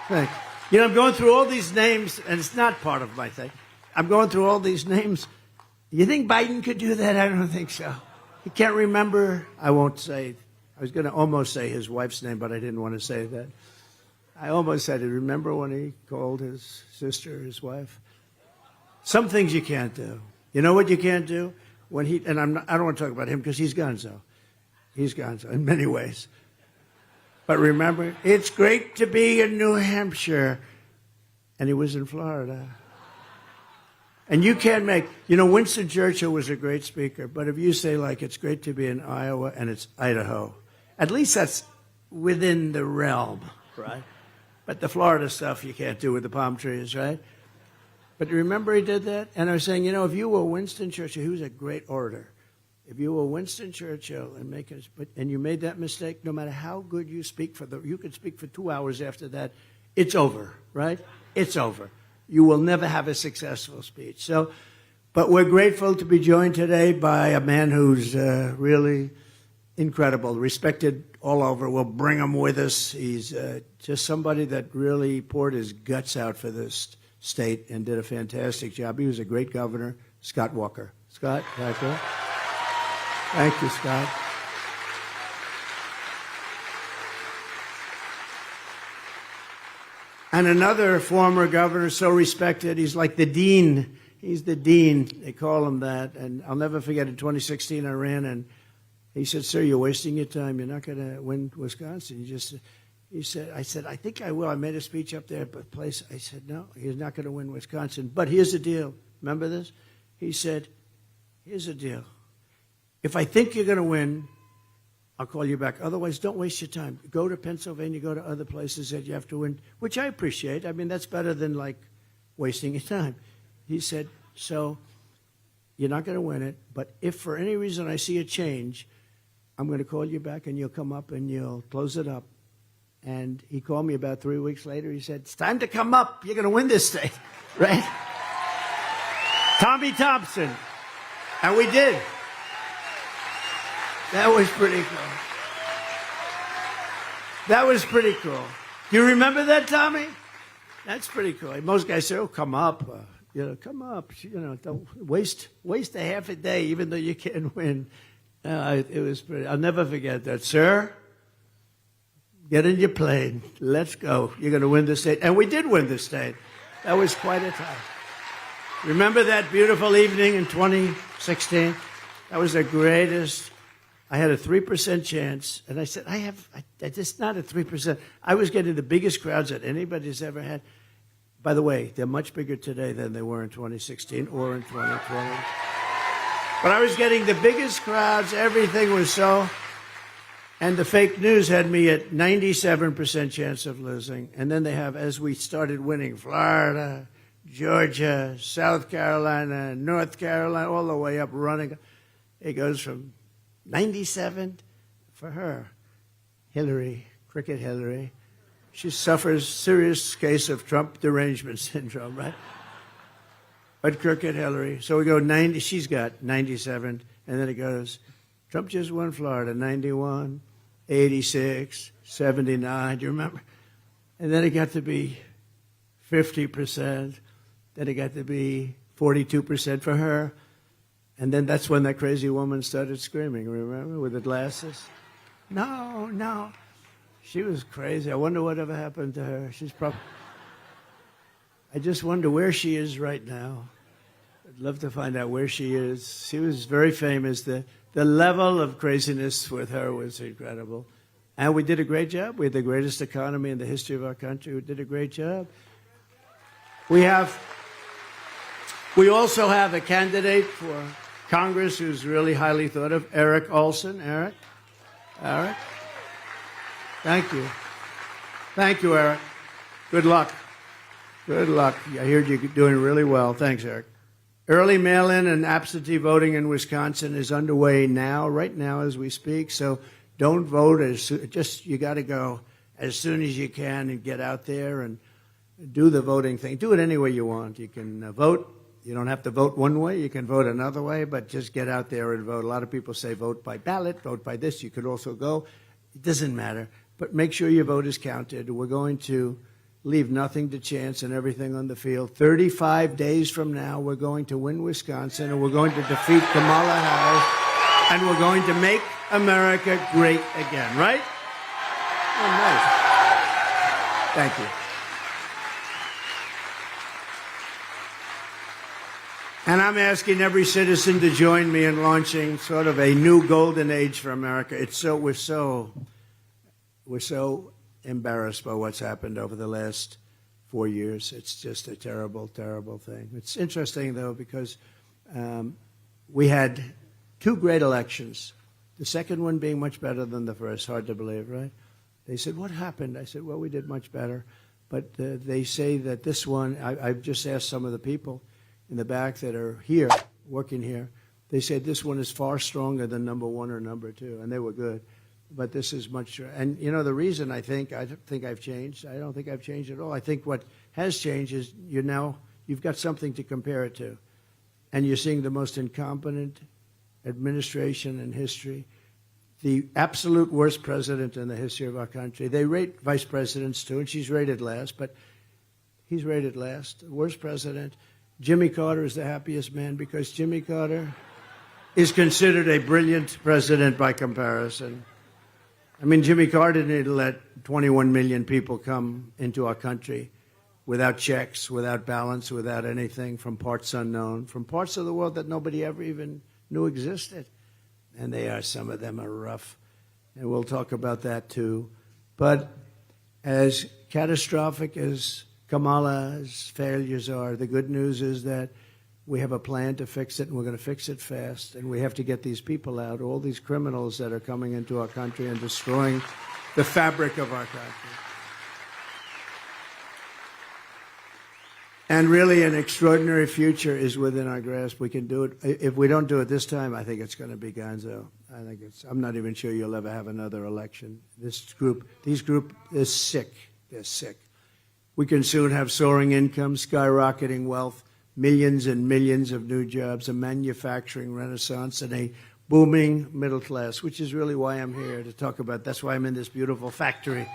Thanks. You know, I'm going through all these names, and it's not part of my thing. I'm going through all these names. You think Biden could do that? I don't think so. He can't remember. I won't say. I was going to almost say his wife's name, but I didn't want to say that. I almost said it. Remember when he called his sister his wife? Some things you can't do. You know what you can't do? When I don't want to talk about him because he's gonzo. He's gonzo in many ways. But remember, it's great to be in New Hampshire. And he was in Florida. And you can't make, Winston Churchill was a great speaker, but if you say, like, it's great to be in Iowa and it's Idaho, at least that's within the realm, right? But the Florida stuff you can't do with the palm trees, right? But remember he did that? And I was saying, if you were Winston Churchill, he was a great orator. If you were Winston Churchill and you made that mistake, no matter how good you speak you could speak for 2 hours after that, it's over, right? It's over. You will never have a successful speech. But we're grateful to be joined today by a man who's really incredible, respected all over. We'll bring him with us. He's just somebody that really poured his guts out for this state and did a fantastic job. He was a great governor, Scott Walker. Scott, thank you. Thank you, Scott. And another former governor, so respected, he's like the dean. He's the dean, they call him that. And I'll never forget, in 2016 I ran, and he said, "Sir, you're wasting your time. You're not going to win Wisconsin." I said, "I think I will." I made a speech up there, but I said, "No, he's not going to win Wisconsin. But here's the deal." Remember this? He said, "Here's the deal. If I think you're going to win, I'll call you back. Otherwise, don't waste your time. Go to Pennsylvania, go to other places that you have to win," which I appreciate. I mean, that's better than, like, wasting your time. He said, "So you're not going to win it, but if for any reason I see a change, I'm going to call you back and you'll come up and you'll close it up." And he called me about 3 weeks later. He said, "It's time to come up. You're going to win this state," right? Tommy Thompson. And we did. That was pretty cool. That was pretty cool. Do you remember that, Tommy? That's pretty cool. Most guys say, "Oh, come up. Come up. Don't waste a half a day, even though you can't win." It was pretty. I'll never forget that. "Sir, get in your plane. Let's go. You're going to win the state." And we did win the state. That was quite a time. Remember that beautiful evening in 2016? That was the greatest. I had a 3% chance, and I said, I just not a 3%. I was getting the biggest crowds that anybody's ever had. By the way, they're much bigger today than they were in 2016 or in 2020. But I was getting the biggest crowds. Everything was so. And the fake news had me at 97% chance of losing. And then they have, as we started winning, Florida, Georgia, South Carolina, North Carolina, all the way up running. It goes from 97 for her. Hillary, Cricket Hillary. She suffers serious case of Trump derangement syndrome, right? But Cricket Hillary. So we go 90, she's got 97, and then it goes, Trump just won Florida, 91, 86, 79, do you remember? And then it got to be 50%, then it got to be 42% for her. And then that's when that crazy woman started screaming, remember, with the glasses? No. She was crazy. I wonder whatever happened to her. I just wonder where she is right now. I'd love to find out where she is. She was very famous. The level of craziness with her was incredible. And we did a great job. We had the greatest economy in the history of our country. We did a great job. We also have a candidate for Congress who's really highly thought of, Eric Olson. Eric? Thank you. Thank you, Eric. Good luck. Good luck. I heard you're doing really well. Thanks, Eric. Early mail-in and absentee voting in Wisconsin is underway now, right now as we speak. So don't vote. You got to go as soon as you can and get out there and do the voting thing. Do it any way you want. You can vote. You don't have to vote one way. You can vote another way, but just get out there and vote. A lot of people say vote by ballot, vote by this. You could also go. It doesn't matter. But make sure your vote is counted. We're going to leave nothing to chance and everything on the field. 35 days from now, we're going to win Wisconsin, and we're going to defeat Kamala Harris, and we're going to make America great again, right? Oh, nice. Thank you. And I'm asking every citizen to join me in launching sort of a new golden age for America. We're so embarrassed by what's happened over the last 4 years. It's just a terrible, terrible thing. It's interesting, though, because we had 2 great elections, the second one being much better than the first. Hard to believe, right? They said, what happened? I said, well, we did much better. But they say that this one, I've just asked some of the people in the back that are here, working here, they said this one is far stronger than number 1 or number 2, and they were good. But this is much, and you know, the reason I think I've changed, I don't think I've changed at all. I think what has changed is you've got something to compare it to. And you're seeing the most incompetent administration in history, the absolute worst president in the history of our country. They rate vice presidents too, and she's rated last, but he's rated last. The worst president. Jimmy Carter is the happiest man because Jimmy Carter is considered a brilliant president by comparison. I mean, Jimmy Carter didn't let 21 million people come into our country without checks, without balance, without anything, from parts unknown, from parts of the world that nobody ever even knew existed. And some of them are rough. And we'll talk about that too. But as catastrophic as Kamala's failures are, the good news is that we have a plan to fix it, and we're going to fix it fast. And we have to get these people out, all these criminals that are coming into our country and destroying the fabric of our country. And really, an extraordinary future is within our grasp. We can do it. If we don't do it this time, I think it's going to be gonzo. I'm not even sure you'll ever have another election. These group is sick. They're sick. We can soon have soaring incomes, skyrocketing wealth, millions and millions of new jobs, a manufacturing renaissance, and a booming middle class, which is really why I'm here to talk about. That's why I'm in this beautiful factory.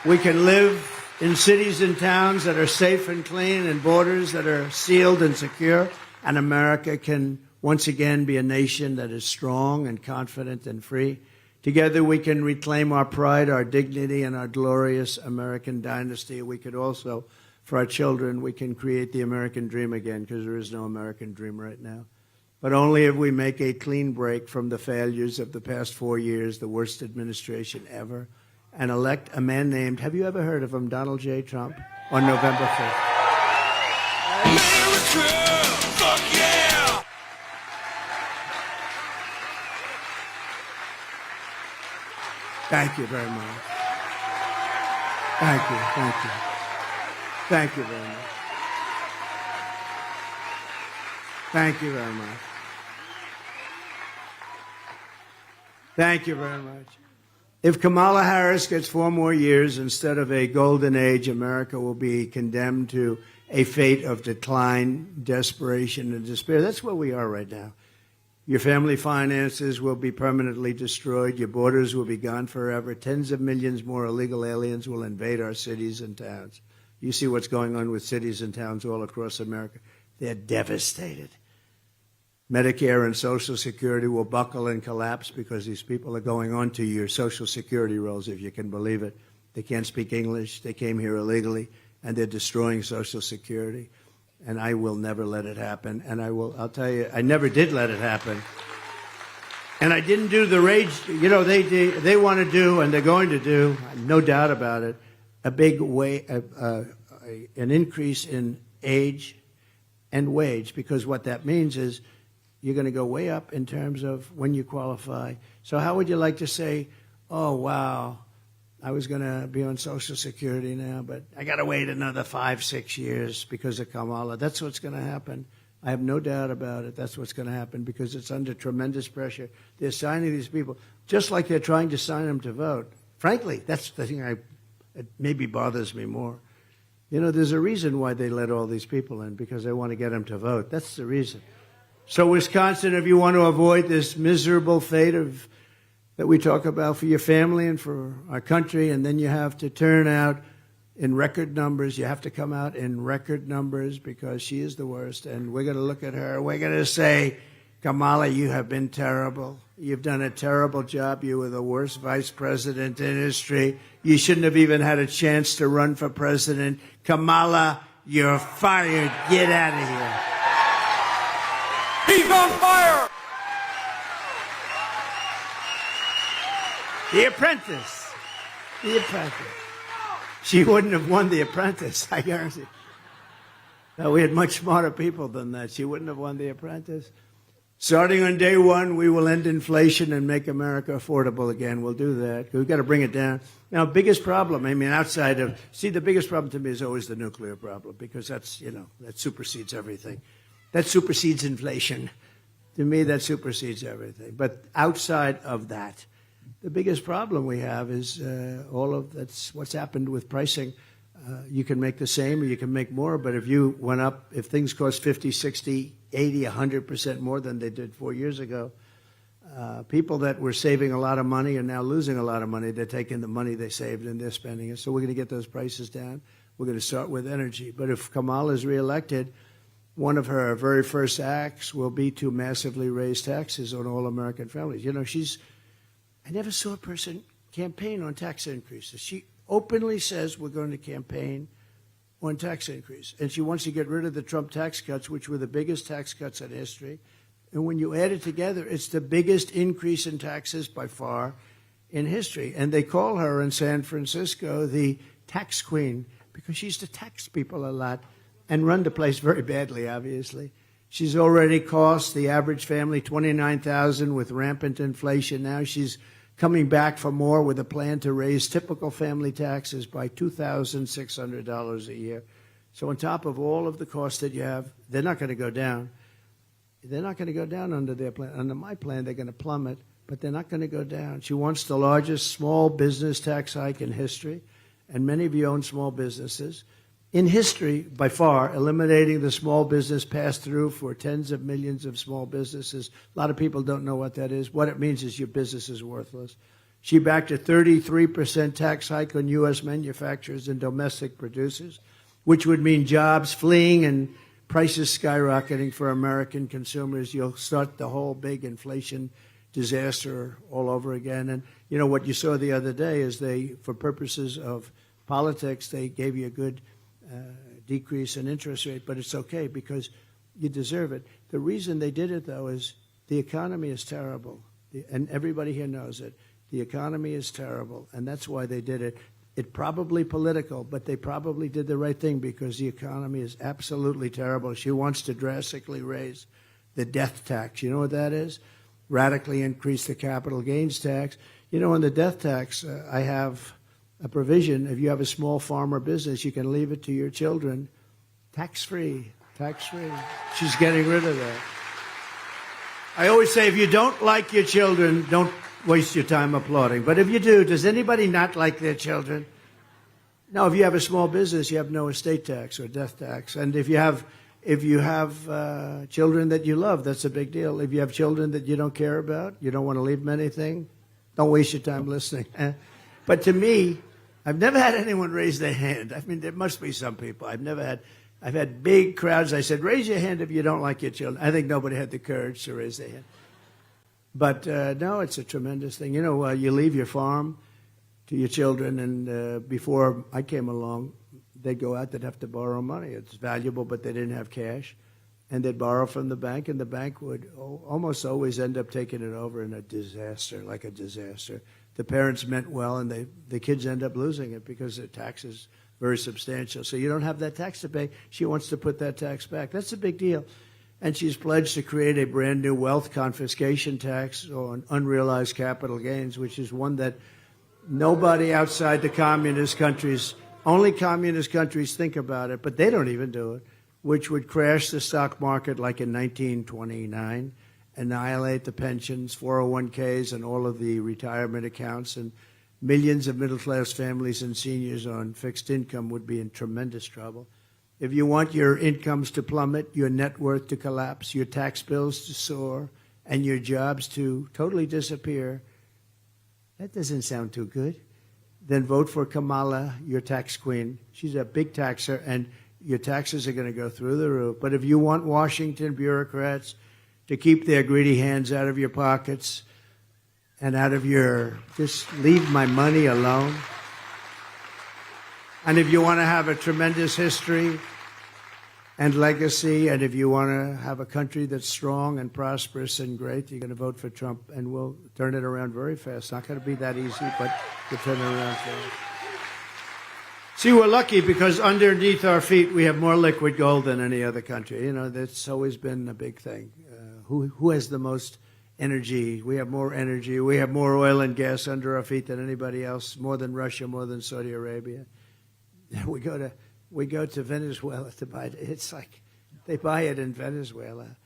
We can live in cities and towns that are safe and clean, and borders that are sealed and secure, and America can once again be a nation that is strong and confident and free. Together we can reclaim our pride, our dignity, and our glorious American dynasty. We could also, for our children, we can create the American dream again, because there is no American dream right now. But only if we make a clean break from the failures of the past 4 years, the worst administration ever, and elect a man named, have you ever heard of him, Donald J. Trump, on November 5th. America, fuck yeah! Thank you very much. Thank you, thank you. Thank you very much. Thank you very much. Thank you very much. If Kamala Harris gets 4 more years instead of a golden age, America will be condemned to a fate of decline, desperation, and despair. That's where we are right now. Your family finances will be permanently destroyed. Your borders will be gone forever. Tens of millions more illegal aliens will invade our cities and towns. You see what's going on with cities and towns all across America. They're devastated. Medicare and Social Security will buckle and collapse because these people are going on to your Social Security rolls, if you can believe it. They can't speak English. They came here illegally, and they're destroying Social Security. And I will never let it happen. And I'll tell you, I never did let it happen. And I didn't do the rage. You know, they want to do, and they're going to do, no doubt about it, a big an increase in age and wage, because what that means is you're going to go way up in terms of when you qualify. So how would you like to say, oh, wow, I was going to be on Social Security now, but I got to wait another 5-6 years because of Kamala. That's what's going to happen. I have no doubt about it. That's what's going to happen because it's under tremendous pressure. They're signing these people just like they're trying to sign them to vote. Frankly, that's the thing it maybe bothers me more. You know, there's a reason why they let all these people in, because they want to get them to vote. That's the reason. So, Wisconsin, if you want to avoid this miserable fate that we talk about for your family and for our country, and then you have to turn out in record numbers. You have to come out in record numbers because she is the worst. And we're going to look at her. We're going to say, Kamala, you have been terrible. You've done a terrible job. You were the worst vice president in history. You shouldn't have even had a chance to run for president. Kamala, you're fired. Get out of here. He's on fire! The Apprentice. The Apprentice. she wouldn't have won The Apprentice, I guarantee. No, we had much smarter people than that. She wouldn't have won The Apprentice. Starting on day one, we will end inflation and make America affordable again. We'll do that. We've got to bring it down. Now, biggest problem, I mean, outside of, see, the biggest problem to me is always the nuclear problem, because that's, that supersedes everything. That supersedes inflation. To me, that supersedes everything. But outside of that, the biggest problem we have is that's what's happened with pricing. You can make the same or you can make more, but if you went up, if things cost 50, 60, 80, 100% more than they did 4 years ago, people that were saving a lot of money are now losing a lot of money. They're taking the money they saved and they're spending it. So we're going to get those prices down. We're going to start with energy. But if Kamala is reelected, one of her very first acts will be to massively raise taxes on all American families. I never saw a person campaign on tax increases. She openly says we're going to campaign on tax increase. And she wants to get rid of the Trump tax cuts, which were the biggest tax cuts in history. And when you add it together, it's the biggest increase in taxes by far in history. And they call her in San Francisco the tax queen because she used to tax people a lot and run the place very badly, obviously. She's already cost the average family $29,000 with rampant inflation. Now she's coming back for more with a plan to raise typical family taxes by $2,600 a year. So on top of all of the costs that you have, they're not going to go down. They're not going to go down under their plan. Under my plan, they're going to plummet, but they're not going to go down. She wants the largest small business tax hike in history, and many of you own small businesses. In history, by far, eliminating the small business pass-through for tens of millions of small businesses. A lot of people don't know what that is. What it means is your business is worthless. She backed a 33% tax hike on U.S. manufacturers and domestic producers, which would mean jobs fleeing and prices skyrocketing for American consumers. You'll start the whole big inflation disaster all over again. And, what you saw the other day is for purposes of politics, they gave you a good decrease in interest rate, but it's okay because you deserve it. The reason they did it, though, is the economy is terrible, and everybody here knows it. The economy is terrible, and that's why they did it. It's probably political, but they probably did the right thing because the economy is absolutely terrible. She wants to drastically raise the death tax. You know what that is? Radically increase the capital gains tax. On the death tax, I have a provision. If you have a small farm or business, you can leave it to your children tax-free, tax-free. She's getting rid of that. I always say, if you don't like your children, don't waste your time applauding. But if you do, does anybody not like their children? No, if you have a small business, you have no estate tax or death tax. And if you have children that you love, that's a big deal. If you have children that you don't care about, you don't want to leave them anything, don't waste your time listening. But to me, I've never had anyone raise their hand. I mean, there must be some people. I've had big crowds. I said, raise your hand if you don't like your children. I think nobody had the courage to raise their hand. But no, it's a tremendous thing. You leave your farm to your children, and before I came along, they'd go out, they'd have to borrow money. It's valuable, but they didn't have cash. And they'd borrow from the bank, and the bank would almost always end up taking it over in a disaster, like a disaster. The parents meant well, and the kids end up losing it because the tax is very substantial. So you don't have that tax to pay. She wants to put that tax back. That's a big deal. And she's pledged to create a brand new wealth confiscation tax on unrealized capital gains, which is one that nobody outside the communist countries, only communist countries think about it, but they don't even do it, which would crash the stock market like in 1929. Annihilate the pensions, 401ks, and all of the retirement accounts, and millions of middle-class families and seniors on fixed income would be in tremendous trouble. If you want your incomes to plummet, your net worth to collapse, your tax bills to soar, and your jobs to totally disappear, that doesn't sound too good. Then vote for Kamala, your tax queen. She's a big taxer, and your taxes are going to go through the roof. But if you want Washington bureaucrats to keep their greedy hands out of your pockets and just leave my money alone. And if you want to have a tremendous history and legacy, and if you want to have a country that's strong and prosperous and great, you're going to vote for Trump, and we'll turn it around very fast. It's not going to be that easy, but we'll turn it around fast. See, we're lucky because underneath our feet we have more liquid gold than any other country. You know, that's always been a big thing. Who has the most energy? We have more energy. We have more oil and gas under our feet than anybody else, more than Russia, more than Saudi Arabia. We go to Venezuela to buy it. It's like they buy it in Venezuela.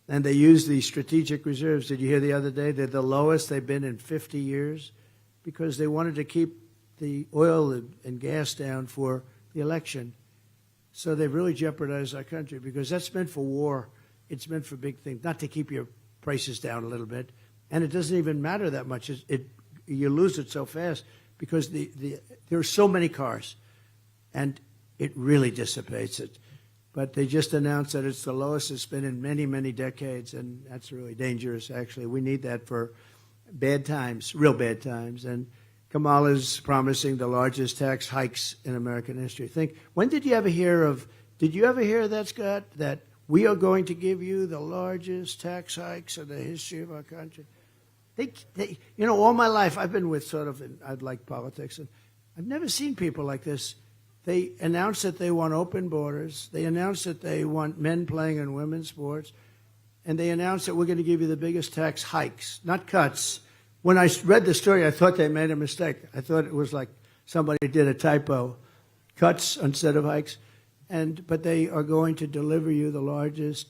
And they use the strategic reserves. Did you hear the other day? They're the lowest they've been in 50 years because they wanted to keep the oil and gas down for the election. So they've really jeopardized our country because that's meant for war. It's meant for big things, not to keep your prices down a little bit. And it doesn't even matter that much. You lose it so fast because there are so many cars, and it really dissipates it. But they just announced that it's the lowest it's been in many, many decades, and that's really dangerous, actually. We need that for bad times, real bad times. And Kamala's promising the largest tax hikes in American history. When did you ever hear that, Scott, that we are going to give you the largest tax hikes in the history of our country? All my life I've been with I'd like politics, and I've never seen people like this. They announce that they want open borders. They announce that they want men playing in women's sports. And they announce that we're going to give you the biggest tax hikes, not cuts. When I read the story, I thought they made a mistake. I thought it was like somebody did a typo. Cuts instead of hikes. But they are going to deliver you the largest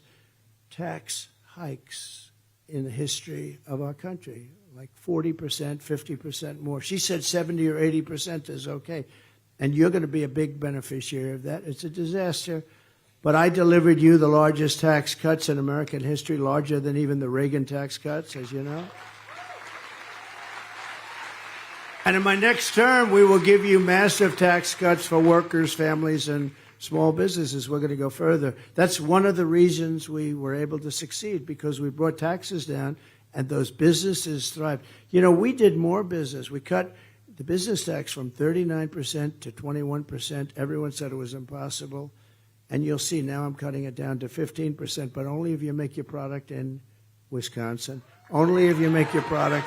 tax hikes in the history of our country, like 40%, 50% more. She said 70 or 80% is okay. And you're going to be a big beneficiary of that. It's a disaster. But I delivered you the largest tax cuts in American history, larger than even the Reagan tax cuts, as you know. And in my next term, we will give you massive tax cuts for workers, families, and small businesses. We're going to go further. That's one of the reasons we were able to succeed, because we brought taxes down and those businesses thrived. We did more business. We cut the business tax from 39% to 21%. Everyone said it was impossible. And you'll see now I'm cutting it down to 15%, but only if you make your product in Wisconsin. Only if you make your product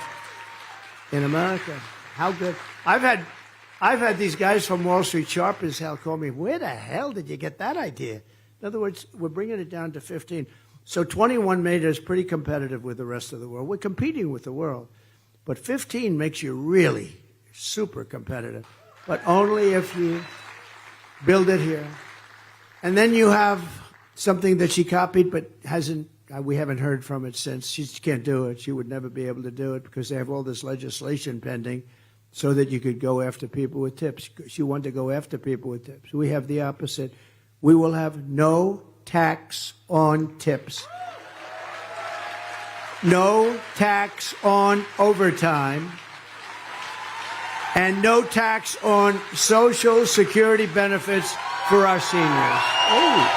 in America. How good. I've had these guys from Wall Street, sharp as hell, call me, where the hell did you get that idea? In other words, we're bringing it down to 15. So 21 made us pretty competitive with the rest of the world. We're competing with the world. But 15 makes you really super competitive, but only if you build it here. And then you have something that she copied but we haven't heard from it since. She can't do it. She would never be able to do it because they have all this legislation pending so that you could go after people with tips. She wanted to go after people with tips. We have the opposite. We will have no tax on tips. No tax on overtime. And no tax on Social Security benefits for our seniors. Ooh.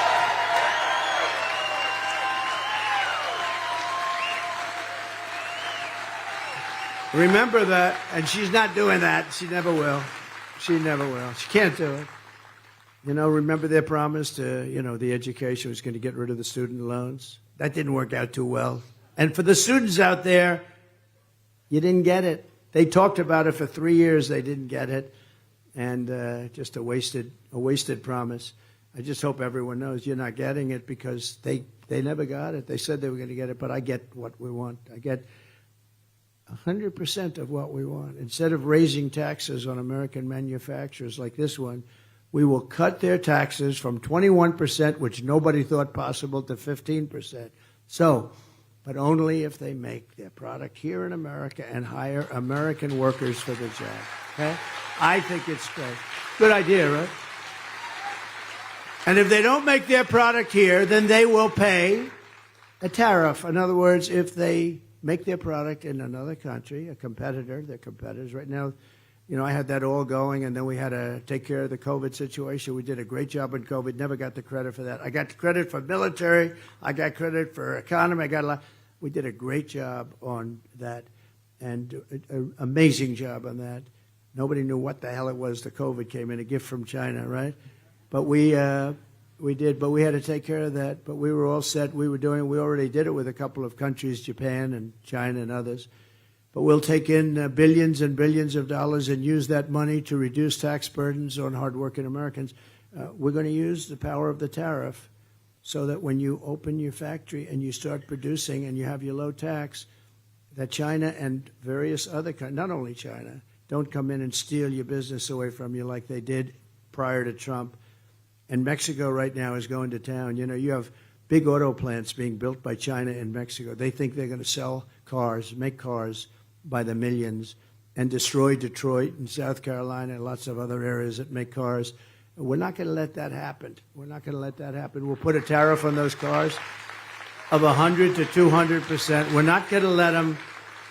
Remember that, and she's not doing that. She never will. She never will. She can't do it. Remember their promise to, the education was going to get rid of the student loans? That didn't work out too well. And for the students out there, you didn't get it. They talked about it for 3 years. They didn't get it. And just a wasted promise. I just hope everyone knows you're not getting it because they never got it. They said they were going to get it, but I get what we want. I get 100% of what we want. Instead of raising taxes on American manufacturers like this one, we will cut their taxes from 21%, which nobody thought possible, to 15%. But only if they make their product here in America and hire American workers for the job. Okay? I think it's great. Good idea, right? And if they don't make their product here, then they will pay a tariff. In other words, if they make their product in another country, a competitor, they're competitors right now. I had that all going, and then we had to take care of the COVID situation. We did a great job on COVID, never got the credit for that. I got the credit for military. I got credit for economy. I got a lot. We did a great job on that, and an amazing job on that. Nobody knew what the hell it was. The COVID came in, a gift from China, right? But we did, but we had to take care of that. But we were all set. We already did it with a couple of countries, Japan and China and others. but we'll take in billions and billions of dollars and use that money to reduce tax burdens on hardworking Americans. We're going to use the power of the tariff so that when you open your factory and you start producing and you have your low tax, that China and various other countries, not only China, don't come in and steal your business away from you like they did prior to Trump. And Mexico right now is going to town. You know, you have big auto plants being built by China in Mexico. They think they're going to sell cars, make cars by the millions, and destroy Detroit and South Carolina and lots of other areas that make cars. We're not going to let that happen. We're not going to let that happen. We'll put a tariff on those cars of 100 to 200%. We're not going to let them.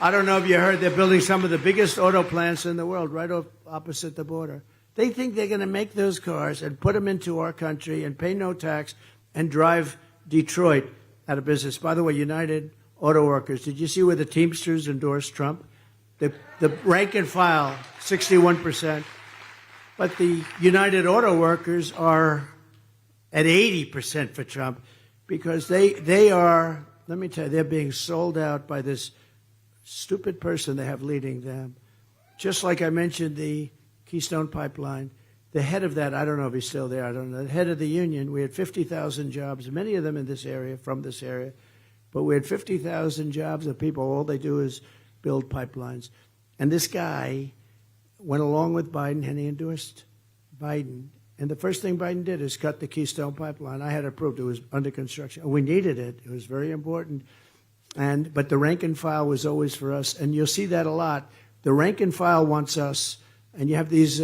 I don't know if you heard, they're building some of the biggest auto plants in the world right opposite the border. They think they're going to make those cars and put them into our country and pay no tax and drive Detroit out of business. By the way, United Auto Workers, did you see where the Teamsters endorsed Trump? The rank and file, 61%. But the United Auto Workers are at 80% for Trump because they are, let me tell you, they're being sold out by this stupid person they have leading them. Just like I mentioned the Keystone Pipeline, the head of that, I don't know if he's still there, I don't know, the head of the union, we had 50,000 jobs, many of them in this area, from this area, but we had 50,000 jobs of people, all they do is build pipelines. And this guy went along with Biden and he endorsed Biden. And the first thing Biden did is cut the Keystone Pipeline. I had approved it was under construction. We needed it. It was very important. But the rank and file was always for us. And you'll see that a lot. The rank and file wants us. And you have these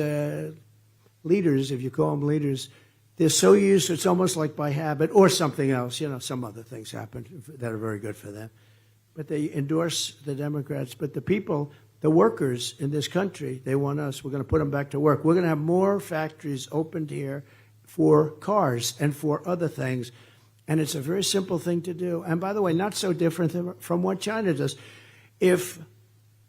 leaders, if you call them leaders, they're so used to it's almost like by habit or something else. You know, some other things happen that are very good for them. But they endorse the Democrats. But the people, the workers in this country, they want us. We're going to put them back to work. We're going to have more factories opened here for cars and for other things. And it's a very simple thing to do. And by the way, not so different from what China does. If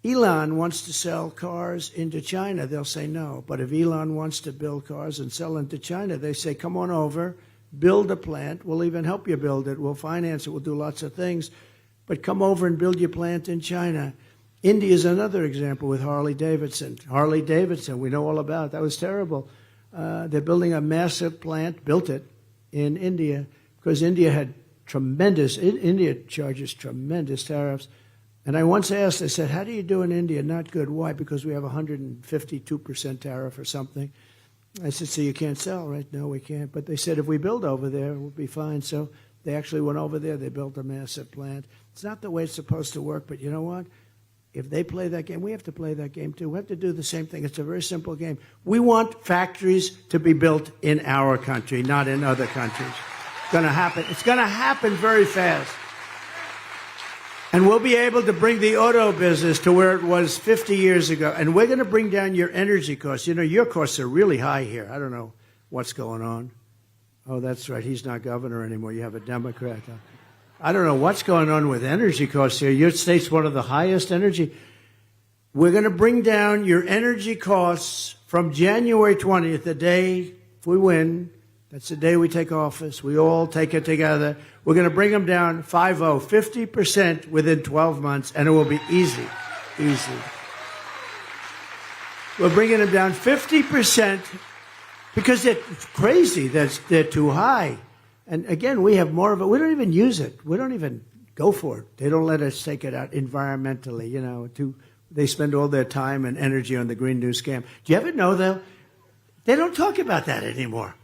Elon wants to sell cars into China, they'll say no. But if Elon wants to build cars and sell into China, they say, come on over, build a plant. We'll even help you build it. We'll finance it. We'll do lots of things. But come over and build your plant in China. India is another example with Harley Davidson. Harley Davidson, we know all about. That was terrible. They're building a massive plant, built it in India, because India charges tremendous tariffs. And I once asked, I said, how do you do in India? Not good. Why? Because we have 152% tariff or something. I said, so you can't sell, right? No, we can't. But they said, if we build over there, we'll be fine. So they actually went over there. They built a massive plant. It's not the way it's supposed to work, but you know what? If they play that game, we have to play that game too. We have to do the same thing. It's a very simple game. We want factories to be built in our country, not in other countries. It's going to happen. It's going to happen very fast. And we'll be able to bring the auto business to where it was 50 years ago. And we're going to bring down your energy costs. You know, your costs are really high here. I don't know what's going on. Oh, that's right. He's not governor anymore. You have a Democrat. I don't know what's going on with energy costs here. Your state's one of the highest energy. We're going to bring down your energy costs from January 20th, the day if we win. That's the day we take office. We all take it together. We're going to bring them down 50% within 12 months, and it will be easy. We're bringing them down 50% because they're crazy. They're too high. And again, we have more of it. We don't even use it. We don't even go for it. They don't let us take it out environmentally, you know. They spend all their time and energy on the Green New Scam. Do you ever know, though, they don't talk about that anymore.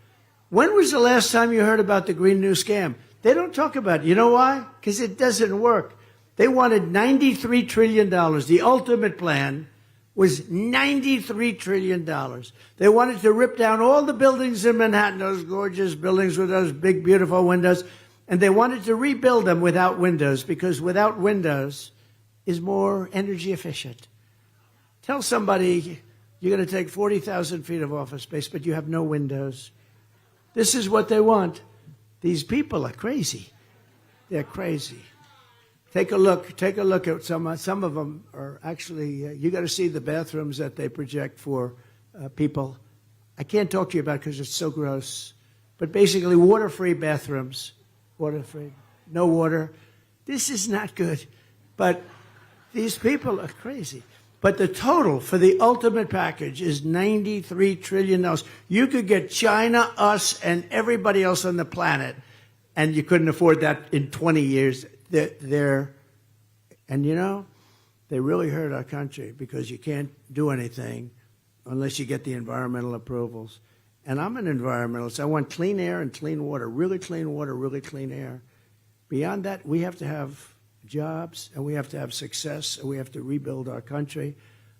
When was the last time you heard about the Green New Scam? They don't talk about it. You know why? Because it doesn't work. They wanted $93 trillion. The ultimate plan was $93 trillion. They wanted to rip down all the buildings in Manhattan, those gorgeous buildings with those big, beautiful windows, and they wanted to rebuild them without windows, because without windows is more energy efficient. Tell somebody you're going to take 40,000 feet of office space, but you have no windows. This is what they want. These people are crazy. They're crazy. Take a look at some of them are actually, you got to see the bathrooms that they project for people. I can't talk to you about it because it's so gross. But basically, water-free bathrooms. Water-free. No water. This is not good. But These people are crazy. But the total for the ultimate package is $93 trillion. You could get China, us, and everybody else on the planet, and you couldn't afford that in 20 years. And you know, they really hurt our country because you can't do anything unless you get the environmental approvals. And I'm an environmentalist. I want clean air and clean water, really clean air. Beyond that, we have to have jobs, and we have to have success, and we have to rebuild our country.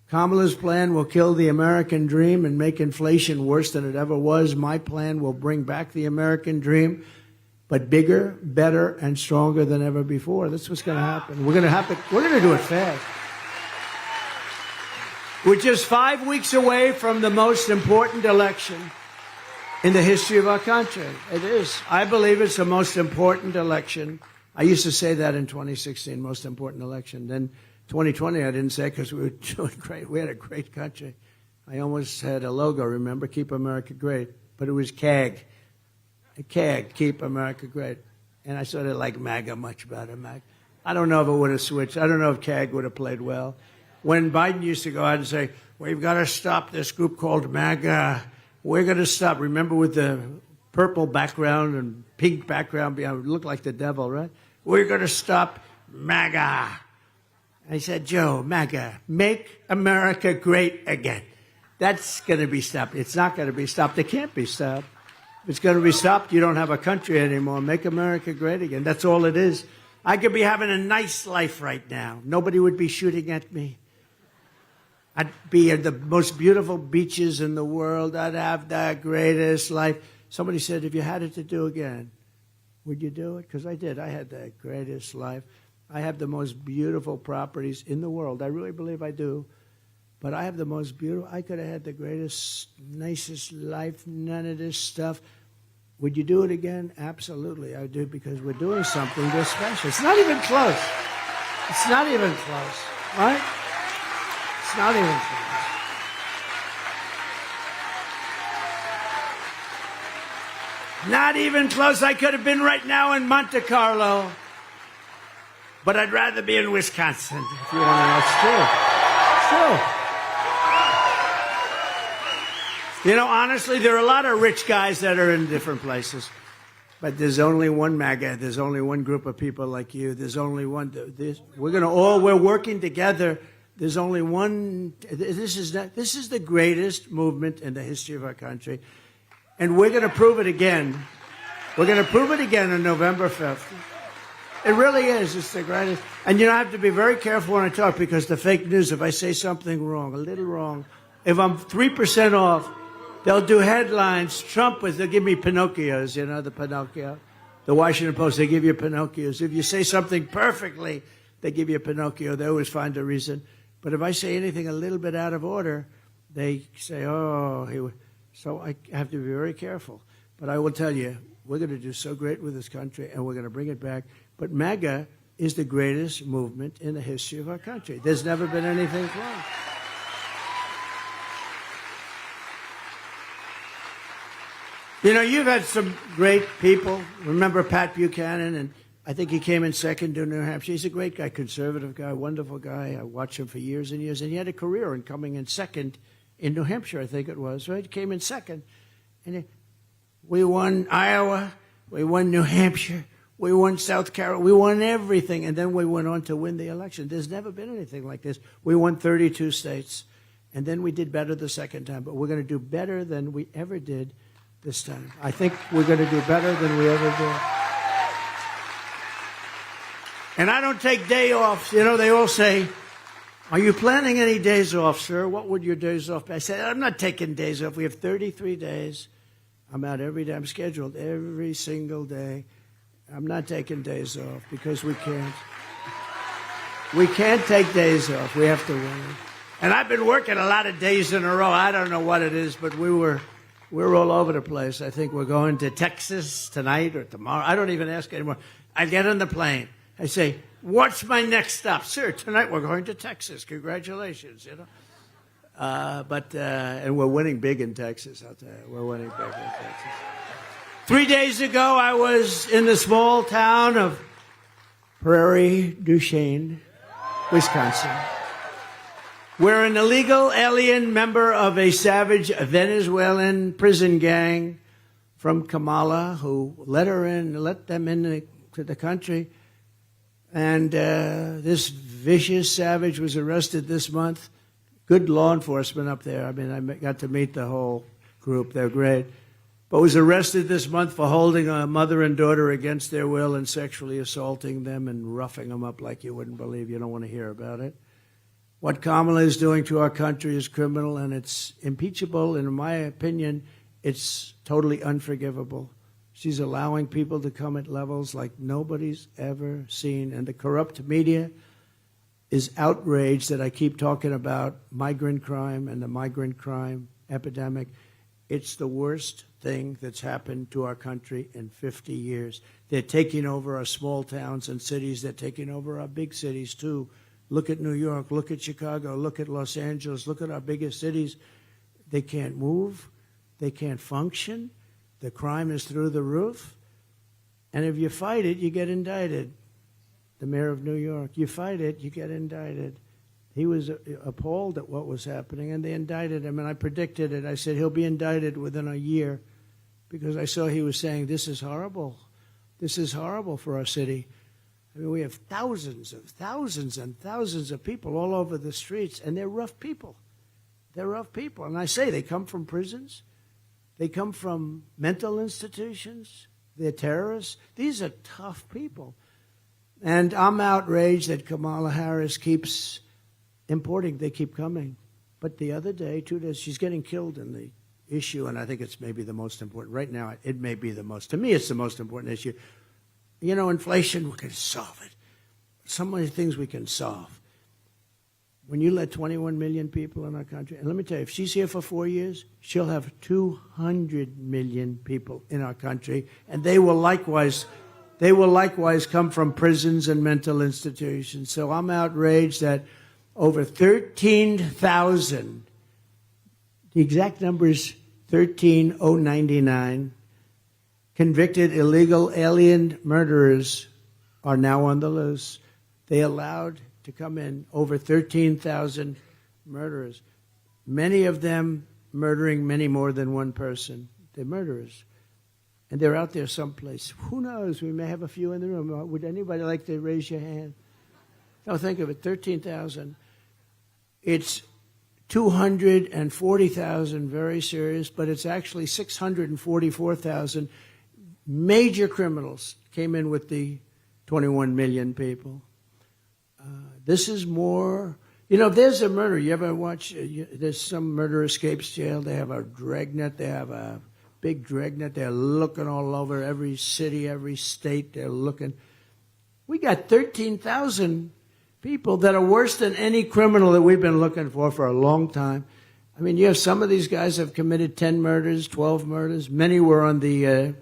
Kamala's plan will kill the American dream and make inflation worse than it ever was. My plan will bring back the American dream, but bigger, better, and stronger than ever before. That's what's going to happen. We're going to do it fast. We're just 5 weeks away from the most important election in the history of our country. It is. I believe it's the most important election. I used to say that in 2016, most important election. Then 2020, I didn't say it because we were doing great. We had a great country. I almost had a logo, remember, Keep America Great. But it was CAG. CAG, Keep America Great. And I sort of like MAGA much better. MAGA. I don't know if it would have switched. I don't know if CAG would have played well. When Biden used to go out and say, we've got to stop this group called MAGA. We're going to stop. Remember with the purple background and pink background behind it looked like the devil, right? We're going to stop MAGA. I said, Joe, MAGA, make America great again. That's going to be stopped. It's not going to be stopped. It can't be stopped. If it's going to be stopped, you don't have a country anymore. Make America great again. That's all it is. I could be having a nice life right now. Nobody would be shooting at me. I'd be at the most beautiful beaches in the world. I'd have the greatest life. Somebody said, if you had it to do again, would you do it? Because I did. I had the greatest life. I have the most beautiful properties in the world. I really believe I do. But I have the most beautiful. I could have had the greatest, nicest life, none of this stuff. Would you do it again? Absolutely, I would do, because we're doing something that's special. It's not even close. It's not even close, right? It's not even close. Not even close. I could have been right now in Monte Carlo, but I'd rather be in Wisconsin, if you want to know. It's true. It's true. You know, honestly, there are a lot of rich guys that are in different places, but there's only one MAGA. There's only one group of people like you. There's only one. We're working together. There's only one. This is the greatest movement in the history of our country. And we're going to prove it again. We're going to prove it again on November 5th. It really is. It's the greatest. And you know, I have to be very careful when I talk, because the fake news, if I say something wrong, a little wrong, if I'm 3% off, they'll do headlines. They'll give me Pinocchios, you know, the Pinocchio. The Washington Post, they give you Pinocchios. If you say something perfectly, they give you a Pinocchio. They always find a reason. But if I say anything a little bit out of order, they say, oh, so I have to be very careful. But I will tell you, we're going to do so great with this country, and we're going to bring it back. But MAGA is the greatest movement in the history of our country. There's never been anything close. You know, you've had some great people. Remember Pat Buchanan, and I think he came in second to New Hampshire. He's a great guy, conservative guy, wonderful guy. I watched him for years and years, and he had a career in coming in second in New Hampshire, I think it was, right? He came in second. And we won Iowa, we won New Hampshire, we won South Carolina, we won everything, and then we went on to win the election. There's never been anything like this. We won 32 states, and then we did better the second time, but we're going to do better than we ever did this time. I think we're going to do better than we ever did. And I don't take day offs. You know, they all say, are you planning any days off, sir? What would your days off be? I said, I'm not taking days off. We have 33 days. I'm out every day. I'm scheduled every single day. I'm not taking days off because we can't. We can't take days off. We have to work. And I've been working a lot of days in a row. I don't know what it is, but we're all over the place. I think we're going to Texas tonight or tomorrow. I don't even ask anymore. I get on the plane. I say, what's my next stop? Sir, tonight we're going to Texas. Congratulations, you know. And we're winning big in Texas, I'll tell you. We're winning big in Texas. 3 days ago, I was in the small town of Prairie du Chien. Wisconsin, where an illegal alien member of a savage Venezuelan prison gang from Kamala, who let them into the country, and this vicious savage was arrested this month. Good law enforcement up there. I mean, I got to meet the whole group. They're great. But was arrested this month for holding a mother and daughter against their will and sexually assaulting them and roughing them up like you wouldn't believe. You don't want to hear about it. What Kamala is doing to our country is criminal, and it's impeachable. And in my opinion, it's totally unforgivable. She's allowing people to come at levels like nobody's ever seen. And the corrupt media is outraged that I keep talking about migrant crime and the migrant crime epidemic. It's the worst thing that's happened to our country in 50 years. They're taking over our small towns and cities. They're taking over our big cities, too. Look at New York. Look at Chicago. Look at Los Angeles. Look at our biggest cities. They can't move. They can't function. The crime is through the roof. And if you fight it, you get indicted. The mayor of New York, you fight it, you get indicted. He was appalled at what was happening, and they indicted him, and I predicted it. I said he'll be indicted within a year because I saw he was saying, this is horrible. This is horrible for our city. I mean, we have thousands and thousands of people all over the streets, and they're rough people. They're rough people. And I say they come from prisons. They come from mental institutions. They're terrorists. These are tough people. And I'm outraged that Kamala Harris keeps importing. They keep coming. But the other day, 2 days, she's getting killed in the issue, and I think it's maybe the most important. Right now, it may be the most. To me, it's the most important issue. You know, inflation, we can solve it. So many things we can solve. When you let 21 million people in our country, and let me tell you, if she's here for 4 years, she'll have 200 million people in our country, and they will likewise come from prisons and mental institutions. So I'm outraged that over 13,000, the exact number is 13,099, convicted illegal alien murderers are now on the loose. They allowed to come in over 13,000 murderers, many of them murdering many more than one person. They're murderers. And they're out there someplace. Who knows? We may have a few in the room. Would anybody like to raise your hand? No, think of it, 13,000. It's 240,000 very serious, but it's actually 644,000 major criminals came in with the 21 million people. This is more, you know, if there's a murder, you ever watch, there's some murder escapes jail, they have a dragnet, they have a big dragnet, they're looking all over every city, every state, they're looking. We got 13,000 people that are worse than any criminal that we've been looking for a long time. I mean, you have some of these guys have committed 10 murders, 12 murders. Many were on the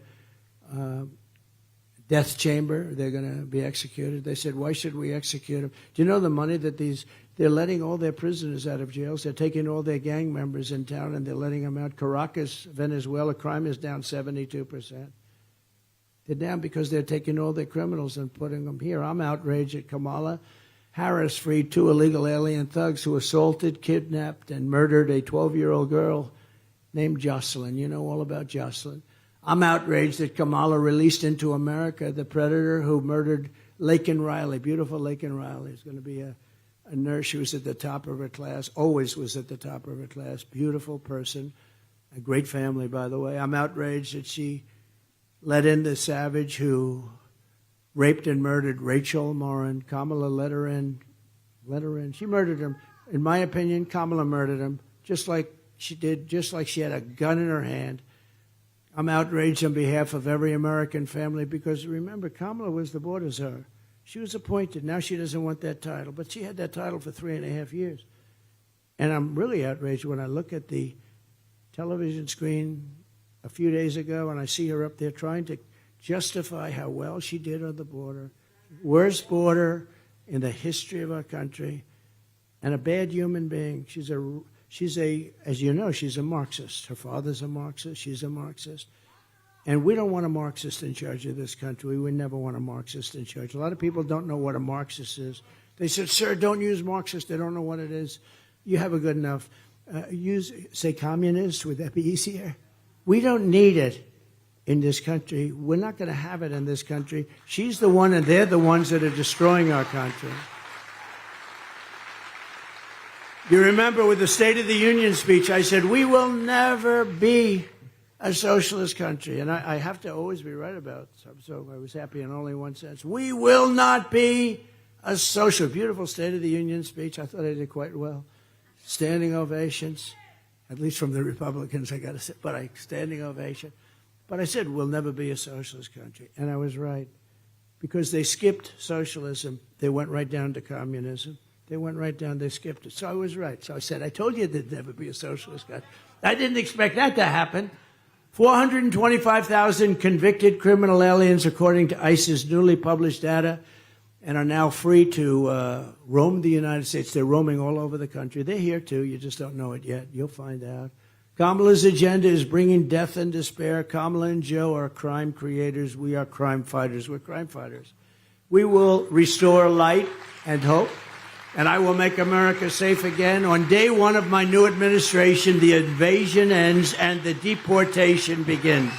death chamber. They're going to be executed. They said, why should we execute them? Do you know the money that they're letting all their prisoners out of jails? They're taking all their gang members in town and they're letting them out. Caracas, Venezuela, crime is down 72%. They're down because they're taking all their criminals and putting them here. I'm outraged at Kamala Harris freed 2 illegal alien thugs who assaulted, kidnapped, and murdered a 12-year-old girl named Jocelyn. You know all about Jocelyn. I'm outraged that Kamala released into America the predator who murdered Laken Riley, beautiful Laken Riley. Is going to be a nurse. She was at the top of her class, always was at the top of her class. Beautiful person, a great family, by the way. I'm outraged that she let in the savage who raped and murdered Rachel Morin. Kamala let her in. She murdered him. In my opinion, Kamala murdered him, just like she did, just like she had a gun in her hand. I'm outraged on behalf of every American family because, remember, Kamala was the border czar. She was appointed. Now she doesn't want that title, but she had that title for 3.5 years. And I'm really outraged when I look at the television screen a few days ago and I see her up there trying to justify how well she did on the border. Worst border in the history of our country, and a bad human being. She's a, as you know, she's a Marxist. Her father's a Marxist. She's a Marxist. And we don't want a Marxist in charge of this country. We would never want a Marxist in charge. A lot of people don't know what a Marxist is. They said, sir, don't use Marxist. They don't know what it is. You have a good enough. Say communist. Would that be easier? We don't need it in this country. We're not going to have it in this country. She's the one, and they're the ones that are destroying our country. You remember with the State of the Union speech, I said, we will never be a socialist country. And I have to always be right about it. So I was happy in only one sense. We will not be a social. Beautiful State of the Union speech. I thought I did quite well. Standing ovations, at least from the Republicans, I got to say, but standing ovation. But I said, we'll never be a socialist country. And I was right. Because they skipped socialism. They went right down to communism. They went right down, they skipped it. So I was right. So I said, I told you there'd never be a socialist country. I didn't expect that to happen. 425,000 convicted criminal aliens, according to ICE's newly published data, and are now free to roam the United States. They're roaming all over the country. They're here, too. You just don't know it yet. You'll find out. Kamala's agenda is bringing death and despair. Kamala and Joe are crime creators. We are crime fighters. We're crime fighters. We will restore light and hope. And I will make America safe again. On day one of my new administration, the invasion ends and the deportation begins.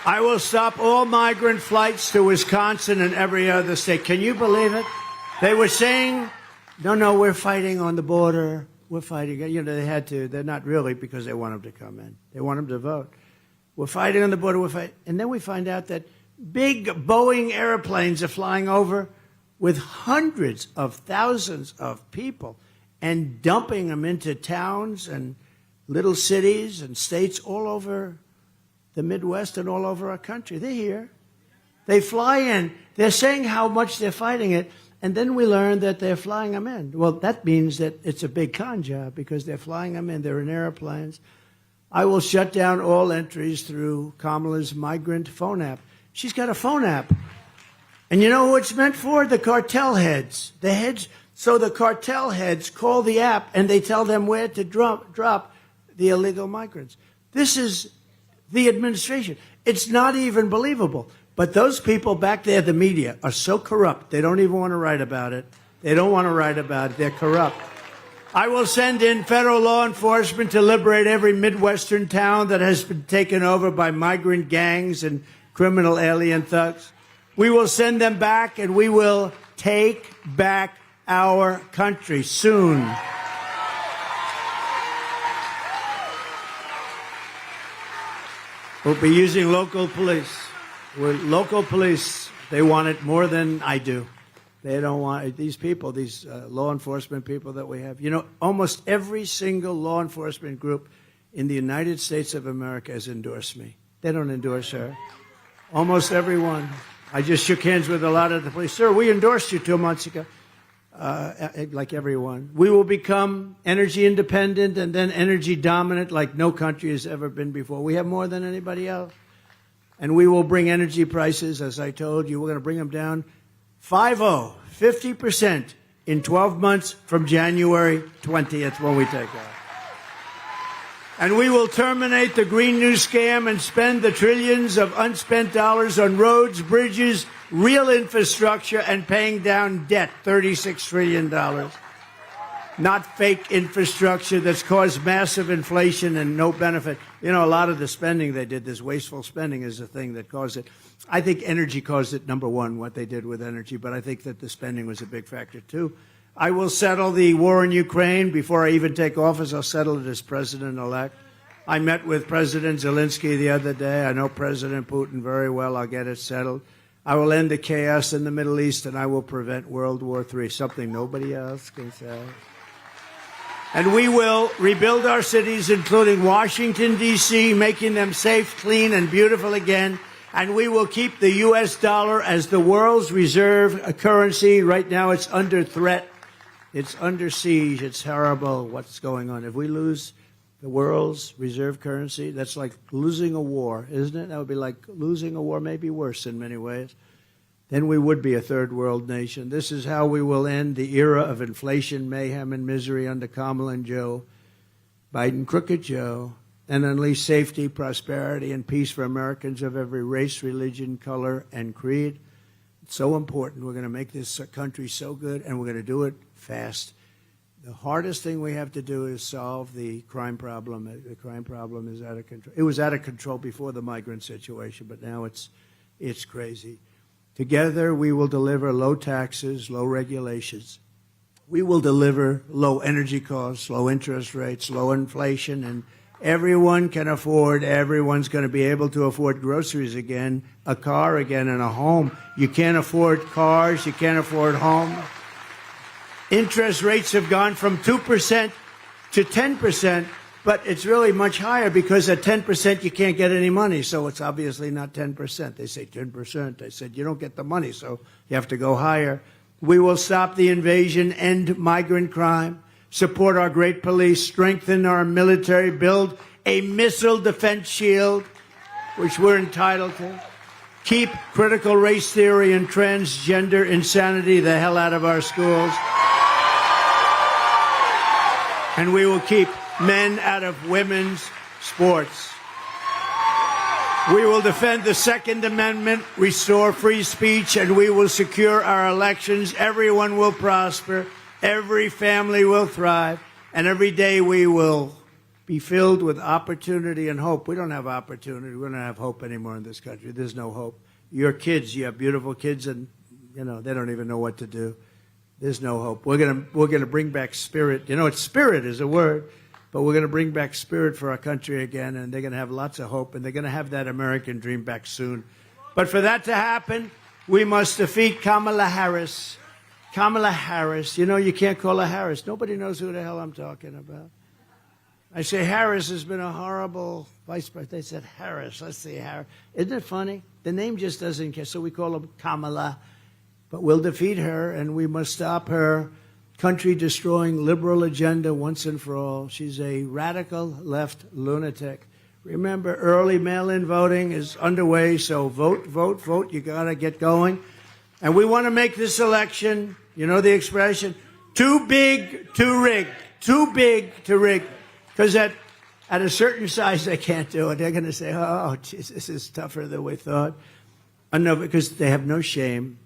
I will stop all migrant flights to Wisconsin and every other state. Can you believe it? They were saying, no, we're fighting on the border. We're fighting. You know, they had to. They're not really, because they want them to come in. They want them to vote. We're fighting on the border. We're fighting. And then we find out that big Boeing airplanes are flying over with hundreds of thousands of people and dumping them into towns and little cities and states all over the Midwest and all over our country. They're here. They fly in. They're saying how much they're fighting it. And then we learn that they're flying them in. Well, that means that it's a big con job, because they're flying them in. They're in airplanes. I will shut down all entries through Kamala's migrant phone app. She's got a phone app. And you know who it's meant for? The cartel heads. The heads. So the cartel heads call the app and they tell them where to drop the illegal migrants. This is the administration. It's not even believable. But those people back there, the media, are so corrupt, they don't even want to write about it. They don't want to write about it. They're corrupt. I will send in federal law enforcement to liberate every Midwestern town that has been taken over by migrant gangs and criminal alien thugs. We will send them back, and we will take back our country soon. We'll be using local police. Local police, they want it more than I do. They don't want it. These people, these law enforcement people that we have. You know, almost every single law enforcement group in the United States of America has endorsed me. They don't endorse her. Almost everyone. I just shook hands with a lot of the police. Sir, we endorsed you 2 months ago. Like everyone. We will become energy independent and then energy dominant like no country has ever been before. We have more than anybody else. And we will bring energy prices, as I told you, we're going to bring them down 50% in 12 months from January 20th when we take off. And we will terminate the Green New Scam and spend the trillions of unspent dollars on roads, bridges, real infrastructure, and paying down debt, $36 trillion. Not fake infrastructure that's caused massive inflation and no benefit. You know, a lot of the spending they did, this wasteful spending, is the thing that caused it. I think energy caused it, number one, what they did with energy, but I think that the spending was a big factor, too. I will settle the war in Ukraine before I even take office. I'll settle it as president-elect. I met with President Zelensky the other day. I know President Putin very well. I'll get it settled. I will end the chaos in the Middle East, and I will prevent World War III, something nobody else can say. And we will rebuild our cities, including Washington, D.C., making them safe, clean, and beautiful again. And we will keep the U.S. dollar as the world's reserve currency. Right now, it's under threat. It's under siege. It's horrible what's going on. If we lose the world's reserve currency, that's like losing a war, isn't it? That would be like losing a war, maybe worse in many ways. Then we would be a third world nation. This is how we will end the era of inflation, mayhem, and misery under Kamala and Joe Biden, Crooked Joe, and unleash safety, prosperity, and peace for Americans of every race, religion, color, and creed. It's so important. We're going to make this country so good, and we're going to do it fast. The hardest thing we have to do is solve the crime problem. The crime problem is out of control. It was out of control before the migrant situation, but now it's crazy. Together, we will deliver low taxes, low regulations. We will deliver low energy costs, low interest rates, low inflation, and everyone's going to be able to afford groceries again, a car again, and a home. You can't afford cars, you can't afford homes. Interest rates have gone from 2% to 10%, but it's really much higher because at 10% you can't get any money, so it's obviously not 10%. They say 10%. I said, you don't get the money, so you have to go higher. We will stop the invasion, end migrant crime, support our great police, strengthen our military, build a missile defense shield, which we're entitled to, keep critical race theory and transgender insanity the hell out of our schools, and we will keep men out of women's sports. We will defend the Second Amendment, restore free speech, and we will secure our elections. Everyone will prosper, every family will thrive, and every day we will be filled with opportunity and hope. We don't have opportunity. We don't have hope anymore in this country. There's no hope. Your kids, you have beautiful kids, and they don't even know what to do. There's no hope. We're gonna bring back spirit. Spirit is a word, but we're gonna bring back spirit for our country again, and they're gonna have lots of hope, and they're gonna have that American dream back soon. But for that to happen, we must defeat Kamala Harris. Kamala Harris. You can't call her Harris. Nobody knows who the hell I'm talking about. I say Harris has been a horrible vice president. They said Harris. Let's see, Harris. Isn't it funny? The name just doesn't care, so we call her Kamala. But we'll defeat her, and we must stop her country-destroying liberal agenda once and for all. She's a radical left lunatic. Remember, early mail-in voting is underway, so vote, vote, vote. You got to get going. And we want to make this election, you know the expression, too big to rig. Too big to rig. Because at a certain size, they can't do it. They're going to say, oh, geez, this is tougher than we thought. Because they have no shame.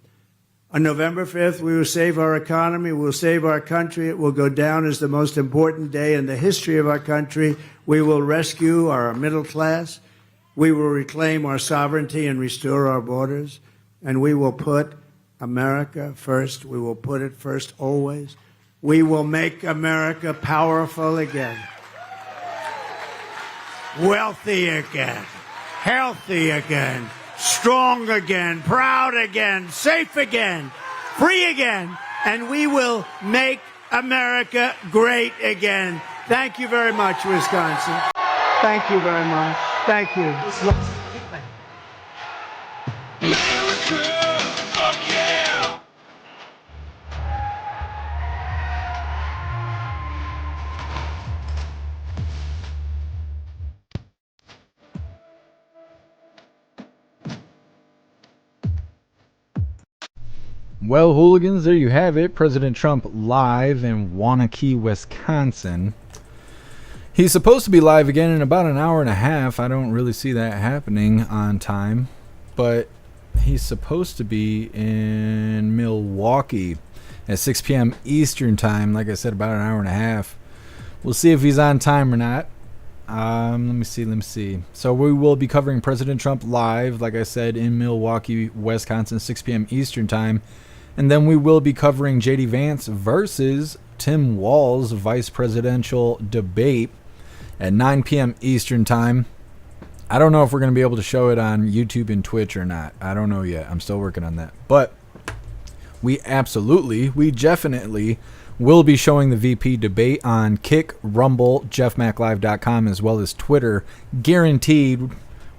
On November 5th, we will save our economy, we'll save our country. It will go down as the most important day in the history of our country. We will rescue our middle class. We will reclaim our sovereignty and restore our borders. And we will put America first. We will put it first always. We will make America powerful again, wealthy again, healthy again, strong again, proud again, safe again, free again, and we will make America great again. Thank you very much, Wisconsin. Thank you very much. Thank you. Well, hooligans, there you have it. President Trump live in Waunakee, Wisconsin. He's supposed to be live again in about an hour and a half. I don't really see that happening on time. But he's supposed to be in Milwaukee at 6 p.m. Eastern time. Like I said, about an hour and a half. We'll see if he's on time or not. Let me see. So we will be covering President Trump live, like I said, in Milwaukee, Wisconsin, 6 p.m. Eastern time. And then we will be covering J.D. Vance versus Tim Walz vice presidential debate at 9 p.m. Eastern time. I don't know if we're going to be able to show it on YouTube and Twitch or not. I don't know yet. I'm still working on that. But we definitely will be showing the VP debate on Kick, Rumble, jeffmaclive.com, as well as Twitter. Guaranteed.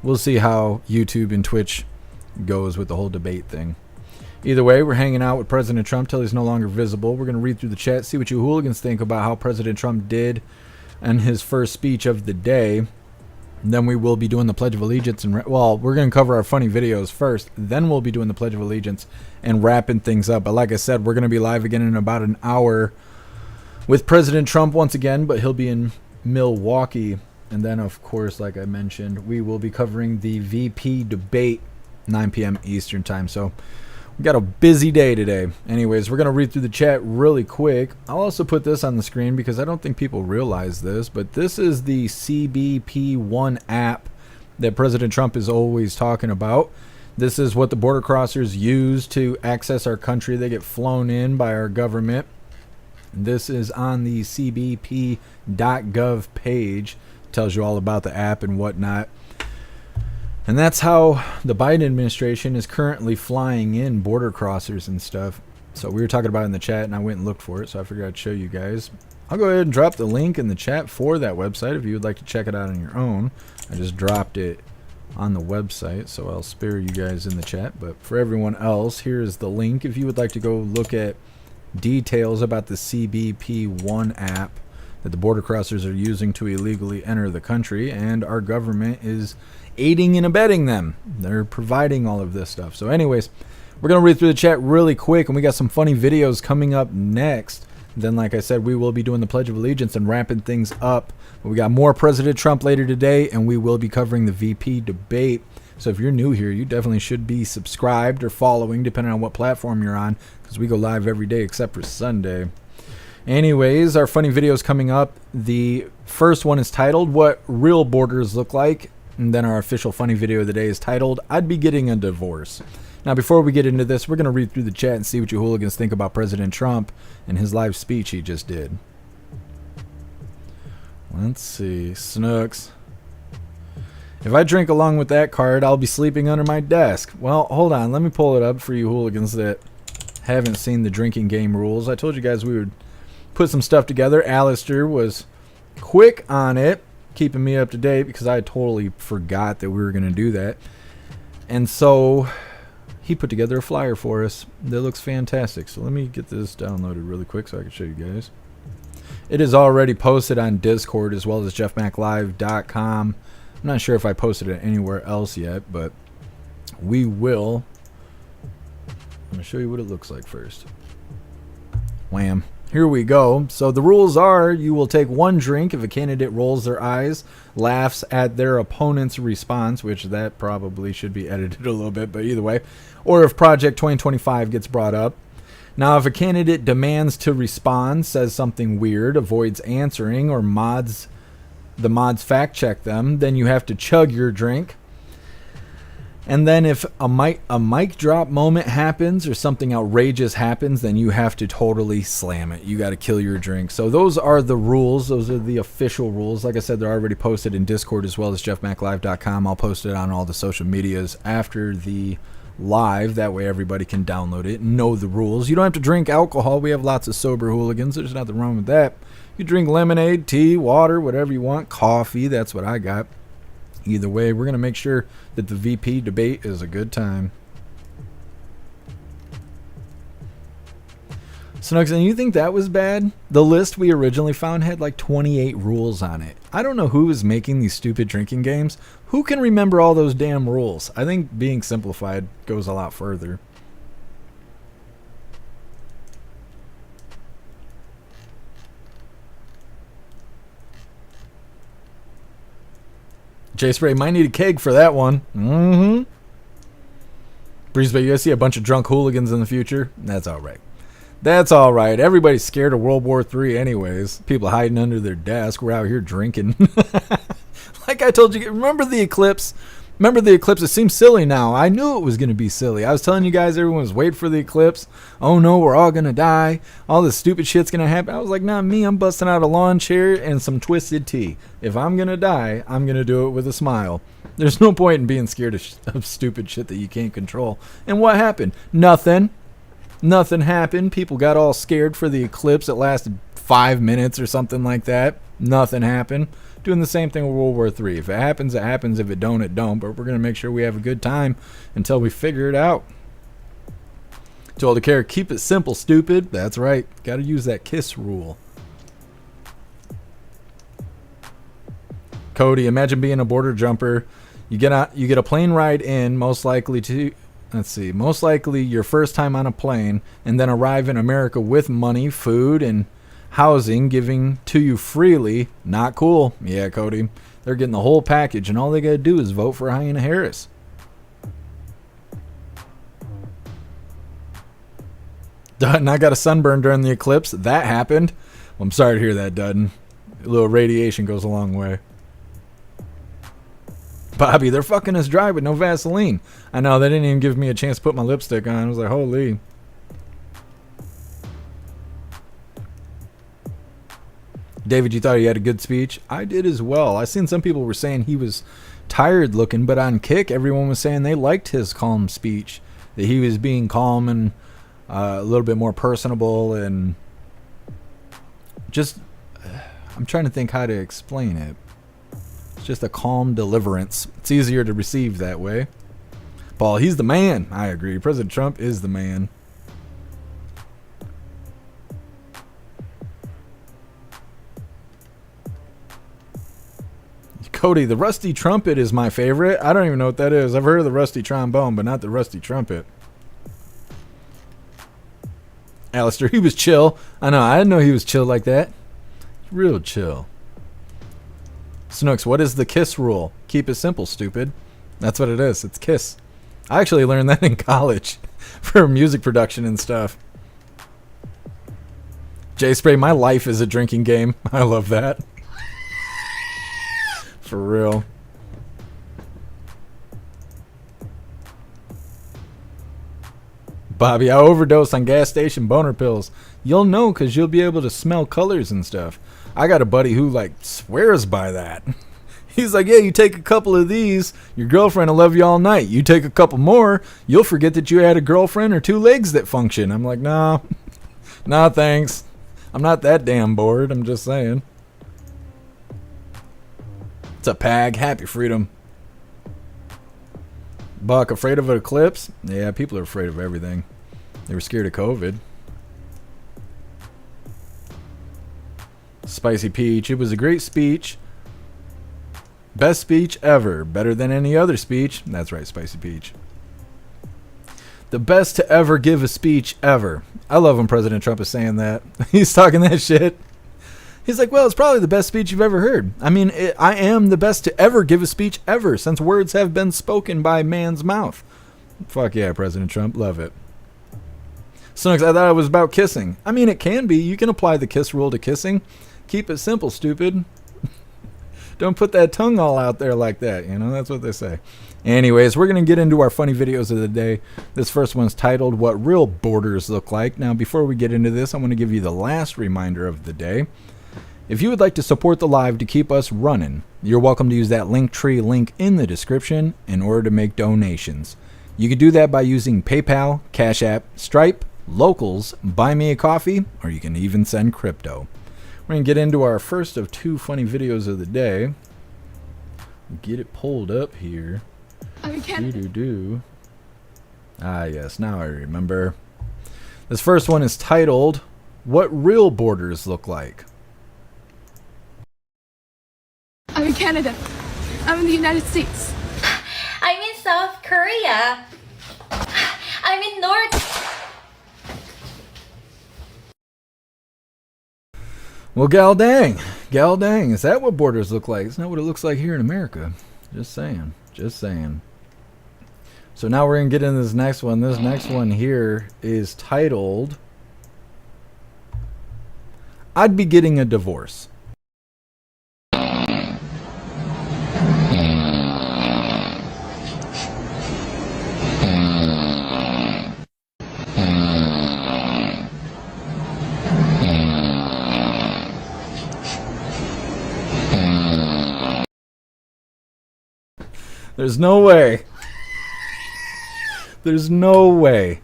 We'll see how YouTube and Twitch goes with the whole debate thing. Either way, we're hanging out with President Trump till he's no longer visible. We're going to read through the chat, see what you hooligans think about how President Trump did in his first speech of the day. Then we will be doing the Pledge of Allegiance. Well, we're going to cover our funny videos first. Then we'll be doing the Pledge of Allegiance and wrapping things up. But like I said, we're going to be live again in about an hour with President Trump once again. But he'll be in Milwaukee And then, of course, like I mentioned, we will be covering the VP debate, 9 p.m. Eastern time. So we got a busy day today. Anyways, we're going to read through the chat really quick. I'll also put this on the screen because I don't think people realize this, but this is the CBP1 app that President Trump is always talking about. This is what the border crossers use to access our country. They get flown in by our government. This is on the cbp.gov page. Tells you all about the app and whatnot. And that's how the Biden administration is currently flying in border crossers and stuff. So we were talking about it in the chat, and I went and looked for it, so I figured I'd show you guys. I'll go ahead and drop the link in the chat for that website if you would like to check it out on your own. I just dropped it on the website, so I'll spare you guys in the chat. But for everyone else, here is the link if you would like to go look at details about the CBP1 app that the border crossers are using to illegally enter the country, and our government is aiding and abetting them. They're providing all of this stuff. So anyways, we're going to read through the chat really quick, and we got some funny videos coming up next. Then, like I said, we will be doing the Pledge of Allegiance and wrapping things up. We got more President Trump later today, and we will be covering the VP debate. So if you're new here, you definitely should be subscribed or following, depending on what platform you're on, because we go live every day except for Sunday. Anyways, our funny videos coming up. The first one is titled, What Real Borders Look Like. And then our official funny video of the day is titled, I'd Be Getting a Divorce. Now, before we get into this, we're going to read through the chat and see what you hooligans think about President Trump and his live speech he just did. Let's see. Snooks. If I drink along with that card, I'll be sleeping under my desk. Well, hold on. Let me pull it up for you hooligans that haven't seen the drinking game rules. I told you guys we would put some stuff together. Alistair was quick on it, keeping me up to date because I totally forgot that we were going to do that. And so he put together a flyer for us that looks fantastic. So let me get this downloaded really quick so I can show you guys. It is already posted on Discord as well as jeffmaclive.com. I'm not sure if I posted it anywhere else yet, but we will. I'm going to show you what it looks like first. Wham. Here we go. So the rules are you will take one drink if a candidate rolls their eyes, laughs at their opponent's response, which that probably should be edited a little bit, but either way, or if Project 2025 gets brought up. Now, if a candidate demands to respond, says something weird, avoids answering, or the mods fact check them, then you have to chug your drink. And then if a mic drop moment happens or something outrageous happens, then you have to totally slam it. You got to kill your drink. So those are the rules. Those are the official rules. Like I said, they're already posted in Discord as well as jeffmaclive.com. I'll post it on all the social medias after the live. That way everybody can download it and know the rules. You don't have to drink alcohol. We have lots of sober hooligans. There's nothing wrong with that. You drink lemonade, tea, water, whatever you want. Coffee, that's what I got. Either way, we're going to make sure that the VP debate is a good time. Snugs, and you think that was bad? The list we originally found had like 28 rules on it. I don't know who is making these stupid drinking games. Who can remember all those damn rules? I think being simplified goes a lot further. J-Spray might need a keg for that one. Breeze Bay, you guys see a bunch of drunk hooligans in the future? That's all right. That's all right. Everybody's scared of World War III anyways. People hiding under their desk. We're out here drinking. Like I told you, remember the eclipse? Remember the eclipse? It seems silly now. I knew it was going to be silly. I was telling you guys everyone was waiting for the eclipse. Oh no, we're all going to die. All this stupid shit's going to happen. I was like, not me. I'm busting out a lawn chair and some twisted tea. If I'm going to die, I'm going to do it with a smile. There's no point in being scared of stupid shit that you can't control. And what happened? Nothing. Nothing happened. People got all scared for the eclipse. It lasted 5 minutes or something like that. Nothing happened. Doing the same thing with World War III. If it happens, it happens. If it don't, it don't. But we're going to make sure we have a good time until we figure it out. Told the care, keep it simple, stupid. That's right. Got to use that KISS rule. Cody, imagine being a border jumper. You get a plane ride in, most likely your first time on a plane, and then arrive in America with money, food, and housing giving to you freely. Not cool. Yeah, Cody. They're getting the whole package, and all they got to do is vote for Hyena Harris. Dutton, I got a sunburn during the eclipse. That happened. Well, I'm sorry to hear that, Dutton. A little radiation goes a long way. Bobby, they're fucking us dry with no Vaseline. I know, they didn't even give me a chance to put my lipstick on. I was like, holy. David, you thought he had a good speech? I did as well. I seen some people were saying he was tired looking, but on Kick, everyone was saying they liked his calm speech. That he was being calm and a little bit more personable and just, I'm trying to think how to explain it. It's just a calm deliverance. It's easier to receive that way. Paul, he's the man. I agree. President Trump is the man. Cody, the rusty trumpet is my favorite. I don't even know what that is. I've heard of the rusty trombone, but not the rusty trumpet. Alistair, he was chill. I know. I didn't know he was chill like that. Real chill. Snooks, what is the KISS rule? Keep it simple, stupid. That's what it is. It's KISS. I actually learned that in college for music production and stuff. J Spray, my life is a drinking game. I love that. For real. Bobby, I overdosed on gas station boner pills. You'll know because you'll be able to smell colors and stuff. I got a buddy who like swears by that. He's like, yeah, you take a couple of these, your girlfriend will love you all night. You take a couple more, you'll forget that you had a girlfriend or two legs that function. I'm like, nah, nah, thanks. I'm not that damn bored. I'm just saying. It's a Pag. Happy freedom. Buck, afraid of an eclipse? Yeah, people are afraid of everything. They were scared of COVID. Spicy Peach, it was a great speech. Best speech ever. Better than any other speech. That's right, Spicy Peach. The best to ever give a speech ever. I love when President Trump is saying that. He's talking that shit. He's like, well, it's probably the best speech you've ever heard. I mean, I am the best to ever give a speech ever since words have been spoken by man's mouth. Fuck yeah, President Trump. Love it. Snooks, I thought it was about kissing. I mean, it can be. You can apply the KISS rule to kissing. Keep it simple, stupid. Don't put that tongue all out there like that. You know, that's what they say. Anyways, we're going to get into our funny videos of the day. This first one's titled, What Real Borders Look Like. Now, before we get into this, I want to give you the last reminder of the day. If you would like to support the live to keep us running, you're welcome to use that Linktree link in the description in order to make donations. You can do that by using PayPal, Cash App, Stripe, Locals, Buy Me a Coffee, or you can even send crypto. We're going to get into our first of two funny videos of the day. Get it pulled up here. Ah, yes, now I remember. This first one is titled, What Real Borders Look Like. I'm in Canada. I'm in the United States. I'm in South Korea. I'm in North. Well, gal dang, is that what borders look like? It's not what it looks like here in America. Just saying, just saying. So now we're going to get into this next one. This next one here is titled, I'd Be Getting a Divorce. There's no way. There's no way.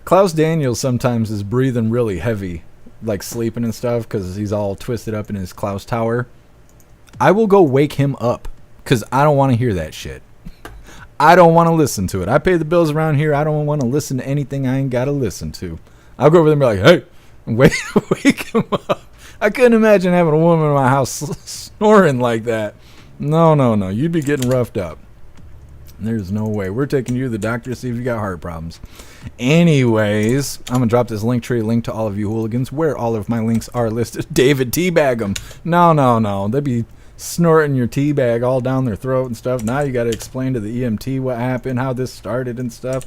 Klaus Daniels sometimes is breathing really heavy, like sleeping and stuff, because he's all twisted up in his Klaus Tower. I will go wake him up, because I don't want to hear that shit. I don't want to listen to it. I pay the bills around here. I don't want to listen to anything I ain't got to listen to. I'll go over there and be like, hey, wake him up. I couldn't imagine having a woman in my house snoring like that. No. You'd be getting roughed up. There's no way. We're taking you to the doctor to see if you got heart problems. Anyways, I'm going to drop this Linktree link to all of you hooligans where all of my links are listed. David, teabag them. No. That'd be snorting your tea bag all down their throat and stuff. Now you got to explain to the EMT what happened, how this started and stuff.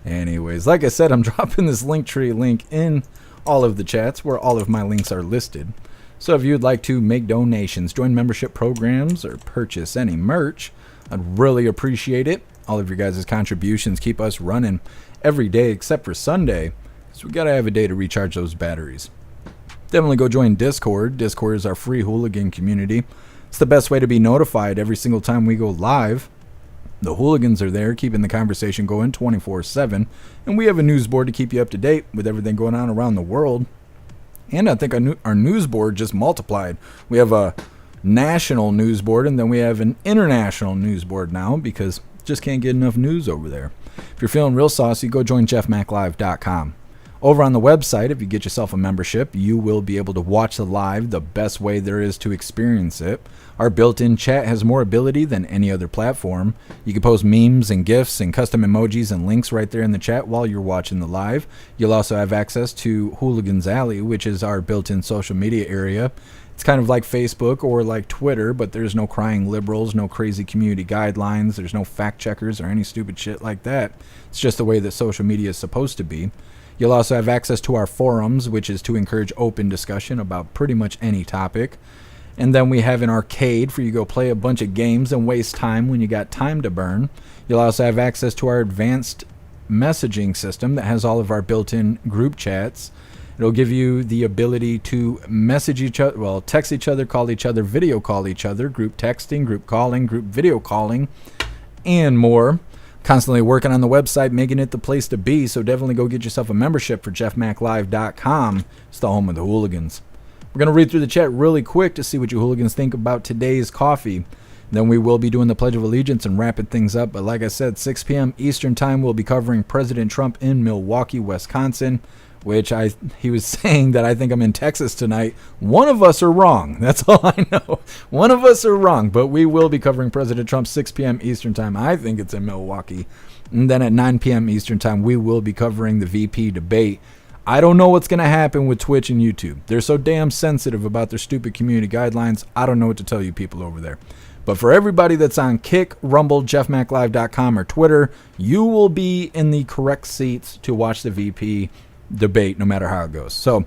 Anyways, like I said, I'm dropping this Linktree link in all of the chats where all of my links are listed. So if you'd like to make donations, join membership programs, or purchase any merch, I'd really appreciate it. All of your guys' contributions keep us running every day except for Sunday, so we got to have a day to recharge those batteries. Definitely go join Discord. Discord is our free hooligan community. It's the best way to be notified every single time we go live. The hooligans are there keeping the conversation going 24/7, and we have a news board to keep you up to date with everything going on around the world. And I think our news board just multiplied. We have a national news board, and then we have an international news board now because just can't get enough news over there. If you're feeling real saucy, go join jeffmaclive.com. Over on the website, if you get yourself a membership, you will be able to watch the live the best way there is to experience it. Our built-in chat has more ability than any other platform. You can post memes and GIFs and custom emojis and links right there in the chat while you're watching the live. You'll also have access to Hooligans Alley, which is our built-in social media area. It's kind of like Facebook or like Twitter, but there's no crying liberals, no crazy community guidelines, there's no fact checkers or any stupid shit like that. It's just the way that social media is supposed to be. You'll also have access to our forums, which is to encourage open discussion about pretty much any topic. And then we have an arcade for you to go play a bunch of games and waste time when you got time to burn. You'll also have access to our advanced messaging system that has all of our built-in group chats. It'll give you the ability to message each other, well, text each other, call each other, video call each other, group texting, group calling, group video calling, and more. Constantly working on the website, making it the place to be, so definitely go get yourself a membership for jeffmaclive.com. It's the home of the hooligans. We're going to read through the chat really quick to see what you hooligans think about today's coffee. Then we will be doing the Pledge of Allegiance and wrapping things up. But like I said, 6 p.m. Eastern Time, we'll be covering President Trump in Milwaukee, Wisconsin, which he was saying that I think I'm in Texas tonight. One of us are wrong. That's all I know. One of us are wrong, but we will be covering President Trump 6 p.m. Eastern Time. I think it's in Milwaukee. And then at 9 p.m. Eastern Time, we will be covering the VP debate. I don't know what's going to happen with Twitch and YouTube. They're so damn sensitive about their stupid community guidelines. I don't know what to tell you people over there. But for everybody that's on Kick, Rumble, jeffmaclive.com, or Twitter, you will be in the correct seats to watch the VP debate no matter how it goes. So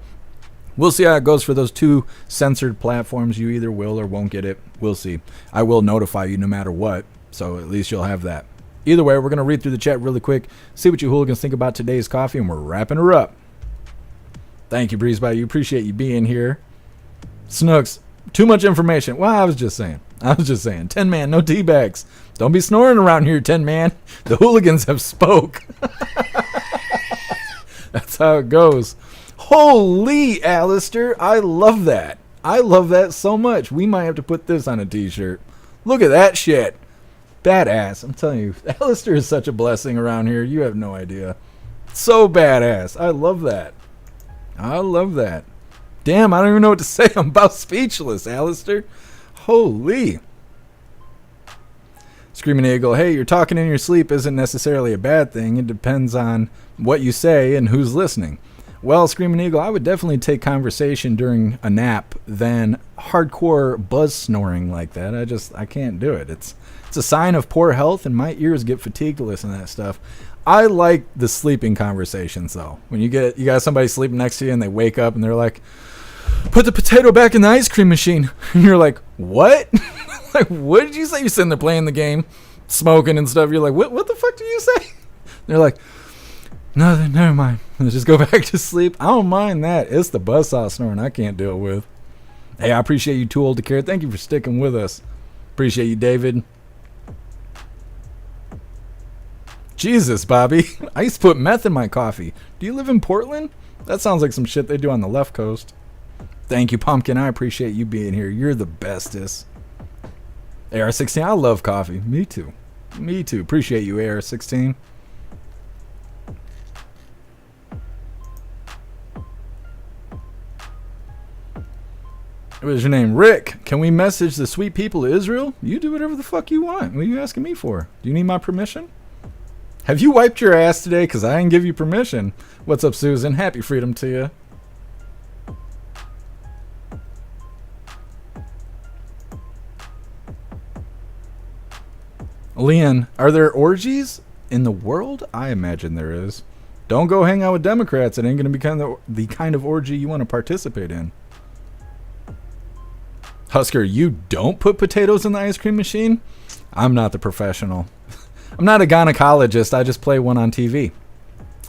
we'll see how it goes for those two censored platforms. You either will or won't get it. We'll see. I will notify you no matter what, so at least you'll have that. Either way, we're going to read through the chat really quick, see what you hooligans think about today's coffee, and we're wrapping her up. Thank you, Breeze by You. Appreciate you being here. Snooks, too much information. Well, I was just saying. 10 man, no tea bags. Don't be snoring around here, 10 man. The hooligans have spoke. That's how it goes. Holy, Alistair. I love that. I love that so much. We might have to put this on a t-shirt. Look at that shit. Badass. I'm telling you, Alistair is such a blessing around here. You have no idea. So badass. I love that. I love that. Damn, I don't even know what to say. I'm about speechless, Alistair. Holy. Screaming Eagle, hey, you're talking in your sleep isn't necessarily a bad thing. It depends on what you say and who's listening. Well, Screaming Eagle, I would definitely take conversation during a nap than hardcore buzz snoring like that. I can't do it. It's a sign of poor health, and my ears get fatigued to listen to that stuff. I like the sleeping conversations, though. When you got somebody sleeping next to you and they wake up and they're like, put the potato back in the ice cream machine. And you're like, what? Like, what did you say? You're sitting there playing the game, smoking and stuff. You're like, what the fuck did you say? They're like, nothing, never mind. Let's just go back to sleep. I don't mind that. It's the buzzsaw snoring I can't deal with. Hey, I appreciate you, Too Old to Care. Thank you for sticking with us. Appreciate you, David. Jesus, Bobby. I used to put meth in my coffee. Do you live in Portland? That sounds like some shit they do on the left coast. Thank you, Pumpkin. I appreciate you being here. You're the bestest. AR-16, I love coffee. Me too. Me too. Appreciate you, AR-16. What is your name? Rick. Can we message the sweet people of Israel? You do whatever the fuck you want. What are you asking me for? Do you need my permission? Have you wiped your ass today? Because I didn't give you permission. What's up, Susan? Happy freedom to you. Leon, are there orgies in the world? I imagine there is. Don't go hang out with Democrats. It ain't going to be the kind of orgy you want to participate in. Husker, you don't put potatoes in the ice cream machine? I'm not the professional. I'm not a gynecologist. I just play one on TV.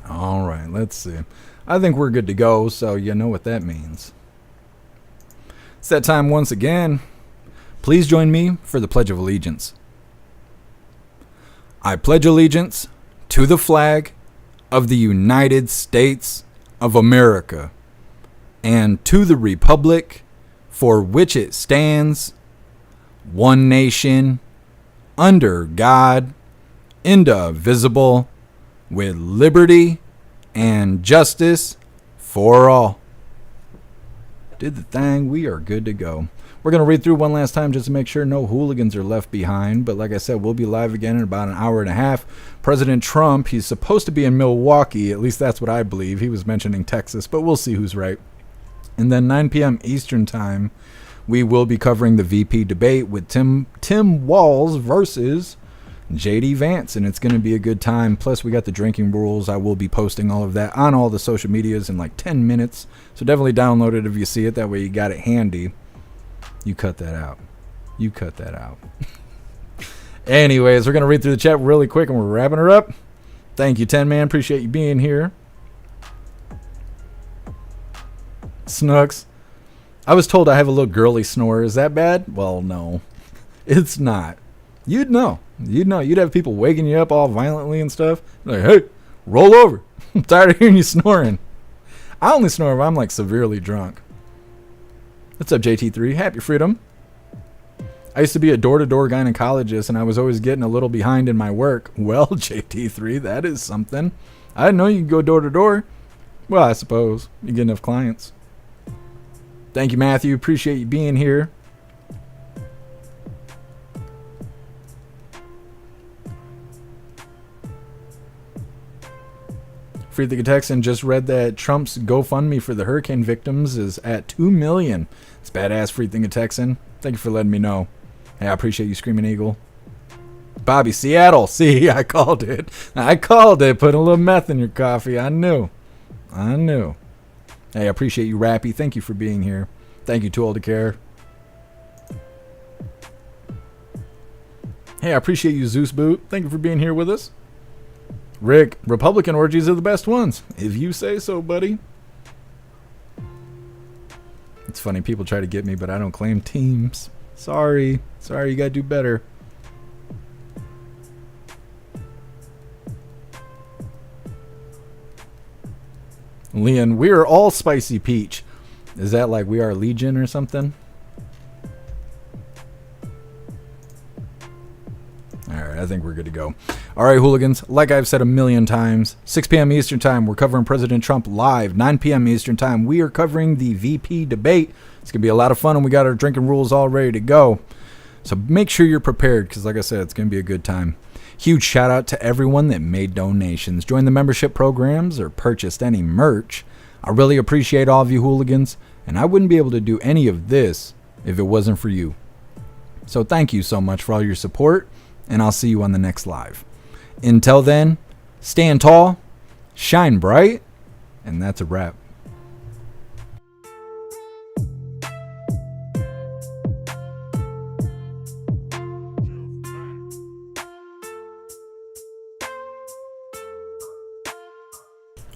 All right, let's see. I think we're good to go, so you know what that means. It's that time once again. Please join me for the Pledge of Allegiance. I pledge allegiance to the flag of the United States of America and to the republic for which it stands, one nation, under God, indivisible, with liberty and justice for all. Did the thing. We are good to go. We're going to read through one last time just to make sure no hooligans are left behind. But like I said, we'll be live again in about an hour and a half. President Trump, he's supposed to be in Milwaukee. At least that's what I believe. He was mentioning Texas, but we'll see who's right. And then 9 p.m. Eastern time, we will be covering the VP debate with Tim Walz versus JD Vance, and it's going to be a good time. Plus, we got the drinking rules. I will be posting all of that on all the social medias in like 10 minutes. So definitely download it if you see it. That way you got it handy. You cut that out. You cut that out. Anyways, we're going to read through the chat really quick and we're wrapping her up. Thank you, 10 Man. Appreciate you being here. Snooks. I was told I have a little girly snore. Is that bad? Well, no. It's not. You'd know. You'd know. You'd have people waking you up all violently and stuff. Like, hey, roll over. I'm tired of hearing you snoring. I only snore if I'm like severely drunk. What's up, JT3? Happy freedom. I used to be a door-to-door gynecologist, and I was always getting a little behind in my work. Well, JT3, that is something. I didn't know you could go door-to-door. Well, I suppose. You get enough clients. Thank you, Matthew. Appreciate you being here. Free the Texan just read that Trump's GoFundMe for the hurricane victims is at $2 million. It's badass, Free Thinking Texan. Thank you for letting me know. Hey, I appreciate you, Screaming Eagle. Bobby, Seattle. See, I called it. I called it. Put a little meth in your coffee. I knew. Hey, I appreciate you, Rappy. Thank you for being here. Thank you, Too Old to Care. Hey, I appreciate you, Zeus Boot. Thank you for being here with us. Rick, Republican orgies are the best ones. If you say so, buddy. It's funny, people try to get me, but I don't claim teams. Sorry, you gotta do better. Leon, we are all Spicy Peach. Is that like we are Legion or something? Alright, I think we're good to go. Alright, hooligans, like I've said a million times, 6 p.m. Eastern Time, we're covering President Trump live. 9 p.m. Eastern Time, we are covering the VP debate. It's going to be a lot of fun, and we got our drinking rules all ready to go. So make sure you're prepared, because like I said, it's going to be a good time. Huge shout out to everyone that made donations, joined the membership programs, or purchased any merch. I really appreciate all of you hooligans, and I wouldn't be able to do any of this if it wasn't for you. So thank you so much for all your support, and I'll see you on the next live. Until then, stand tall, shine bright, and that's a wrap.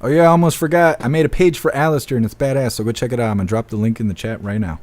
Oh yeah, I almost forgot. I made a page for Alistair and it's badass, so go check it out. I'm going to drop the link in the chat right now.